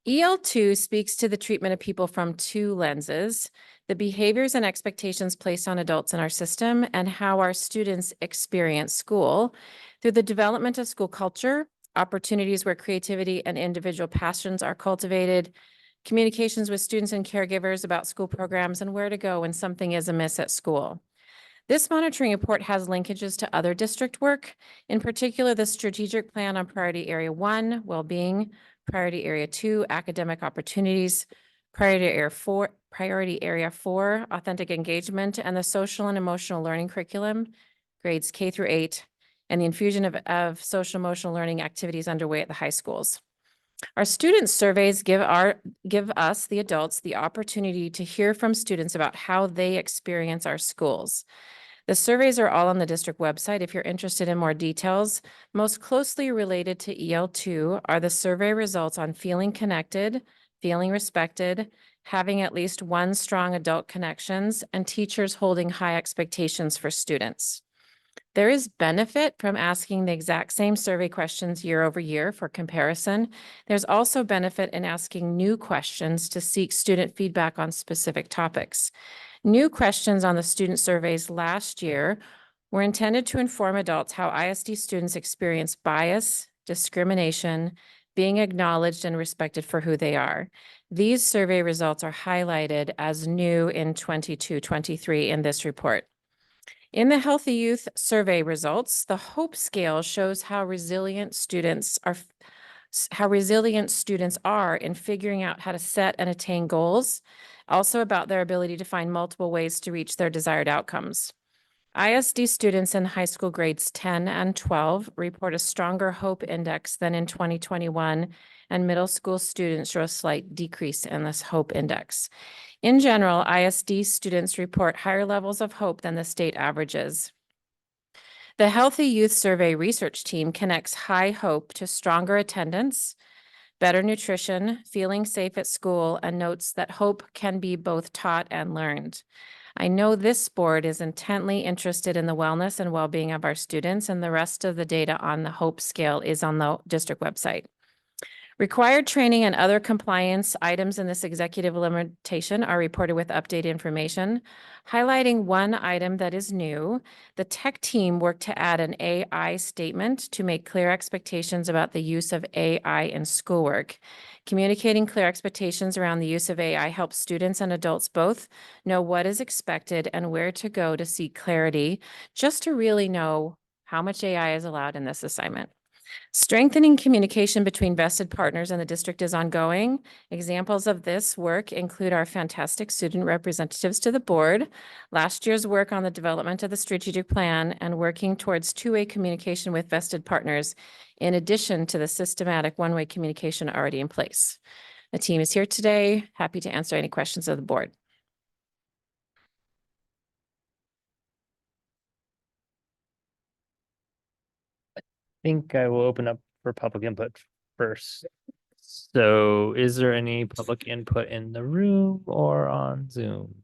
EL2 speaks to the treatment of people from two lenses: the behaviors and expectations placed on adults in our system and how our students experience school through the development of school culture, opportunities where creativity and individual passions are cultivated, communications with students and caregivers about school programs, and where to go when something is amiss at school. This monitoring report has linkages to other district work, in particular the strategic plan on priority area 1, well-being, priority area 2, academic opportunities, priority area 4, authentic engagement, and the social and emotional learning curriculum, grades K through 8, and the infusion of social emotional learning activities underway at the high schools. Our student surveys give us, the adults, the opportunity to hear from students about how they experience our schools. The surveys are all on the district website if you're interested in more details. Most closely related to EL2 are the survey results on feeling connected, feeling respected, having at least one strong adult connections, and teachers holding high expectations for students. There is benefit from asking the exact same survey questions year over year for comparison. There's also benefit in asking new questions to seek student feedback on specific topics. New questions on the student surveys last year were intended to inform adults how ISD students experience bias, discrimination, being acknowledged and respected for who they are. These survey results are highlighted as new in 22-23 in this report. In the Healthy Youth survey results, the HOPE scale shows how resilient students are in figuring out how to set and attain goals, also about their ability to find multiple ways to reach their desired outcomes. ISD students in high school grades 10 and 12 report a stronger HOPE index than in 2021, and middle school students show a slight decrease in this HOPE index. In general, ISD students report higher levels of HOPE than the state averages. The Healthy Youth Survey research team connects high HOPE to stronger attendance, better nutrition, feeling safe at school, and notes that HOPE can be both taught and learned. I know this board is intently interested in the wellness and well-being of our students, and the rest of the data on the HOPE scale is on the district website. Required training and other compliance items in this executive limitation are reported with updated information. Highlighting one item that is new, the tech team worked to add an AI statement to make clear expectations about the use of AI in schoolwork. Communicating clear expectations around the use of AI helps students and adults both know what is expected and where to go to seek clarity, just to really know how much AI is allowed in this assignment. Strengthening communication between vested partners in the district is ongoing. Examples of this work include our fantastic student representatives to the board, last year's work on the development of the strategic plan, and working towards two-way communication with vested partners, in addition to the systematic one-way communication already in place. The team is here today, happy to answer any questions of the board. Think I will open up for public input first. So is there any public input in the room or on Zoom?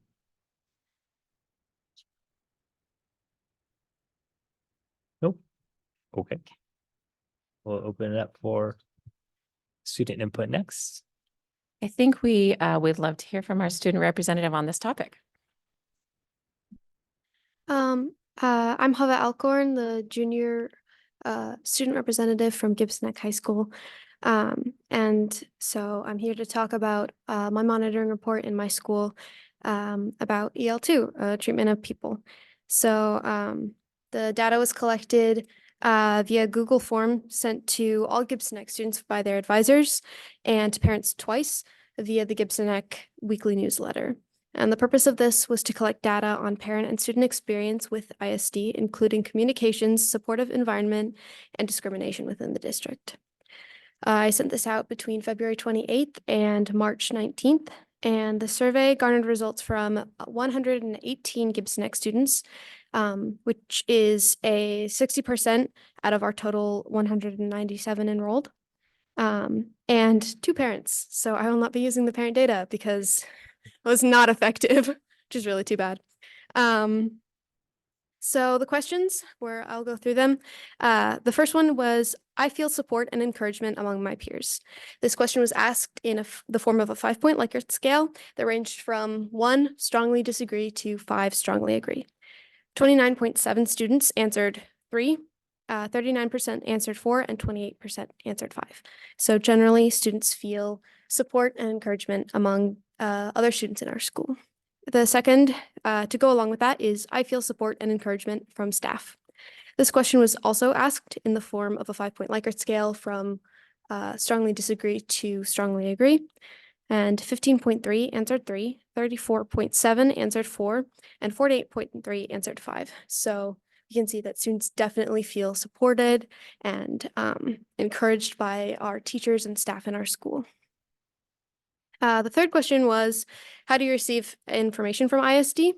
Nope. Okay. We'll open it up for student input next. I think we would love to hear from our student representative on this topic. I'm Hava Alcorn, the junior student representative from Gibson Neck High School. And so I'm here to talk about my monitoring report in my school about EL2, treatment of people. So the data was collected via Google form sent to all Gibson Neck students by their advisors and to parents twice via the Gibson Neck weekly newsletter. And the purpose of this was to collect data on parent and student experience with ISD, including communications, supportive environment, and discrimination within the district. I sent this out between February 28th and March 19th, and the survey garnered results from 118 Gibson Neck students, which is a 60% out of our total 197 enrolled, and 2 parents. So I will not be using the parent data because it was not effective, which is really too bad. So the questions were, I'll go through them. The first one was, I feel support and encouragement among my peers. This question was asked in the form of a 5-point Likert scale that ranged from 1, strongly disagree, to 5, strongly agree. 29.7 students answered 3, 39% answered 4, and 28% answered 5. So generally, students feel support and encouragement among other students in our school. The second, to go along with that, is I feel support and encouragement from staff. This question was also asked in the form of a 5-point Likert scale from strongly disagree to strongly agree. And 15.3 answered 3, 34.7 answered 4, and 48.3 answered 5. So you can see that students definitely feel supported and encouraged by our teachers and staff in our school. The third question was, how do you receive information from ISD?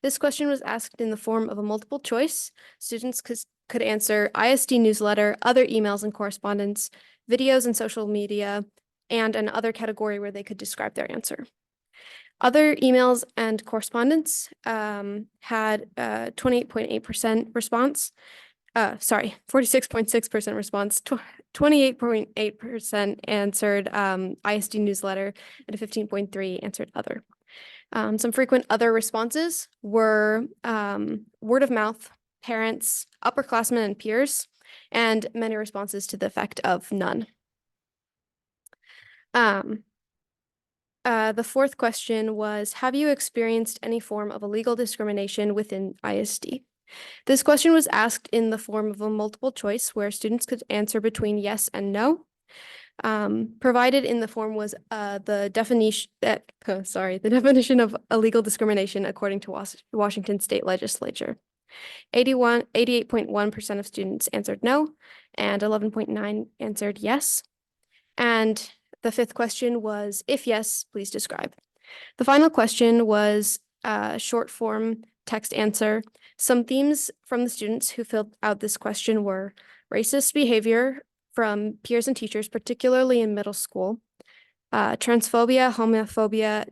This question was asked in the form of a multiple choice. Students could answer ISD newsletter, other emails and correspondence, videos and social media, and an other category where they could describe their answer. Other emails and correspondence had 28.8% response. 46.6% response, 28.8% answered ISD newsletter, and 15.3% answered other. Some frequent other responses were word of mouth, parents, upperclassmen and peers, and many responses to the effect of none. The fourth question was, have you experienced any form of illegal discrimination within ISD? This question was asked in the form of a multiple choice where students could answer between yes and no. Provided in the form was the definition of illegal discrimination according to Washington State Legislature. 88.1% of students answered no, and 11.9% answered yes. And the fifth question was, if yes, please describe. The final question was a short form text answer. Some themes from the students who filled out this question were racist behavior from peers and teachers, particularly in middle school, transphobia, homophobia,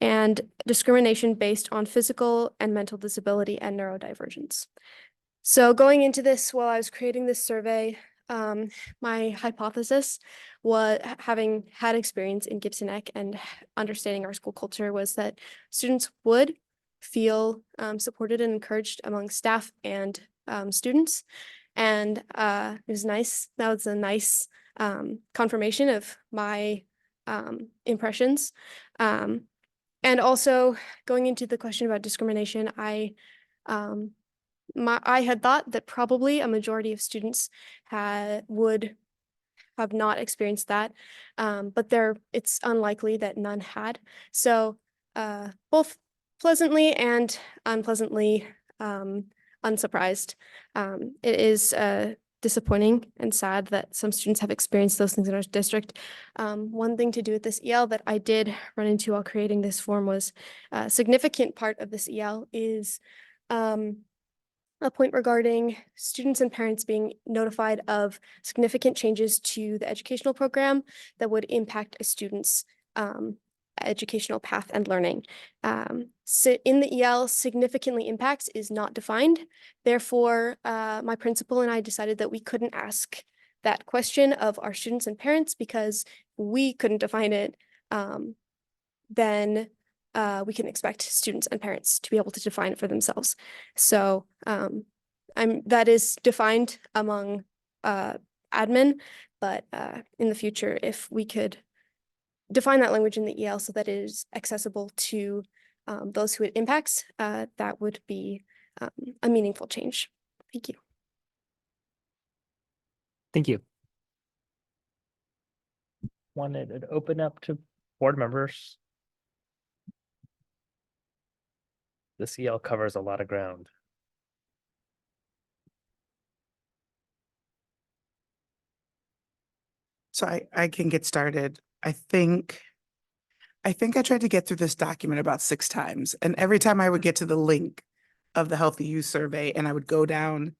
and discrimination based on physical and mental disability and neurodivergence. So going into this, while I was creating this survey, my hypothesis was, having had experience in Gibson Neck and understanding our school culture, was that students would feel supported and encouraged among staff and students. And it was nice. That was a nice confirmation of my impressions. And also going into the question about discrimination, I had thought that probably a majority of students would have not experienced that, but it's unlikely that none had. So both pleasantly and unpleasantly unsurprised. It is disappointing and sad that some students have experienced those things in our district. One thing to do with this EL that I did run into while creating this form was a significant part of this EL is a point regarding students and parents being notified of significant changes to the educational program that would impact a student's educational path and learning. So in the EL, significantly impacts is not defined. Therefore, my principal and I decided that we couldn't ask that question of our students and parents because we couldn't define it. Then we can expect students and parents to be able to define it for themselves. So that is defined among admin, but in the future, if we could define that language in the EL so that it is accessible to those who it impacts, that would be a meaningful change. Thank you. Thank you. Wanted to open up to board members. The CL covers a lot of ground. So I can get started. I think I tried to get through this document about 6 times, and every time I would get to the link of the Healthy Youth Survey and I would go down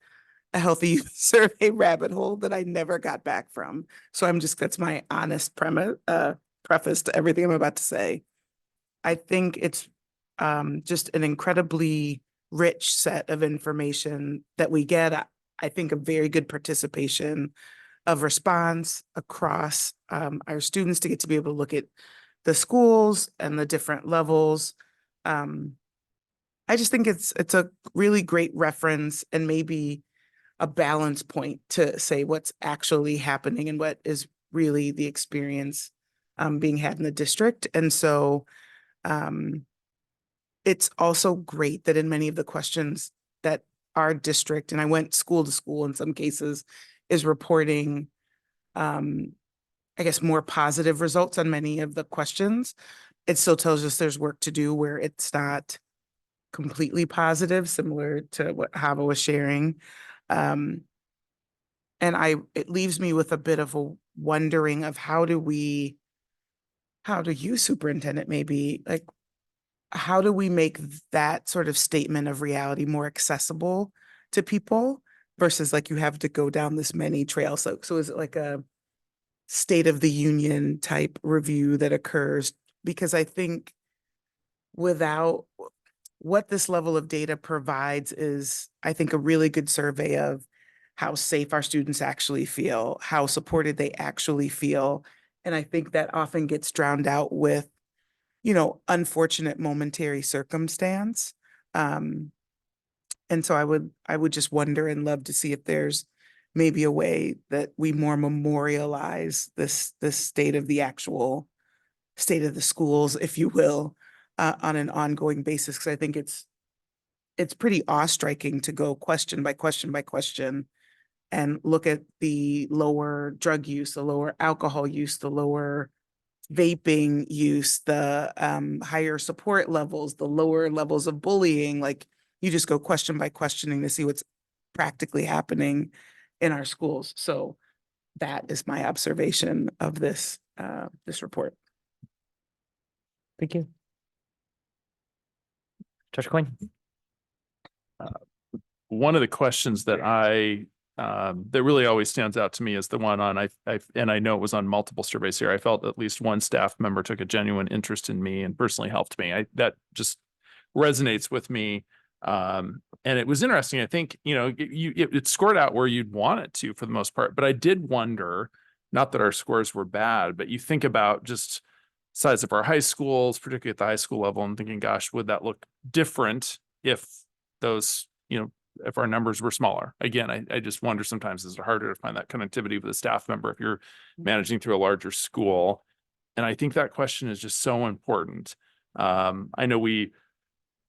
a Healthy Youth Survey rabbit hole that I never got back from. So that's my honest preface to everything I'm about to say. I think it's just an incredibly rich set of information that we get. I think a very good participation of response across our students to get to be able to look at the schools and the different levels. I just think it's a really great reference and maybe a balance point to say what's actually happening and what is really the experience being had in the district. And so it's also great that in many of the questions that our district, and I went school to school in some cases, is reporting, I guess, more positive results on many of the questions. It still tells us there's work to do where it's not completely positive, similar to what Hava was sharing. And it leaves me with a bit of a wondering of how do you, superintendent, maybe, like, how do we make that sort of statement of reality more accessible to people versus like you have to go down this many trails? So is it like a State of the Union type review that occurs? Because I think without what this level of data provides is, I think, a really good survey of how safe our students actually feel, how supported they actually feel. And I think that often gets drowned out with, unfortunate momentary circumstance. And so I would just wonder and love to see if there's maybe a way that we more memorialize this state of the actual state of the schools, if you will, on an ongoing basis. Because I think it's pretty awe-striking to go question by question by question and look at the lower drug use, the lower alcohol use, the lower vaping use, the higher support levels, the lower levels of bullying. Like, you just go question by questioning to see what's practically happening in our schools. So that is my observation of this report. Thank you. Dr. Coyne. One of the questions that that really always stands out to me is the one on, and I know it was on multiple surveys here. I felt at least one staff member took a genuine interest in me and personally helped me. That just resonates with me. And it was interesting. I think, it scored out where you'd want it to for the most part, but I did wonder, not that our scores were bad, but you think about just size of our high schools, particularly at the high school level, and thinking, gosh, would that look different if those, if our numbers were smaller? Again, I just wonder sometimes, is it harder to find that connectivity with a staff member if you're managing through a larger school? And I think that question is just so important. I know we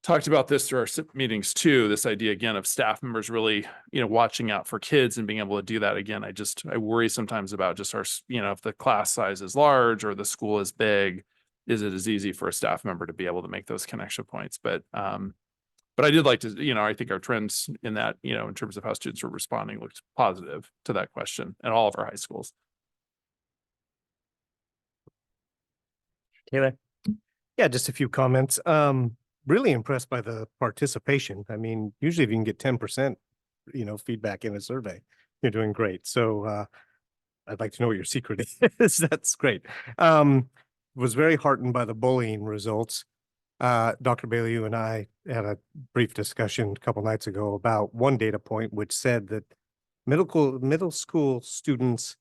talked about this through our SIP meetings too, this idea again of staff members really, watching out for kids and being able to do that. Again, I worry sometimes about just our, if the class size is large or the school is big, is it as easy for a staff member to be able to make those connection points? But I did like to, I think our trends in that, in terms of how students were responding looked positive to that question at all of our high schools. Taylor. Yeah, just a few comments. Really impressed by the participation. I mean, usually if you can get 10%, feedback in a survey, you're doing great. So I'd like to know what your secret is. That's great. Was very heartened by the bullying results. Dr. Bailey, you and I had a brief discussion a couple nights ago about one data point, which said that middle school students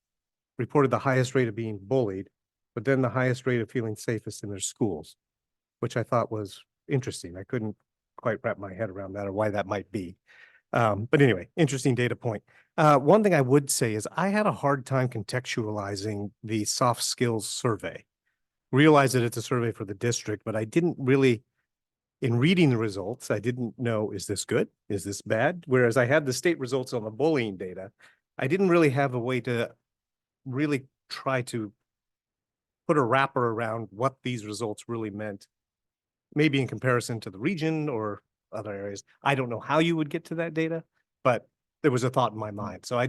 reported the highest rate of being bullied, but then the highest rate of feeling safest in their schools, which I thought was interesting. I couldn't quite wrap my head around that or why that might be. But anyway, interesting data point. One thing I would say is I had a hard time contextualizing the soft skills survey. Realize that it's a survey for the district, but I didn't really In reading the results, I didn't know, is this good? Is this bad? Whereas I had the state results on the bullying data, I didn't really have a way to really try to put a wrapper around what these results really meant, maybe in comparison to the region or other areas. I don't know how you would get to that data, but there was a thought in my mind. So I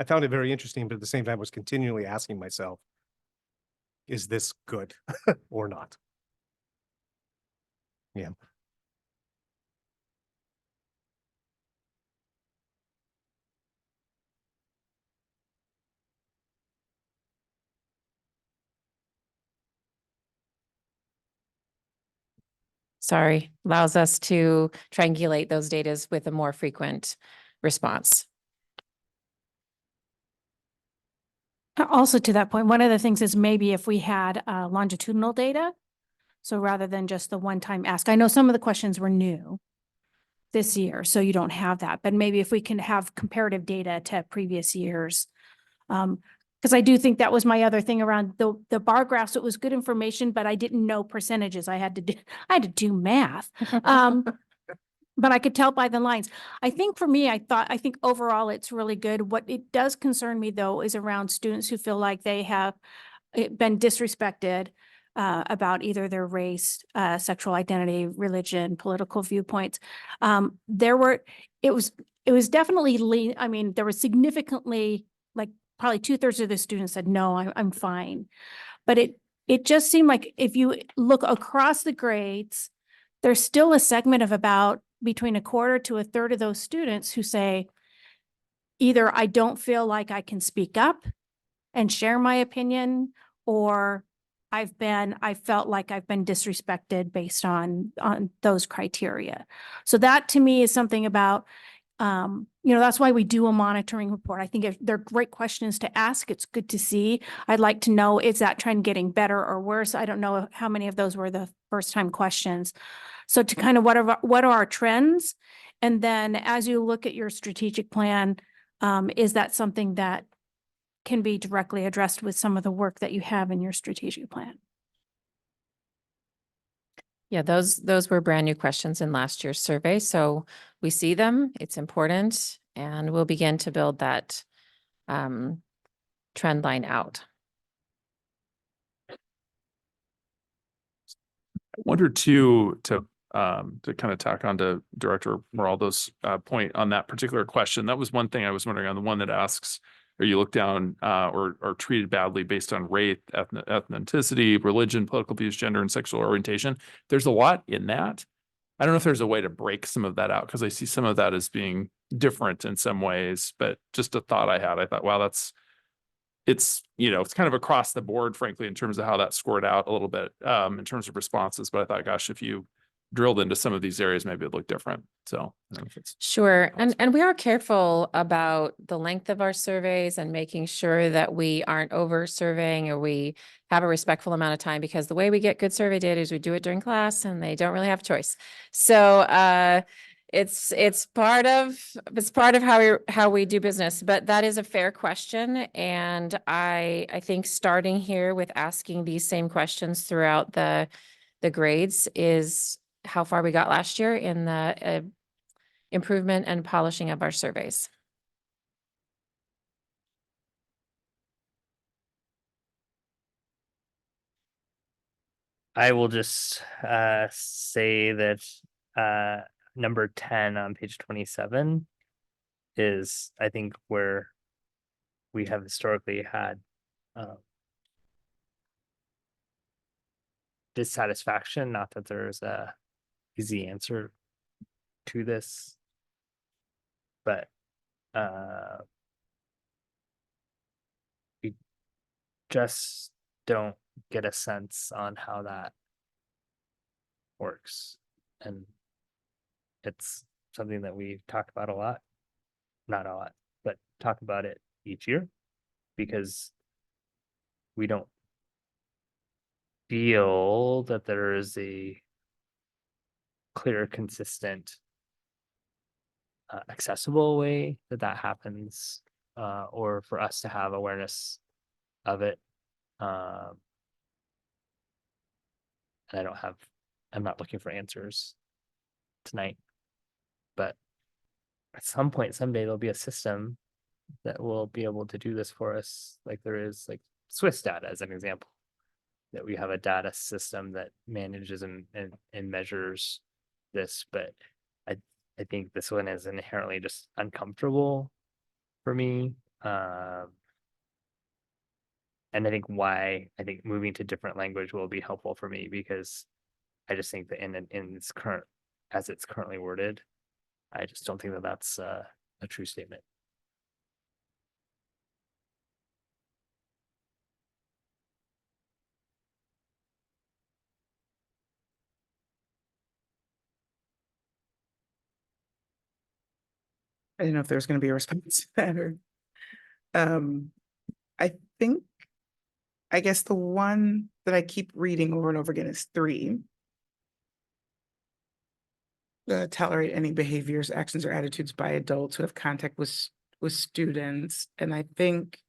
found it very interesting, but at the same time was continually asking myself, is this good or not? Yeah. Sorry, allows us to triangulate those datas with a more frequent response. Also to that point, one of the things is maybe if we had longitudinal data, so rather than just the one-time ask, I know some of the questions were new this year, so you don't have that, but maybe if we can have comparative data to previous years. Because I do think that was my other thing around the bar graphs. It was good information, but I didn't know percentages. I had to do math. But I could tell by the lines. I think for me, I think overall it's really good. What it does concern me though is around students who feel like they have been disrespected about either their race, sexual identity, religion, political viewpoints. It was definitely I mean, there was significantly, like probably 2/3 of the students said, no, I'm fine. But it just seemed like if you look across the grades, there's still a segment of about between 1/4 to 1/3 of those students who say, either I don't feel like I can speak up and share my opinion, or I felt like I've been disrespected based on those criteria. So that to me is something about, that's why we do a monitoring report. I think if they're great questions to ask, it's good to see. I'd like to know, is that trend getting better or worse? I don't know how many of those were the first time questions. So to kind of what are our trends? And then as you look at your strategic plan, is that something that can be directly addressed with some of the work that you have in your strategic plan? Yeah, those were brand new questions in last year's survey. So we see them, it's important, and we'll begin to build that trend line out. I wonder too, to kind of tack on to Director Moraldo's point on that particular question. That was one thing I was wondering on the one that asks, are you looked down or treated badly based on race, ethnicity, religion, political views, gender, and sexual orientation? There's a lot in that. I don't know if there's a way to break some of that out, because I see some of that as being different in some ways, but just a thought I had. I thought, wow, it's kind of across the board, frankly, in terms of how that scored out a little bit in terms of responses. But I thought, gosh, if you drilled into some of these areas, maybe it'd look different. So I don't know if it's Sure. And we are careful about the length of our surveys and making sure that we aren't over surveying, or we have a respectful amount of time, because the way we get good survey data is we do it during class and they don't really have a choice. So it's part of how we do business. But that is a fair question. And I think starting here with asking these same questions throughout the grades is how far we got last year in the improvement and polishing of our surveys. I will just say that number 10 on page 27 is, I think, where we have historically had dissatisfaction. Not that there's a easy answer to this, but we just don't get a sense on how that works. And it's something that we talk about a lot, not a lot, but talk about it each year, because we don't feel that there is a clear, consistent, accessible way that happens, or for us to have awareness of it. And I'm not looking for answers. tonight. But at some point, someday, there'll be a system that will be able to do this for us, like there is like Swiss data as an example. That we have a data system that manages and measures this, but I think this one is inherently just uncomfortable for me. And I think moving to different language will be helpful for me, because I just think that in its as it's currently worded, I just don't think that that's a true statement. I didn't know if there was going to be a response to that or, I think, I guess the one that I keep reading over and over again is 3. Tolerate any behaviors, actions, or attitudes by adults who have contact with students. And I think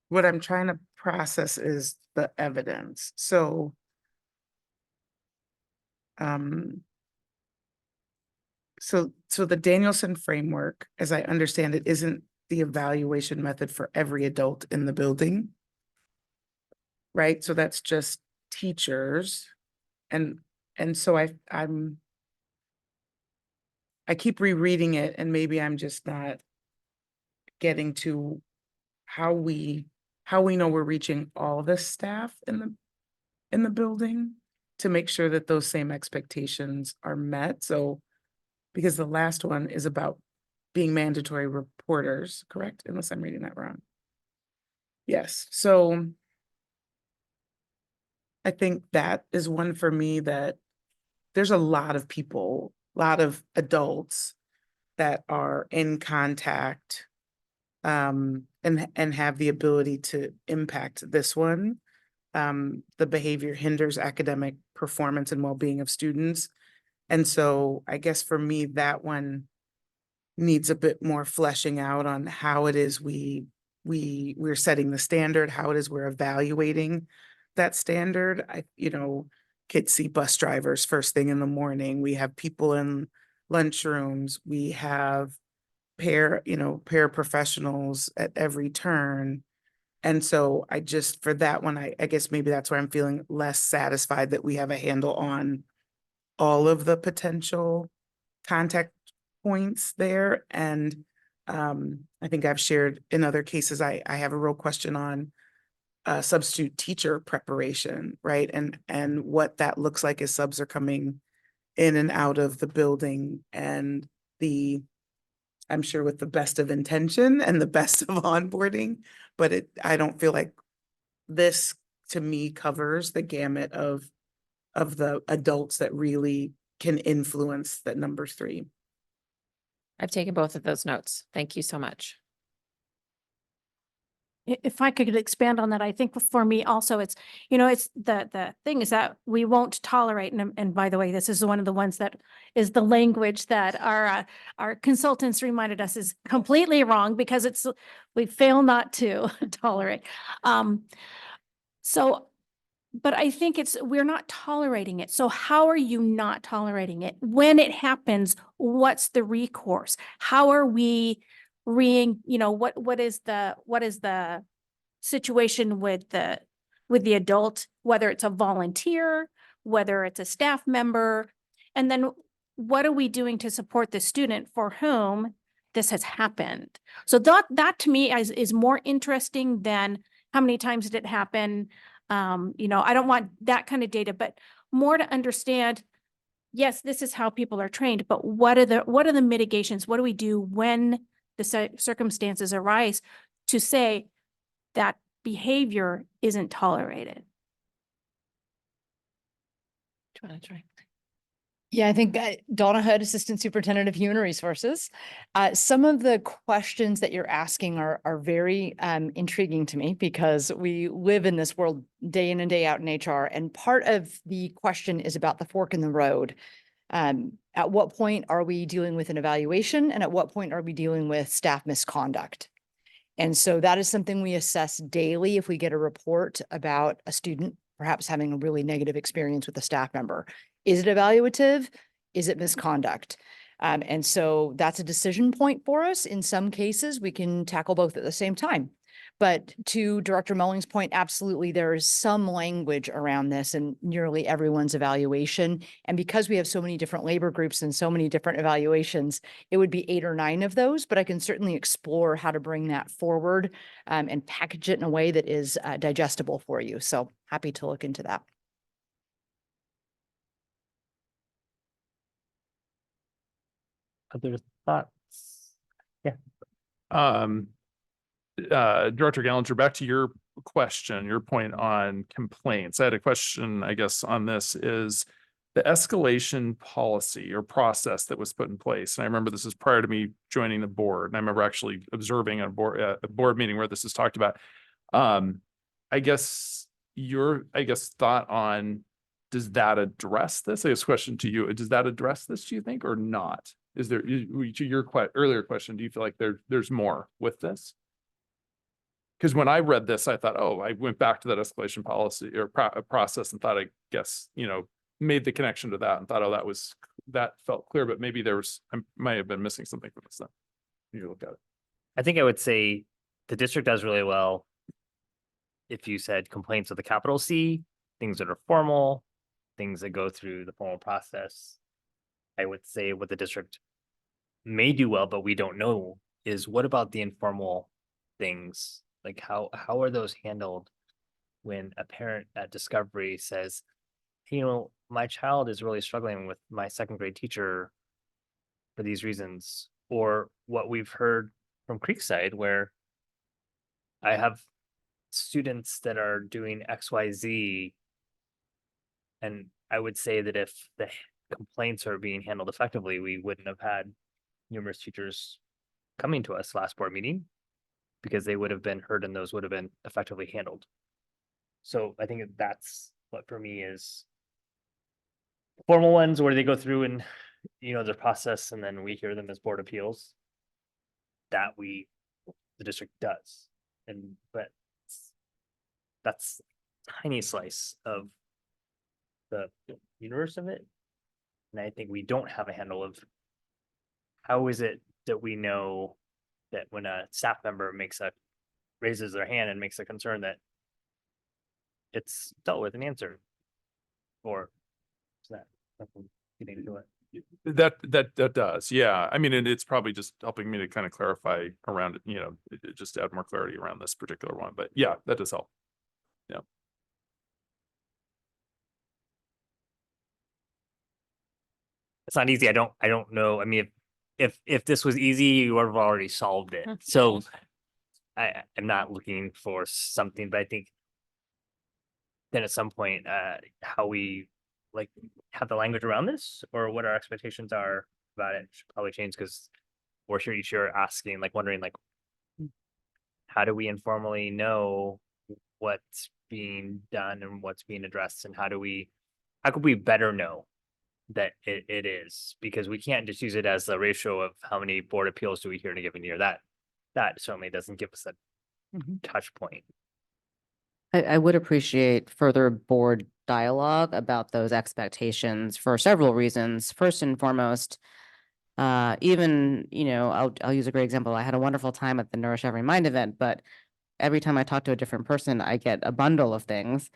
what I'm trying to process is the evidence. So, so the Danielson framework, as I understand it, isn't the evaluation method for every adult in the building, right? So that's just teachers, and so I keep rereading it, and maybe I'm just not getting to how we know we're reaching all the staff in the building to make sure that those same expectations are met. So, because the last one is about being mandatory reporters, correct? Unless I'm reading that wrong. Yes. So I think that is one for me, that there's a lot of people, a lot of adults that are in contact and have the ability to impact this one. The behavior hinders academic performance and well-being of students. And so I guess for me, that one needs a bit more fleshing out on how it is we're setting the standard, how it is we're evaluating that standard. Kids see bus drivers first thing in the morning. We have people in lunchrooms. We have paraprofessionals at every turn. And so for that one, I guess maybe that's where I'm feeling less satisfied that we have a handle on all of the potential contact points there. And I think I've shared in other cases, I have a real question on substitute teacher preparation, right? And what that looks like as subs are coming in and out of the building, and I'm sure with the best of intention and the best of onboarding, but I don't feel like this to me covers the gamut of the adults that really can influence that number 3. I've taken both of those notes. Thank you so much. If I could expand on that, I think for me also, it's the thing is that we won't tolerate, and by the way, this is one of the ones that is the language that our consultants reminded us is completely wrong, because we fail not to tolerate. But I think we're not tolerating it. So how are you not tolerating it? When it happens, what's the recourse? How are we what is the situation with the adult, whether it's a volunteer, whether it's a staff member, and then what are we doing to support the student for whom this has happened? So that to me is more interesting than how many times did it happen. I don't want that kind of data, but more to understand, yes, this is how people are trained, but what are the mitigations? What do we do when the circumstances arise to say that behavior isn't tolerated? Do you want to try? Yeah, I think Donna Hood, Assistant Superintendent of Human Resources. Some of the questions that you're asking are very intriguing to me, because we live in this world day in and day out in HR. And part of the question is about the fork in the road. At what point are we dealing with an evaluation, and at what point are we dealing with staff misconduct? And so that is something we assess daily if we get a report about a student perhaps having a really negative experience with a staff member. Is it evaluative? Is it misconduct? And so that's a decision point for us. In some cases, we can tackle both at the same time. But to Director Mulling's point, absolutely, there is some language around this in nearly everyone's evaluation. And because we have so many different labor groups and so many different evaluations, it would be 8 or 9 of those, but I can certainly explore how to bring that forward and package it in a way that is digestible for you. So happy to look into that. Other thoughts? Yeah. Director Gallinger, back to your question, your point on complaints. I had a question, I guess, on this is the escalation policy or process that was put in place. And I remember this is prior to me joining the board. And I remember actually observing a board meeting where this is talked about. I guess thought on, does that address this? I guess question to you, does that address this, do you think, or not? Is there, to your earlier question, do you feel like there's more with this? Because when I read this, I thought, oh, I went back to that escalation policy or process and thought, I guess, made the connection to that and thought, oh, that felt clear, but maybe I might have been missing something from this then. You look at it. I think I would say the district does really well if you said complaints with a capital C, things that are formal, things that go through the formal process. I would say what the district may do well, but we don't know, is what about the informal things? Like how are those handled when a parent at Discovery says, hey, my child is really struggling with my 2nd grade teacher for these reasons, or what we've heard from Creekside, where I have students that are doing XYZ. And I would say that if the complaints are being handled effectively, we wouldn't have had numerous teachers coming to us last board meeting, because they would have been heard and those would have been effectively handled. So I think that's what for me is formal ones where they go through and, the process, and then we hear them as board appeals. That the district does. But that's a tiny slice of the universe of it. And I think we don't have a handle of how is it that we know that when a staff member raises their hand and makes a concern, that it's dealt with and answered, or is that nothing getting to it? That does, yeah. I mean, and it's probably just helping me to kind of clarify around it, just to add more clarity around this particular one. But yeah, that does help. Yeah. It's not easy. I don't know. I mean, if this was easy, you would have already solved it. So I'm not looking for something, but I think then at some point, how we have the language around this, or what our expectations are about it, should probably change, because we're here each year asking, wondering, how do we informally know what's being done and what's being addressed, and how could we better know that it is, because we can't just use it as the ratio of how many board appeals do we hear in a given year. That certainly doesn't give us a touch point. I would appreciate further board dialogue about those expectations for several reasons. First and foremost, even, I'll use a great example. I had a wonderful time at the Nourish Every Mind event, but every time I talk to a different person, I get a bundle of things.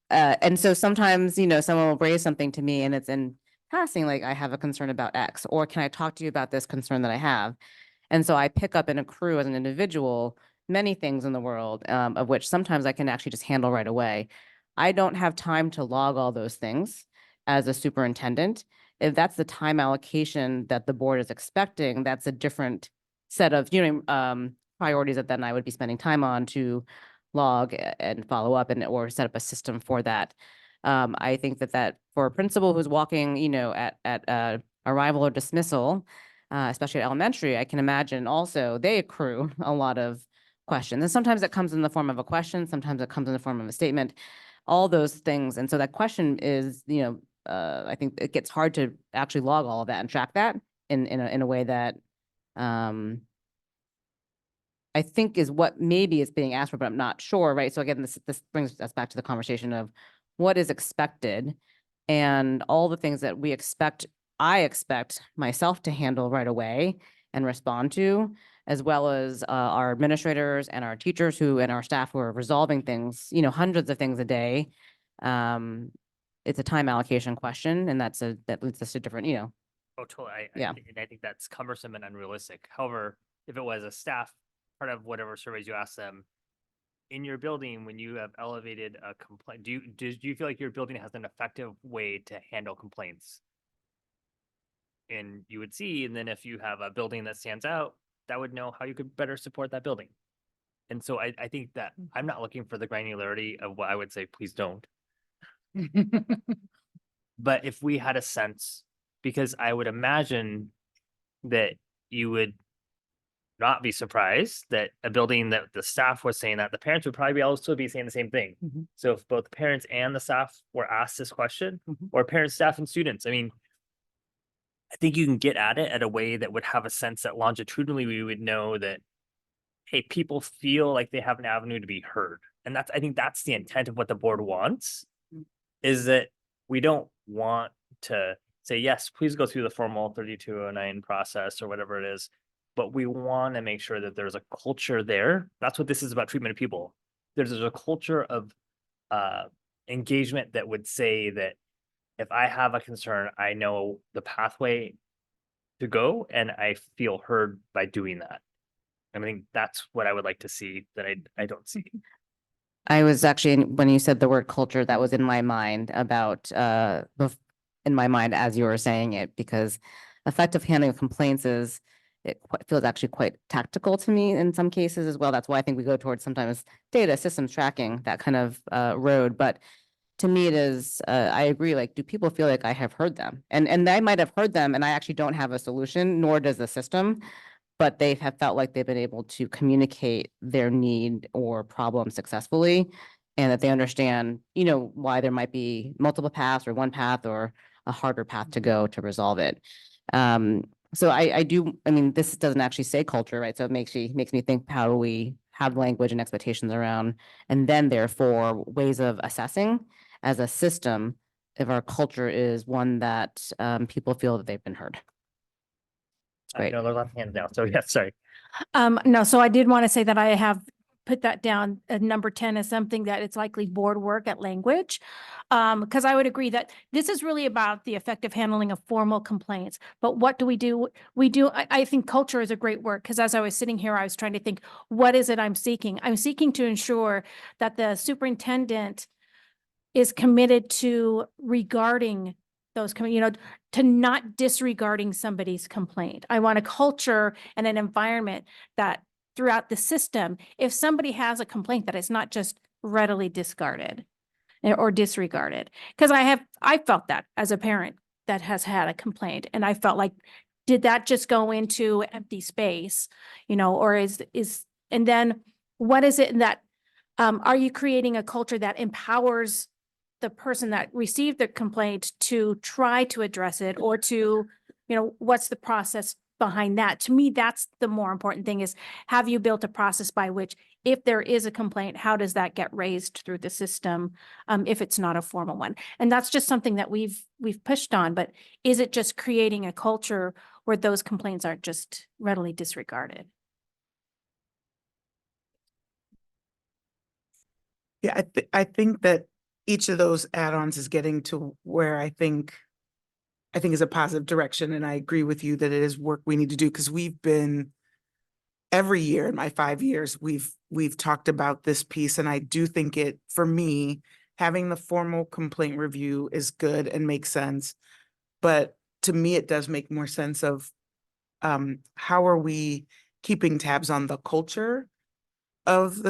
And so sometimes, someone will raise something to me and it's in passing, like, I have a concern about X, or can I talk to you about this concern that I have? And so I pick up and accrue as an individual many things in the world, of which sometimes I can actually just handle right away. I don't have time to log all those things as a superintendent. If that's the time allocation that the board is expecting, that's a different set of, priorities that then I would be spending time on to log and follow up or set up a system for that. I think that for a principal who's walking, at arrival or dismissal, especially at elementary, I can imagine also they accrue a lot of questions. And sometimes it comes in the form of a question, sometimes it comes in the form of a statement, all those things. And so that question is, I think it gets hard to actually log all of that and track that in a way that I think is what maybe is being asked for, but I'm not sure, right? So again, this brings us back to the conversation of what is expected and all the things that I expect myself to handle right away and respond to, as well as our administrators and our teachers and our staff who are resolving things, hundreds of things a day. It's a time allocation question, and that leads us to different, Oh, totally. Yeah. And I think that's cumbersome and unrealistic. However, if it was a staff, part of whatever surveys you ask them, in your building, when you have elevated a complaint, do you feel like your building has an effective way to handle complaints? And you would see, and then if you have a building that stands out, that would know how you could better support that building. And so I think that I'm not looking for the granularity of what I would say, please don't. But if we had a sense, because I would imagine that you would not be surprised that a building that the staff was saying that, the parents would probably also be saying the same thing. So if both parents and the staff were asked this question, or parents, staff, and students, I mean, I think you can get at it at a way that would have a sense that longitudinally we would know that, hey, people feel like they have an avenue to be heard. And I think that's the intent of what the board wants, is that we don't want to say, yes, please go through the formal 3209 process or whatever it is, but we want to make sure that there's a culture there. That's what this is about, treatment of people. There's a culture of engagement that would say that if I have a concern, I know the pathway to go and I feel heard by doing that. I think that's what I would like to see that I don't see. I was actually, when you said the word culture, that was in my mind in my mind as you were saying it, because effective handling of complaints feels actually quite tactical to me in some cases as well. That's why I think we go towards sometimes data, systems tracking, that kind of road. But to me, it is, I agree, like, do people feel like I have heard them? And I might have heard them and I actually don't have a solution, nor does the system, but they have felt like they've been able to communicate their need or problem successfully, and that they understand, why there might be multiple paths or one path or a harder path to go to resolve it. So I mean, this doesn't actually say culture, right? So it makes me think, how do we have language and expectations around, and then therefore ways of assessing as a system if our culture is one that people feel that they've been heard. It's great. No, there's lots of hands down. So yeah, sorry. No, so I did want to say that I have put that down at number 10 as something that it's likely board work at language. Because I would agree that this is really about the effective handling of formal complaints. But what do? I think culture is a great word, because as I was sitting here, I was trying to think, what is it I'm seeking? I'm seeking to ensure that the superintendent is committed to regarding those, to not disregarding somebody's complaint. I want a culture and an environment that throughout the system, if somebody has a complaint, that it's not just readily discarded or disregarded. Because I felt that as a parent that has had a complaint, and I felt like, did that just go into empty space, or and then what is it that, are you creating a culture that empowers the person that received the complaint to try to address it, or to, what's the process behind that? To me, that's the more important thing, is, have you built a process by which, if there is a complaint, how does that get raised through the system, if it's not a formal one? And that's just something that we've pushed on, but is it just creating a culture where those complaints aren't just readily disregarded? Yeah, I think that each of those add-ons is getting to where I think is a positive direction. And I agree with you that it is work we need to do, because we've been, every year in my 5 years, we've talked about this piece. And I do think for me, having the formal complaint review is good and makes sense. But to me, it does make more sense of how are we keeping tabs on the culture of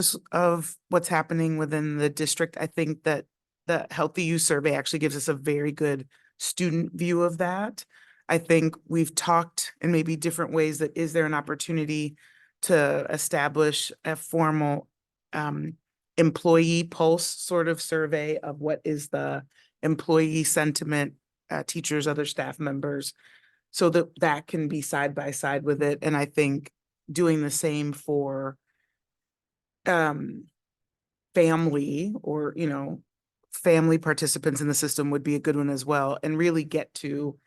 what's happening within the district. I think that the Healthy Youth Survey actually gives us a very good student view of that. I think we've talked in maybe different ways that, is there an opportunity to establish a formal employee pulse sort of survey of what is the employee sentiment, teachers, other staff members, so that can be side by side with it. And I think doing the same for family, or family participants in the system would be a good one as well, and really get to,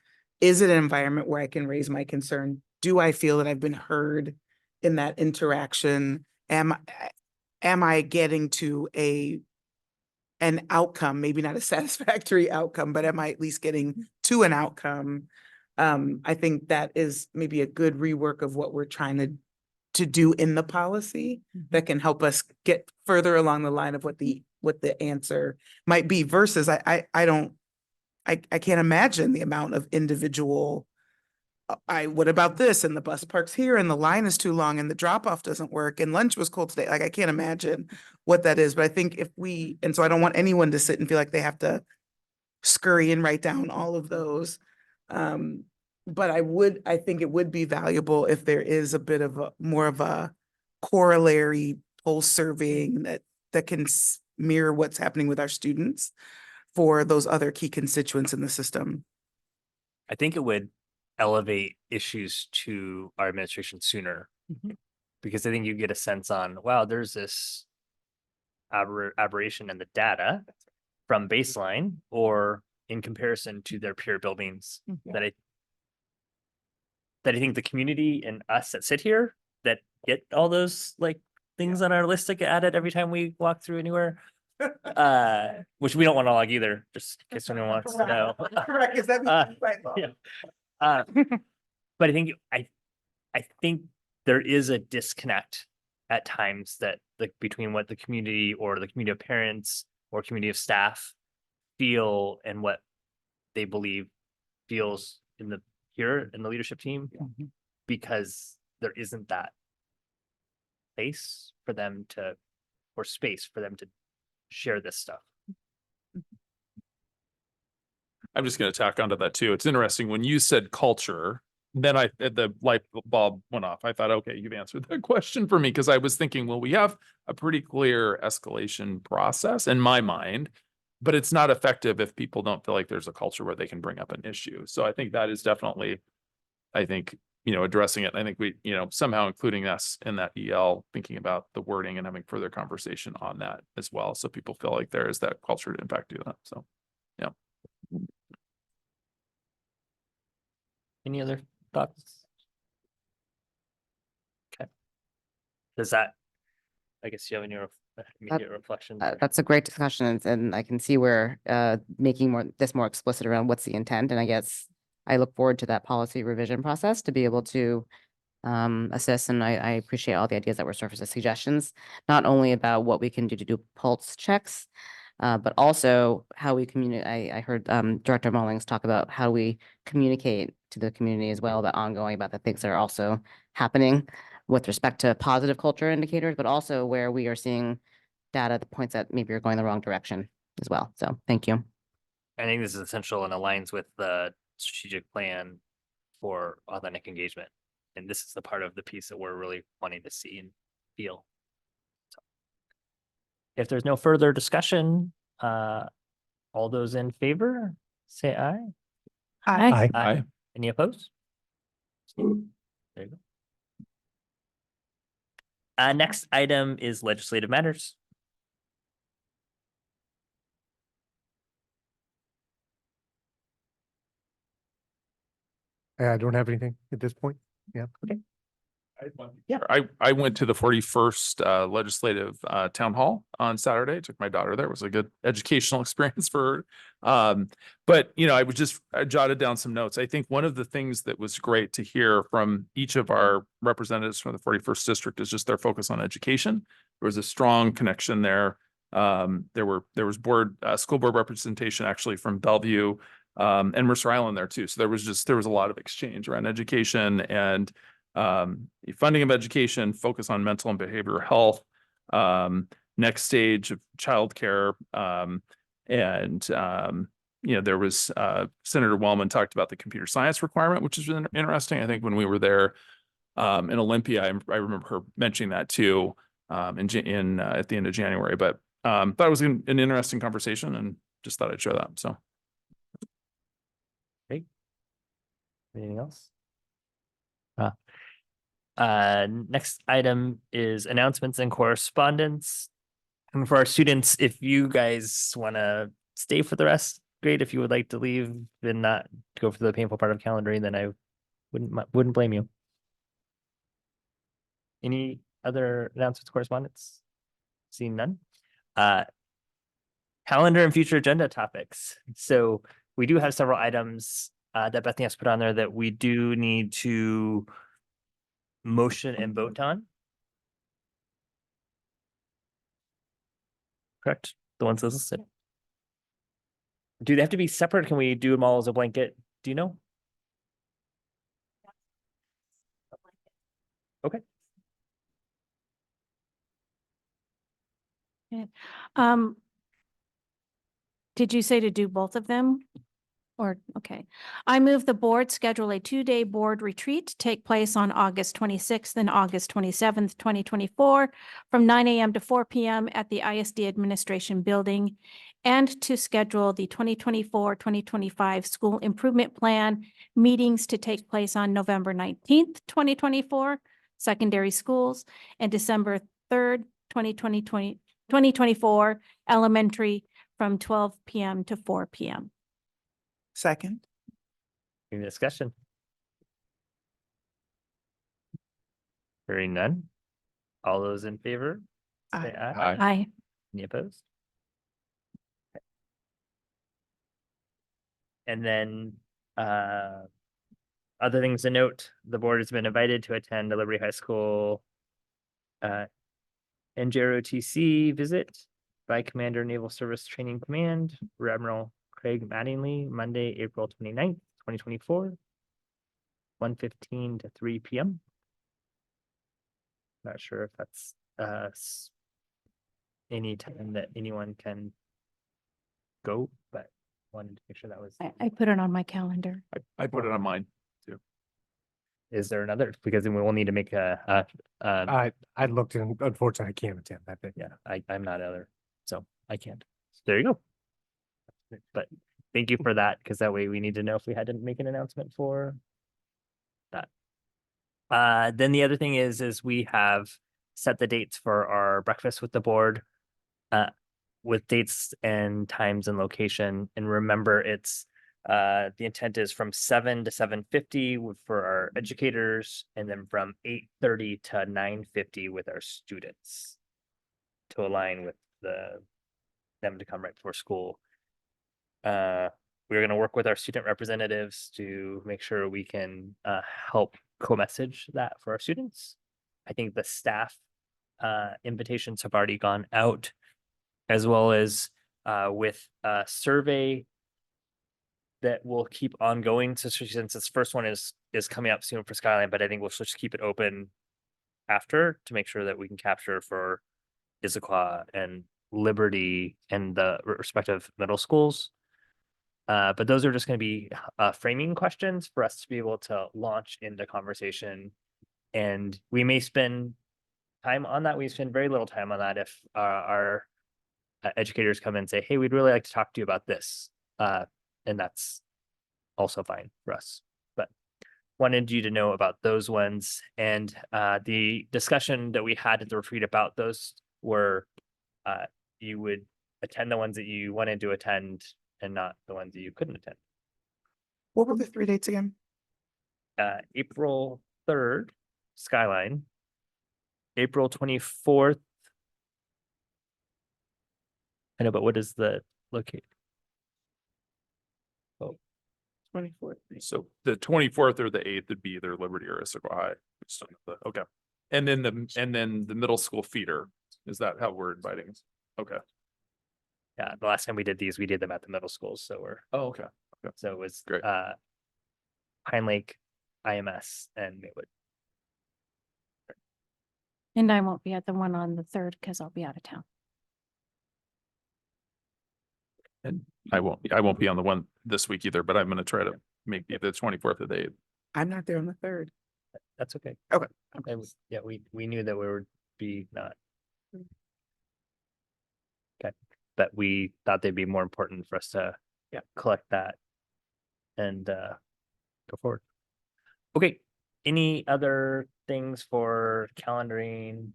is it an environment where I can raise my concern? Do I feel that I've been heard in that interaction? Am I getting to an outcome, maybe not a satisfactory outcome, but am I at least getting to an outcome? I think that is maybe a good rework of what we're trying to do in the policy that can help us get further along the line of what the answer might be, versus I can't imagine the amount of individual, what about this? And the bus parks here and the line is too long and the drop off doesn't work and lunch was cold today. Like, I can't imagine what that is. But I think and so I don't want anyone to sit and feel like they have to scurry and write down all of those. But I think it would be valuable if there is a bit of more of a corollary pulse surveying that can mirror what's happening with our students for those other key constituents in the system. I think it would elevate issues to our administration sooner, because I think you get a sense on, wow, there's this aberration in the data from baseline or in comparison to their peer buildings that I think the community and us that sit here that get all those like things on our list to get added every time we walk through anywhere. Which we don't want to log either, just in case anyone wants to know. Correct, because that'd be quite long. Yeah. But I think there is a disconnect at times that between what the community or the community of parents or community of staff feel and what they believe feels here in the leadership team, because there isn't that place for them or space for them to share this stuff. I'm just going to tack onto that too. It's interesting when you said culture, then the light bulb went off. I thought, okay, you've answered that question for me, because I was thinking, well, we have a pretty clear escalation process in my mind, but it's not effective if people don't feel like there's a culture where they can bring up an issue. So I think that is definitely, addressing it. I think we, somehow including us in that EL, thinking about the wording and having further conversation on that as well. So people feel like there is that culture to in fact do that. So, yeah. Any other thoughts? Okay. Does that, I guess you have any immediate reflections? That's a great discussion, and I can see where making this more explicit around what's the intent, and I guess I look forward to that policy revision process to be able to assist, and I appreciate all the ideas that were surfaced as suggestions, not only about what we can do to do pulse checks, but also how we communicate. I heard Director Mullings talk about how we communicate to the community as well, about the things that are also happening with respect to positive culture indicators, but also where we are seeing data that points that maybe you're going the wrong direction as well. So thank you. I think this is essential and aligns with the strategic plan for authentic engagement. And this is the part of the piece that we're really wanting to see and feel. So, if there's no further discussion, all those in favor, say aye. Aye. Aye. Any opposed? There you go. Next item is legislative matters. I don't have anything at this point. Yeah. Okay. Yeah, I went to the 41st legislative town hall on Saturday. Took my daughter there. It was a good educational experience for her. But I jotted down some notes. I think one of the things that was great to hear from each of our representatives from the 41st district is just their focus on education. There was a strong connection there. There was school board representation actually from Bellevue and Mercer Island there too. So there was a lot of exchange around education and funding of education, focus on mental and behavioral health, next stage of childcare, there was Senator Wellman talked about the computer science requirement, which is interesting. I think when we were there in Olympia, I remember her mentioning that too at the end of January. But thought it was an interesting conversation, and just thought I'd share that. So, great. Anything else? Next item is announcements and correspondence. And for our students, if you guys want to stay for the rest, great. If you would like to leave and not go for the painful part of calendaring, then I wouldn't blame you. Any other announcements, correspondence? Seeing none. Calendar and future agenda topics. So we do have several items that Bethany has put on there that we do need to motion and vote on. Correct? The ones listed. Do they have to be separate? Can we do them all as a blanket? Do you know? Okay. Yeah. Did you say to do both of them? Or, okay. I move the board schedule a 2-day board retreat to take place on August 26th and August 27th, 2024, from 9 a.m. to 4 p.m. at the ISD Administration Building, and to schedule the 2024-2025 School Improvement Plan meetings to take place on November 19th, 2024, secondary schools, and December 3rd, 2024, elementary, from 12 p.m. to 4 p.m. Second. Any discussion? Hearing none. All those in favor? Say aye. Aye. Any opposed? Okay. And then other things to note, the board has been invited to attend the Liberty High School NJROTC visit by Commander Naval Service Training Command, Rear Admiral Craig Mattingly, Monday, April 29th, 2024, 1:15 to 3 p.m. Not sure if that's any time that anyone can go, but wanted to make sure that was. I put it on my calendar. I put it on mine too. Is there another? Because then we will need to make a I looked and unfortunately I can't attend that day. yeah, I'm not other, so I can't. There you go. But thank you for that, because that way we need to know if we had to make an announcement for that. Then the other thing is we have set the dates for our breakfast with the board, with dates and times and location. And remember, it's the intent is from 7 to 7:50 for our educators, and then from 8:30 to 9:50 with our students, to align with them to come right before school. We're going to work with our student representatives to make sure we can help co-message that for our students. I think the staff invitations have already gone out, as well as with a survey that will keep ongoing. So since this first one is coming up soon for Skyline, but I think we'll just keep it open after to make sure that we can capture for Issaquah and Liberty and the respective middle schools. But those are just going to be framing questions for us to be able to launch into conversation. And we may spend time on that. We spend very little time on that if our educators come in and say, hey, we'd really like to talk to you about this. And that's also fine for us. But wanted you to know about those ones. And the discussion that we had at the retreat about those were you would attend the ones that you wanted to attend and not the ones that you couldn't attend. What were the 3 dates again? April 3rd, Skyline. April 24th. I know, but what is the location? Oh, 24th. So the 24th or the 8th would be either Liberty or Issaquah High. Okay. And then the middle school feeder. Is that how we're inviting? Okay. Yeah, the last time we did these, we did them at the middle schools. So we're okay. So it was great. Pine Lake, IMS, and Maywood. And I won't be at the one on the 3rd because I'll be out of town. And I won't be on the one this week either, but I'm going to try to make either the 24th or the 8th. I'm not there on the 3rd. That's okay. Okay. Yeah, we knew that we would be not. Okay, but we thought they'd be more important for us to collect that and go forward. Okay, any other things for calendaring,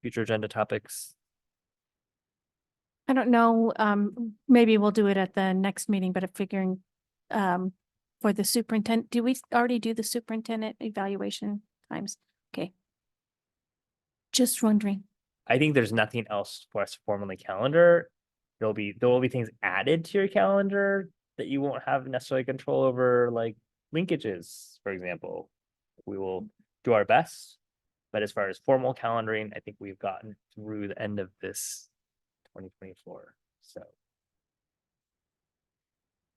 future agenda topics? I don't know, maybe we'll do it at the next meeting, but I'm figuring, for the superintendent, do we already do the superintendent evaluation times? Okay. Just wondering. I think there's nothing else for us to formally calendar. There will be things added to your calendar that you won't have necessarily control over, like linkages, for example. We will do our best, but as far as formal calendaring, I think we've gotten through the end of this 2024. So,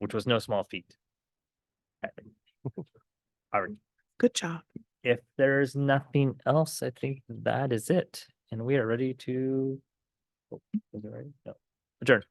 which was no small feat. All right. Good job. If there's nothing else, I think that is it. And we are ready to, oh, is it ready? No. Adjourn.